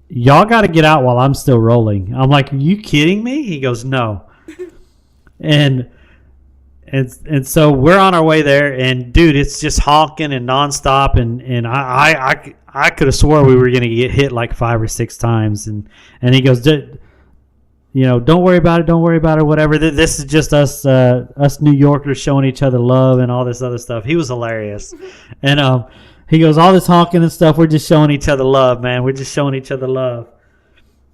y'all got to get out while I'm still rolling. I'm like, are you kidding me? He goes, no, and so we're on our way there, and dude, it's just honking and nonstop, and I could have swore we were gonna get hit like 5 or 6 times, and he goes, don't worry about it, whatever. This is just us New Yorkers showing each other love and all this other stuff. He was hilarious, and he goes, all this honking and stuff, we're just showing each other love, man. We're just showing each other love.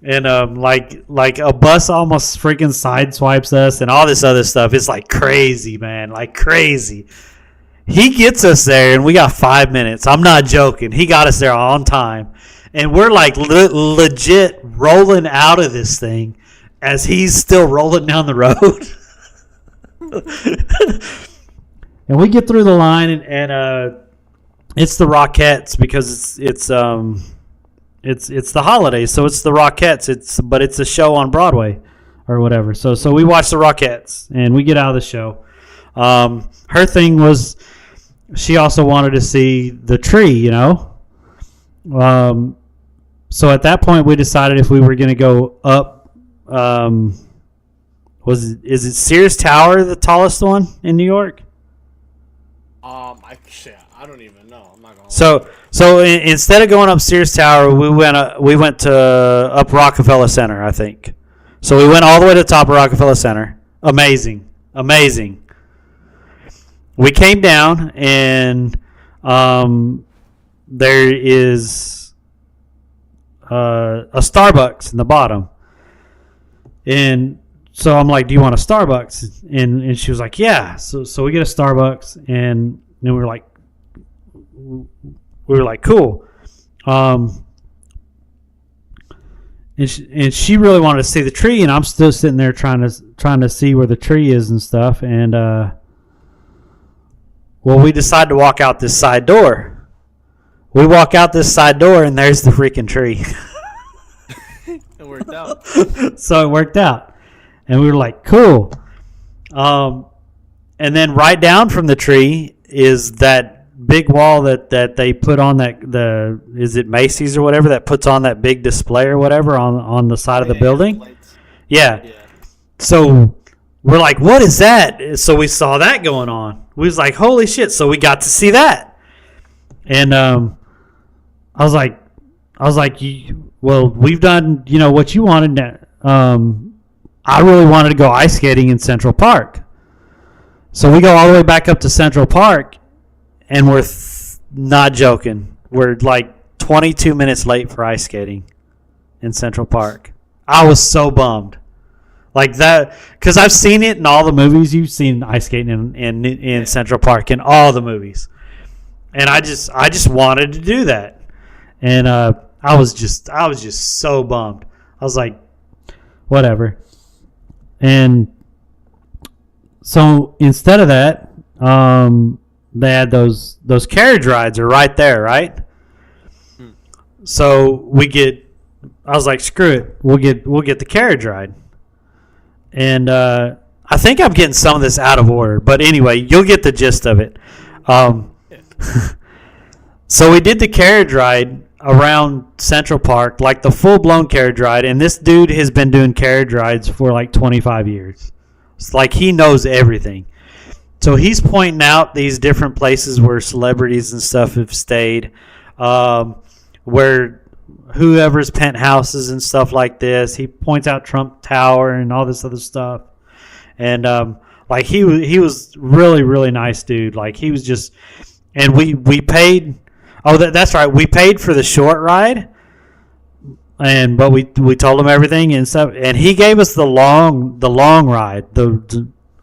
And like a bus almost freaking sideswipes us and all this other stuff. It's like crazy, man, like crazy. He gets us there, and we got 5 minutes. I'm not joking. He got us there on time, and we're like legit rolling out of this thing as he's still rolling down the road. And we get through the line, and it's the Rockettes because it's the holidays, so it's the Rockettes. But it's a show on Broadway or whatever. So we watch the Rockettes, and we get out of the show. Her thing was she also wanted to see the tree, So at that point, we decided if we were going to go up, is it Sears Tower, the tallest one in New York? I don't even know. I'm not gonna. So instead of going up Sears Tower, we went to up Rockefeller Center, I think. So we went all the way to the top of Rockefeller Center. Amazing. We came down, and there is a Starbucks in the bottom. And so I'm like, do you want a Starbucks? And she was like, yeah. So we get a Starbucks, and then we were like, cool. And she really wanted to see the tree, and I'm still sitting there trying to see where the tree is and stuff. And we decide to walk out this side door. We walk out this side door, and there's the freaking tree. It worked out. So it worked out, and we were like, cool. And then right down from the tree is that big wall that they put on is it Macy's or whatever that puts on that big display or whatever on the side of the building. Yeah. So we're like, what is that? So we saw that going on. We was like, holy shit. So we got to see that. And I was like, well, we've done, what you wanted. I really wanted to go ice skating in Central Park. So we go all the way back up to Central Park, and we're not joking. We're like 22 minutes late for ice skating in Central Park. I was so bummed. Like that, because I've seen it in all the movies. You've seen ice skating in Central Park in all the movies. And I just wanted to do that. And I was just so bummed. I was like, whatever. And so instead of that, they had those carriage rides are right there, right? So I was like, screw it, we'll get the carriage ride. And I think I'm getting some of this out of order, but anyway, you'll get the gist of it. So we did the carriage ride around Central Park, like the full-blown carriage ride, and this dude has been doing carriage rides for like 25 years. It's like he knows everything. So he's pointing out these different places where celebrities and stuff have stayed, where whoever's penthouses and stuff like this. He points out Trump Tower and all this other stuff. And like he was really, really nice dude. Like he was just, and we paid. Oh, that's right. We paid for the short ride, but we told him everything and stuff. And he gave us the long ride.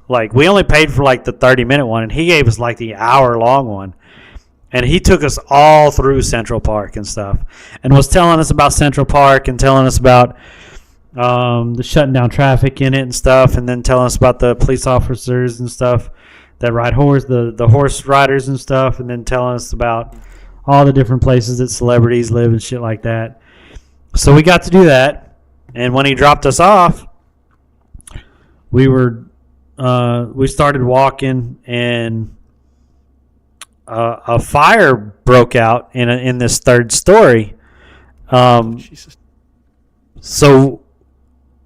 Like we only paid for like the 30-minute one, and he gave us like the hour-long one. And he took us all through Central Park and stuff, and was telling us about Central Park and telling us about the shutting down traffic in it and stuff, and then telling us about the police officers and stuff that ride horse, the horse riders and stuff, and then telling us about all the different places that celebrities live and shit like that. So we got to do that, and when he dropped us off, we started walking, and a fire broke out in this third story. Jesus. So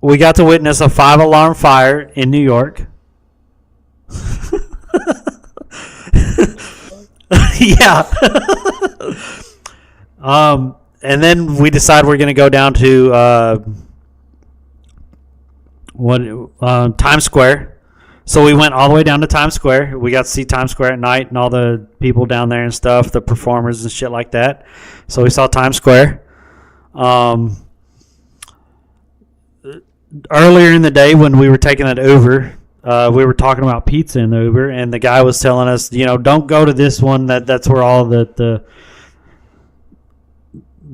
we got to witness a 5-alarm fire in New York. Yeah. And then we decided we're going to go down to Times Square. So we went all the way down to Times Square. We got to see Times Square at night and all the people down there and stuff, the performers and shit like that. So we saw Times Square. Earlier in the day when we were taking that Uber, we were talking about pizza in the Uber, and the guy was telling us, don't go to this one. That's where all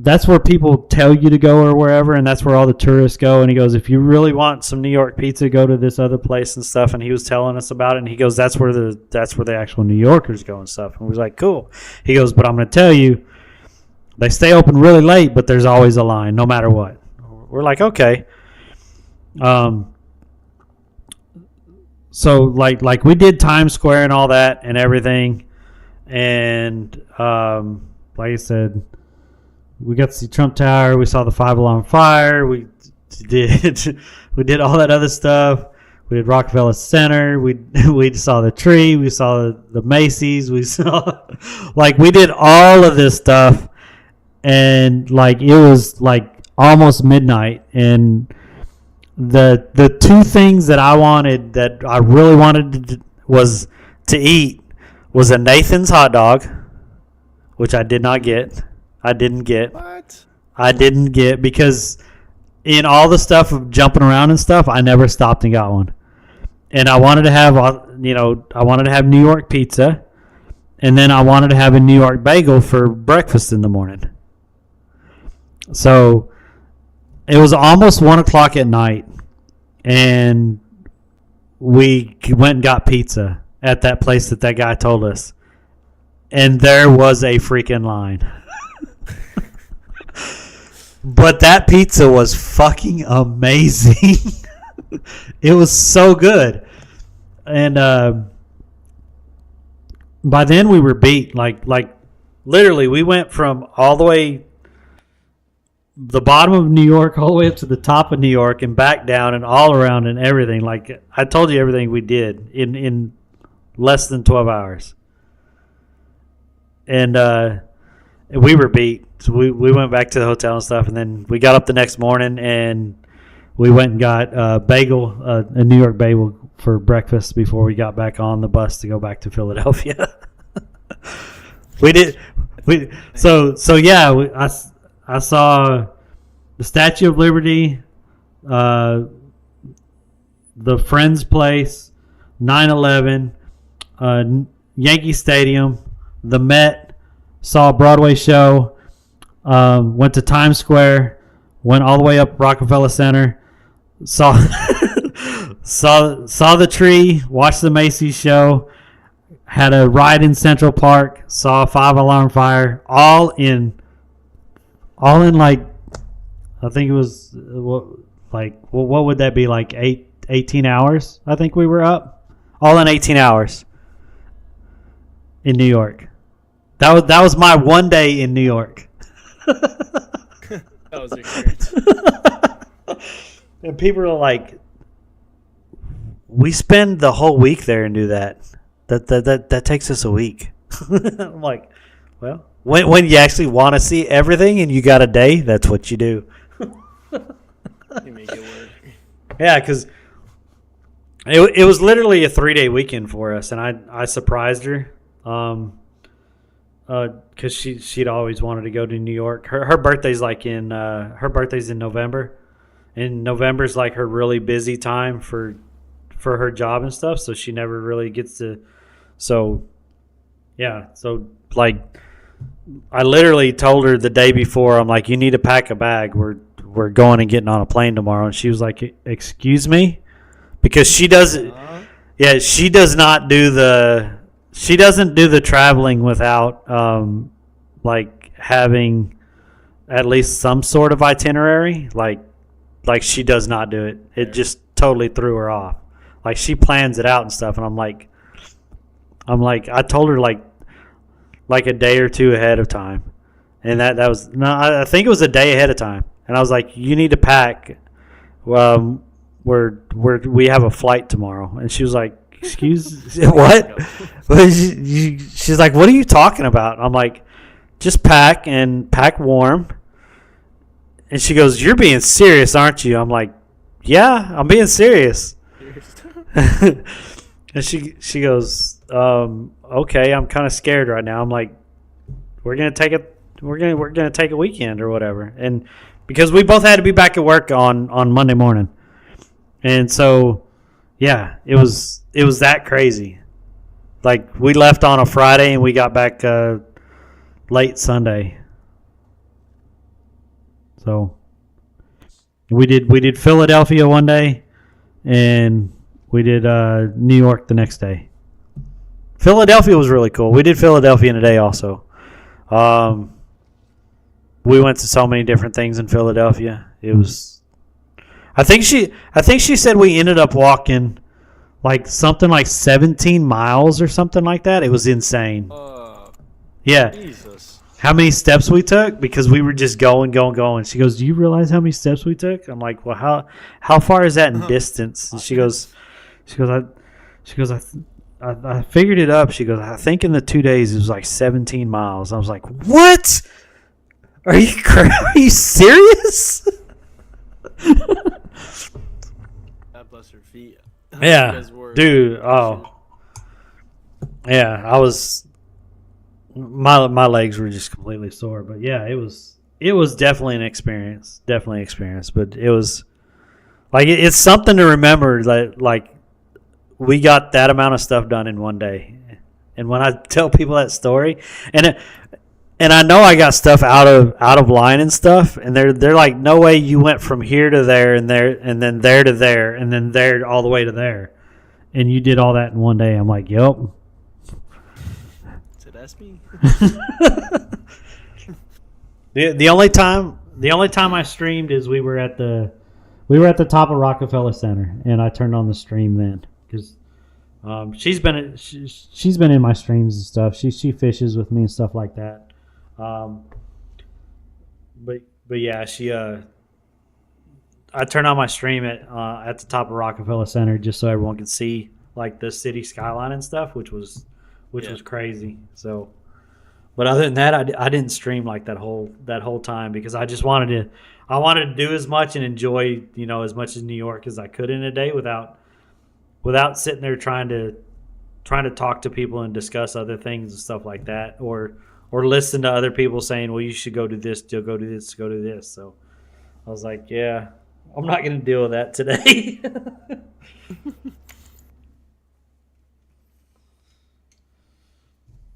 that's where people tell you to go or wherever, and that's where all the tourists go. And he goes, if you really want some New York pizza, go to this other place and stuff. And he was telling us about it, and he goes, that's where the actual New Yorkers go and stuff. And we was like, cool. He goes, but I'm going to tell you, they stay open really late, but there's always a line, no matter what. We're like, okay. So like we did Times Square and all that and everything, and like I said, we got to see Trump Tower. We saw the 5-alarm fire. We did all that other stuff. We did Rockefeller Center. We saw the tree. We saw the Macy's. We saw we did all of this stuff, and like it was like almost midnight, and the two things that I really wanted was to eat was a Nathan's hot dog, which I did not get. I didn't get. What? I didn't get because in all the stuff of jumping around and stuff, I never stopped and got one. And I wanted to have, New York pizza, and then I wanted to have a New York bagel for breakfast in the morning. So it was almost 1 o'clock at night, and we went and got pizza at that place that guy told us. And there was a freaking line. But that pizza was fucking amazing. It was so good. And by then we were beat. Like literally we went from all the way the bottom of New York all the way up to the top of New York and back down and all around and everything. Like I told you everything we did in less than 12 hours. And we were beat. So we went back to the hotel and stuff, and then we got up the next morning and we went and got a New York bagel for breakfast before we got back on the bus to go back to Philadelphia. I saw the Statue of Liberty, the Friends Place, 9/11, Yankee Stadium, the Met, saw a Broadway show, went to Times Square, went all the way up Rockefeller Center, saw saw the tree, watched the Macy's show, had a ride in Central Park, saw a 5-alarm fire, all in like, I think it was what would that be, like 18 hours? I think we were up, all in 18 hours in New York. That was my one day in New York. That was your experience. And people are like, we spend the whole week there and do that. That takes us a week. I'm like, well, when you actually want to see everything and you got a day, that's what you do. You make it work. Yeah, because it was literally a 3-day weekend for us, and I surprised her, because she'd always wanted to go to New York. Her birthday's in November, and November's like her really busy time for her job and stuff, so she never really gets to. So like, I literally told her the day before, I'm like, you need to pack a bag. We're going and getting on a plane tomorrow. And she was like, excuse me? Because she doesn't do the traveling without like having at least some sort of itinerary. Like she does not do it. It just totally threw her off. Like, she plans it out and stuff, and I'm like, I told her like a day or two ahead of time, and that was no, I think it was a day ahead of time, and I was like, you need to pack. We have a flight tomorrow, and she was like, excuse what? She's like, what are you talking about? I'm like, just pack and pack warm. And she goes, you're being serious, aren't you? I'm like, yeah, I'm being serious. And she goes, okay, I'm kind of scared right now. I'm like, we're gonna take a weekend or whatever, and because we both had to be back at work on Monday morning, and so yeah, it was that crazy. Like, we left on a Friday and we got back late Sunday. So we did Philadelphia one day, and we did New York the next day. Philadelphia was really cool. We did Philadelphia in a day also. We went to so many different things in Philadelphia. It was, I think she said we ended up walking like something like 17 miles or something like that. It was insane. Yeah. Jesus. How many steps we took, because we were just going. She goes, do you realize how many steps we took? I'm like, well, how far is that in distance? And she goes, I figured it up. She goes, I think in the 2 days it was like 17 miles. I was like, what? Are you serious? God bless her feet. Yeah, dude. Oh, yeah. I was. My legs were just completely sore, but yeah, it was definitely an experience. Definitely an experience, but it was like, it's something to remember. Like we got that amount of stuff done in one day, and when I tell people that story, and I know I got stuff out of line and stuff, and they're like, no way you went from here to there and there and then there to there and then there all the way to there, and you did all that in one day. I'm like, yep. So that's me. The only time I streamed is we were at the top of Rockefeller Center, and I turned on the stream then, because she's been in my streams and stuff. She fishes with me and stuff like that. But yeah, I turned on my stream at the top of Rockefeller Center just so everyone could see like the city skyline and stuff, which was crazy. So, but other than that, I didn't stream like that whole time, because I just wanted to do as much and enjoy, as much as New York as I could in a day without sitting there trying to talk to people and discuss other things and stuff like that, or listen to other people saying, well, you should go do this, go do this, go do this. So I was like, yeah, I'm not going to deal with that today.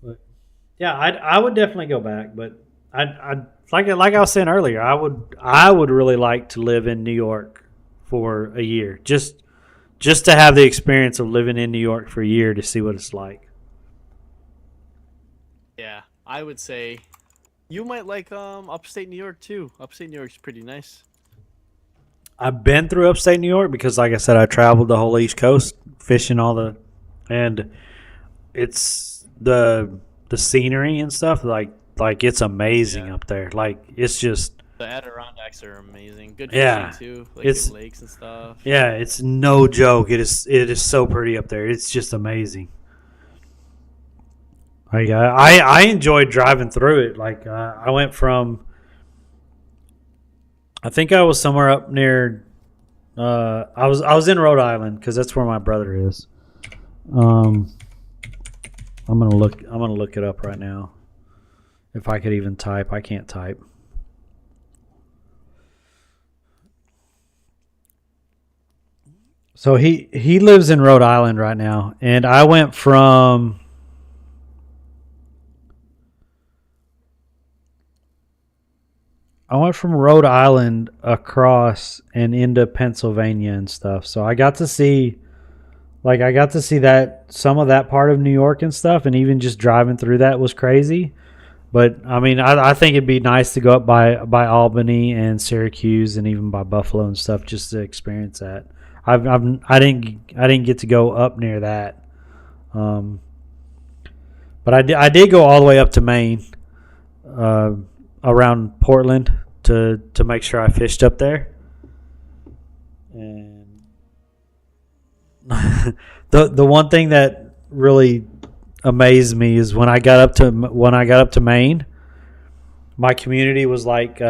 But Yeah, I would definitely go back, but I like I was saying earlier, I would really like to live in New York for a year, just to have the experience of living in New York for a year to see what it's like. Yeah, I would say you might like upstate New York too. Upstate New York's pretty nice. I've been through upstate New York because, like I said, I traveled the whole East Coast fishing and it's the scenery and stuff like it's amazing Yeah. up there. Like it's just The Adirondacks are amazing. Good yeah, fishing too, like it's in lakes and stuff. yeah, it's no joke. It is so pretty up there. It's just amazing. Like I enjoyed driving through it. Like I went from I think I was somewhere up near. I was in Rhode Island because that's where my brother is. I'm gonna look it up right now. If I could even type, I can't type. So he lives in Rhode Island right now, and I went from Rhode Island across and into Pennsylvania and stuff. So I got to see that some of that part of New York and stuff, and even just driving through that was crazy. But I mean, I think it'd be nice to go up by Albany and Syracuse and even by Buffalo and stuff just to experience that. I didn't get to go up near that, but I did go all the way up to Maine, around Portland to make sure I fished up there. And the one thing that really amazed me is when I got up to Maine, my community was like,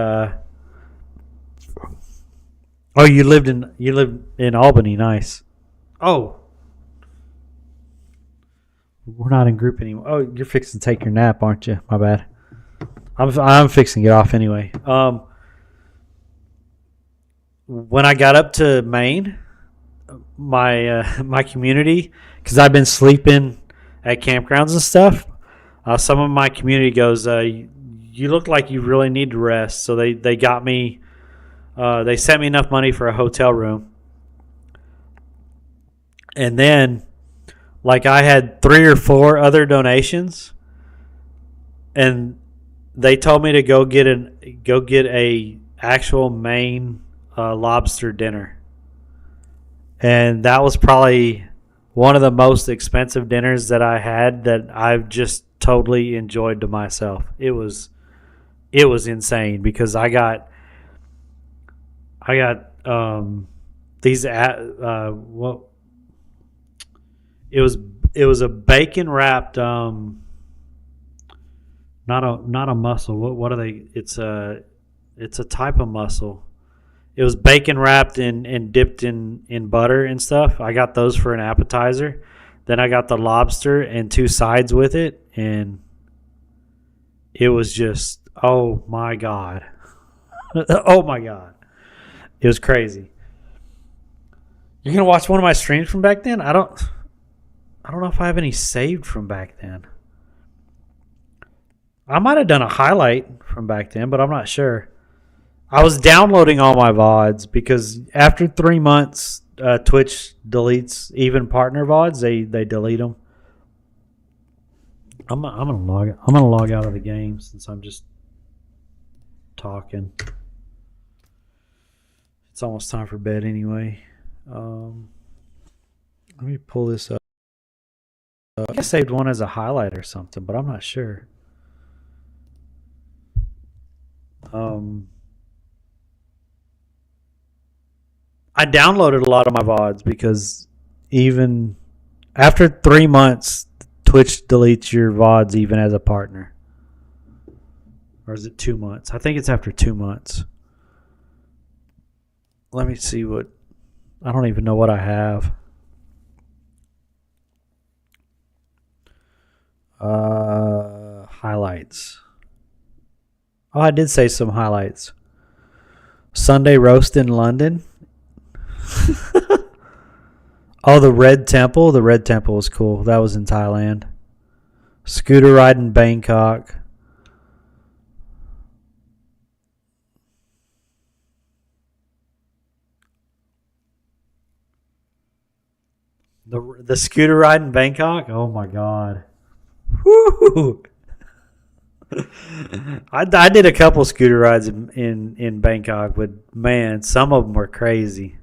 "Oh, you lived in Albany, nice." Oh, we're not in group anymore. Oh, you're fixing to take your nap, aren't you? My bad. I'm fixing to get off anyway. When I got up to Maine, my community, because I've been sleeping at campgrounds and stuff. Some of my community goes, "You look like you really need to rest." So they got me. They sent me enough money for a hotel room, and then like I had 3 or 4 other donations, and they told me to go get a actual Maine lobster dinner, and that was probably one of the most expensive dinners that I had that I've just totally enjoyed to myself. It was insane because I got these well, it was a bacon wrapped not a mussel. What are they? It's a type of mussel. It was bacon wrapped and dipped in butter and stuff. I got those for an appetizer. Then I got the lobster and 2 sides with it, and it was just, oh my God. Oh my God. It was crazy. You're gonna watch one of my streams from back then? I don't know if I have any saved from back then. I might have done a highlight from back then, but I'm not sure. I was downloading all my VODs because after 3 months, Twitch deletes even partner VODs. They delete them. I'm gonna log out of the game since I'm just talking. It's almost time for bed anyway. Let me pull this up. I think I saved one as a highlight or something, but I'm not sure. I downloaded a lot of my VODs because even after 3 months, Twitch deletes your VODs even as a partner. Or is it 2 months? I think it's after 2 months. Let me see what... I don't even know what I have. Highlights. Oh, I did say some highlights. Sunday roast in London. Oh, the Red Temple. The Red Temple was cool. That was in Thailand. Scooter ride in Bangkok. The scooter ride in Bangkok. Oh my god. Woo! I did a couple scooter rides in Bangkok, but man, some of them were crazy.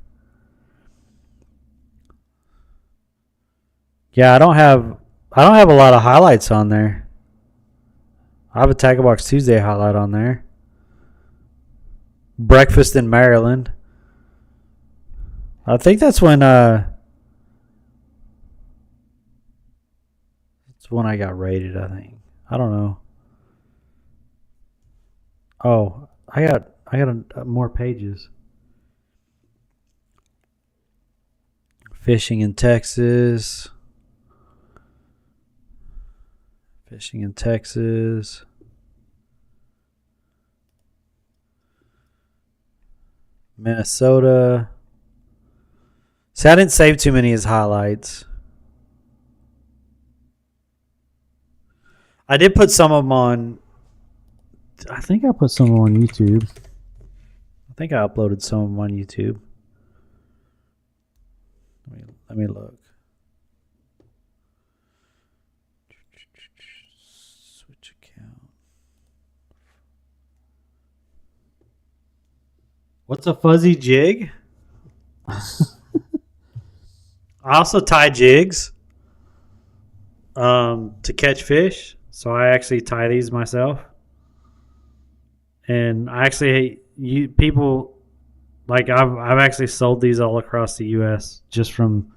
Yeah, I don't have a lot of highlights on there. I have a Tackle Box Tuesday highlight on there. Breakfast in Maryland. I think that's when I got rated, I think. I don't know. Oh, I got more pages. Fishing in Texas. Fishing in Texas. Minnesota. See, I didn't save too many as highlights. I did put some of them on. I think I put some on YouTube. I think I uploaded some of them on YouTube. Let me look. Switch account. What's a fuzzy jig? I also tie jigs to catch fish. So I actually tie these myself. And I actually people like I've actually sold these all across the US just from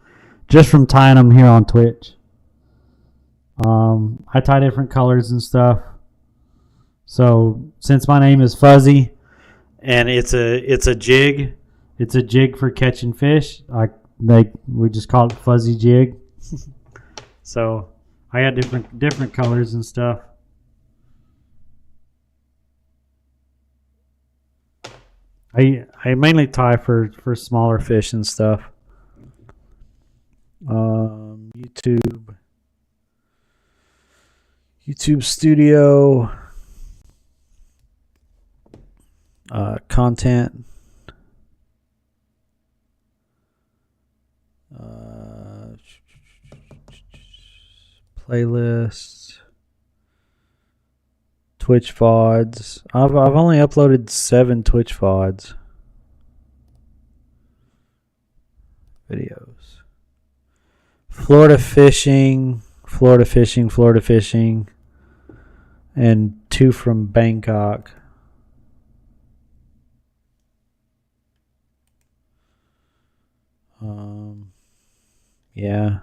tying them here on Twitch. I tie different colors and stuff. So since my name is Fuzzy and it's a jig for catching fish, we just call it Fuzzy Jig. So I got different colors and stuff. I mainly tie for smaller fish and stuff. YouTube Studio, content, playlists, Twitch VODs. I've only uploaded 7 Twitch VODs. Videos. Florida fishing, and 2 from Bangkok. Yeah.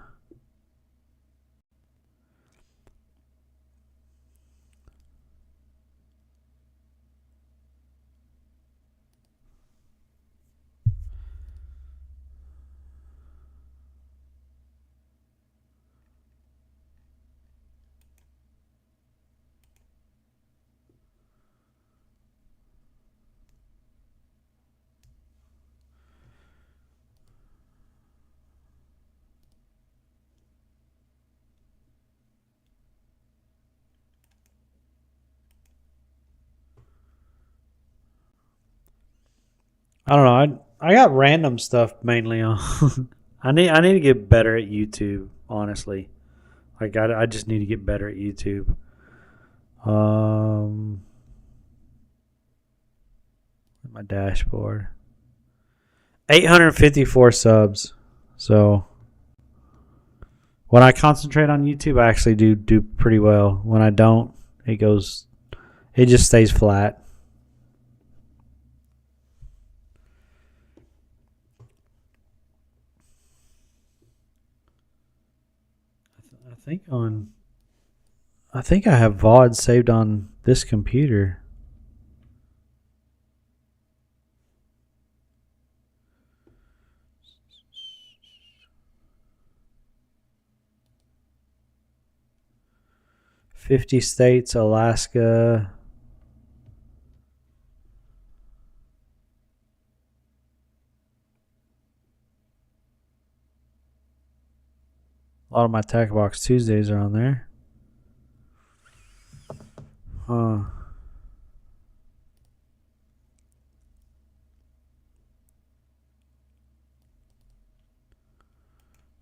I don't know. I got random stuff mainly on. I need to get better at YouTube. Honestly, like I just need to get better at YouTube. My dashboard. 854 subs. So when I concentrate on YouTube, I actually do pretty well. When I don't, it just stays flat. I think I have VOD saved on this computer. $50 states, Alaska. A lot of my Tackle Box Tuesdays are on there. Huh.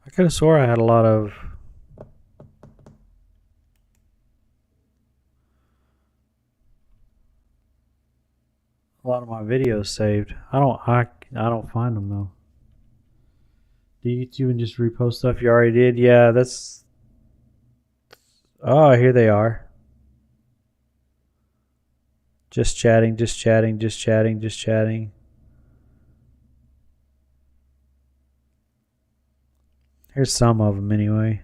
I could have swore I had a lot of my videos saved. I don't find them though. Do you even just repost stuff you already did? Yeah, that's. Oh, here they are. Just chatting, just chatting, just chatting, just chatting. Here's some of them anyway.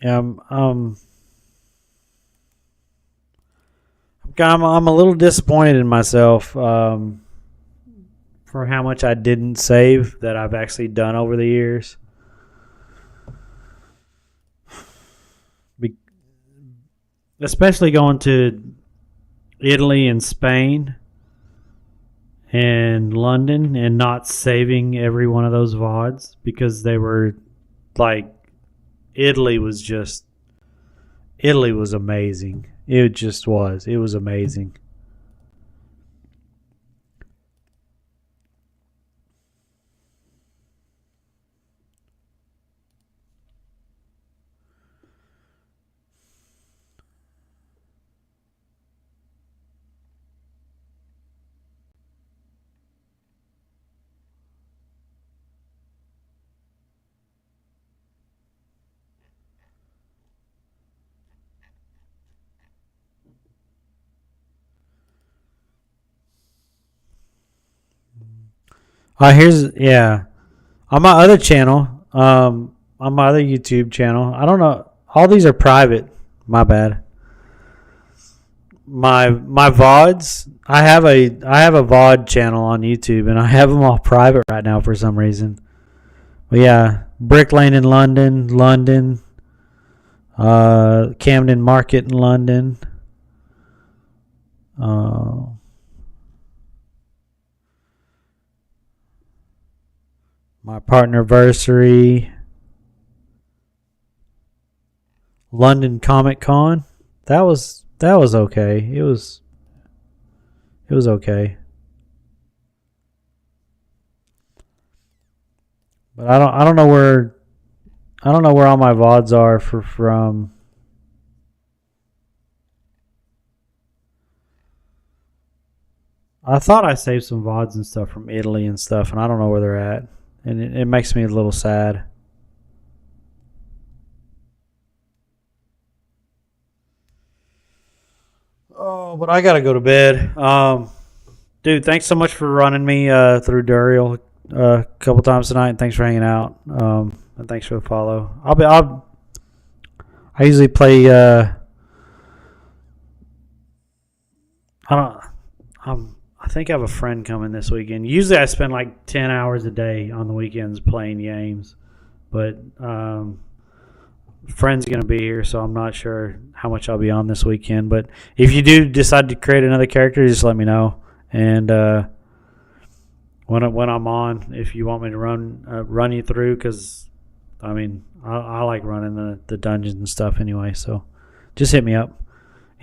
Yeah, I'm a little disappointed in myself for how much I didn't save that I've actually done over the years. Especially going to Italy and Spain and London and not saving every one of those VODs because they were like Italy was amazing. It just was. It was amazing. Here's on my other channel, on my other YouTube channel. I don't know. All these are private. My bad. My VODs. I have a VOD channel on YouTube, and I have them all private right now for some reason. But yeah, Brick Lane in London, Camden Market in London. My partnerversary, London Comic Con. That was okay. It was okay. But I don't know where all my VODs are from. I thought I saved some VODs and stuff from Italy and stuff, and I don't know where they're at. And it makes me a little sad. Oh, but I gotta go to bed. Dude, thanks so much for running me through Duriel a couple times tonight, and thanks for hanging out. And thanks for the follow. I usually play. I think I have a friend coming this weekend. Usually I spend like 10 hours a day on the weekends playing games. But friend's going to be here, so I'm not sure how much I'll be on this weekend. But if you do decide to create another character, just let me know. And when I'm on, if you want me to run you through, because, I mean, I like running the dungeons and stuff anyway. So just hit me up.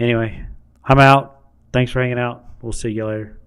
Anyway, I'm out. Thanks for hanging out. We'll see you later.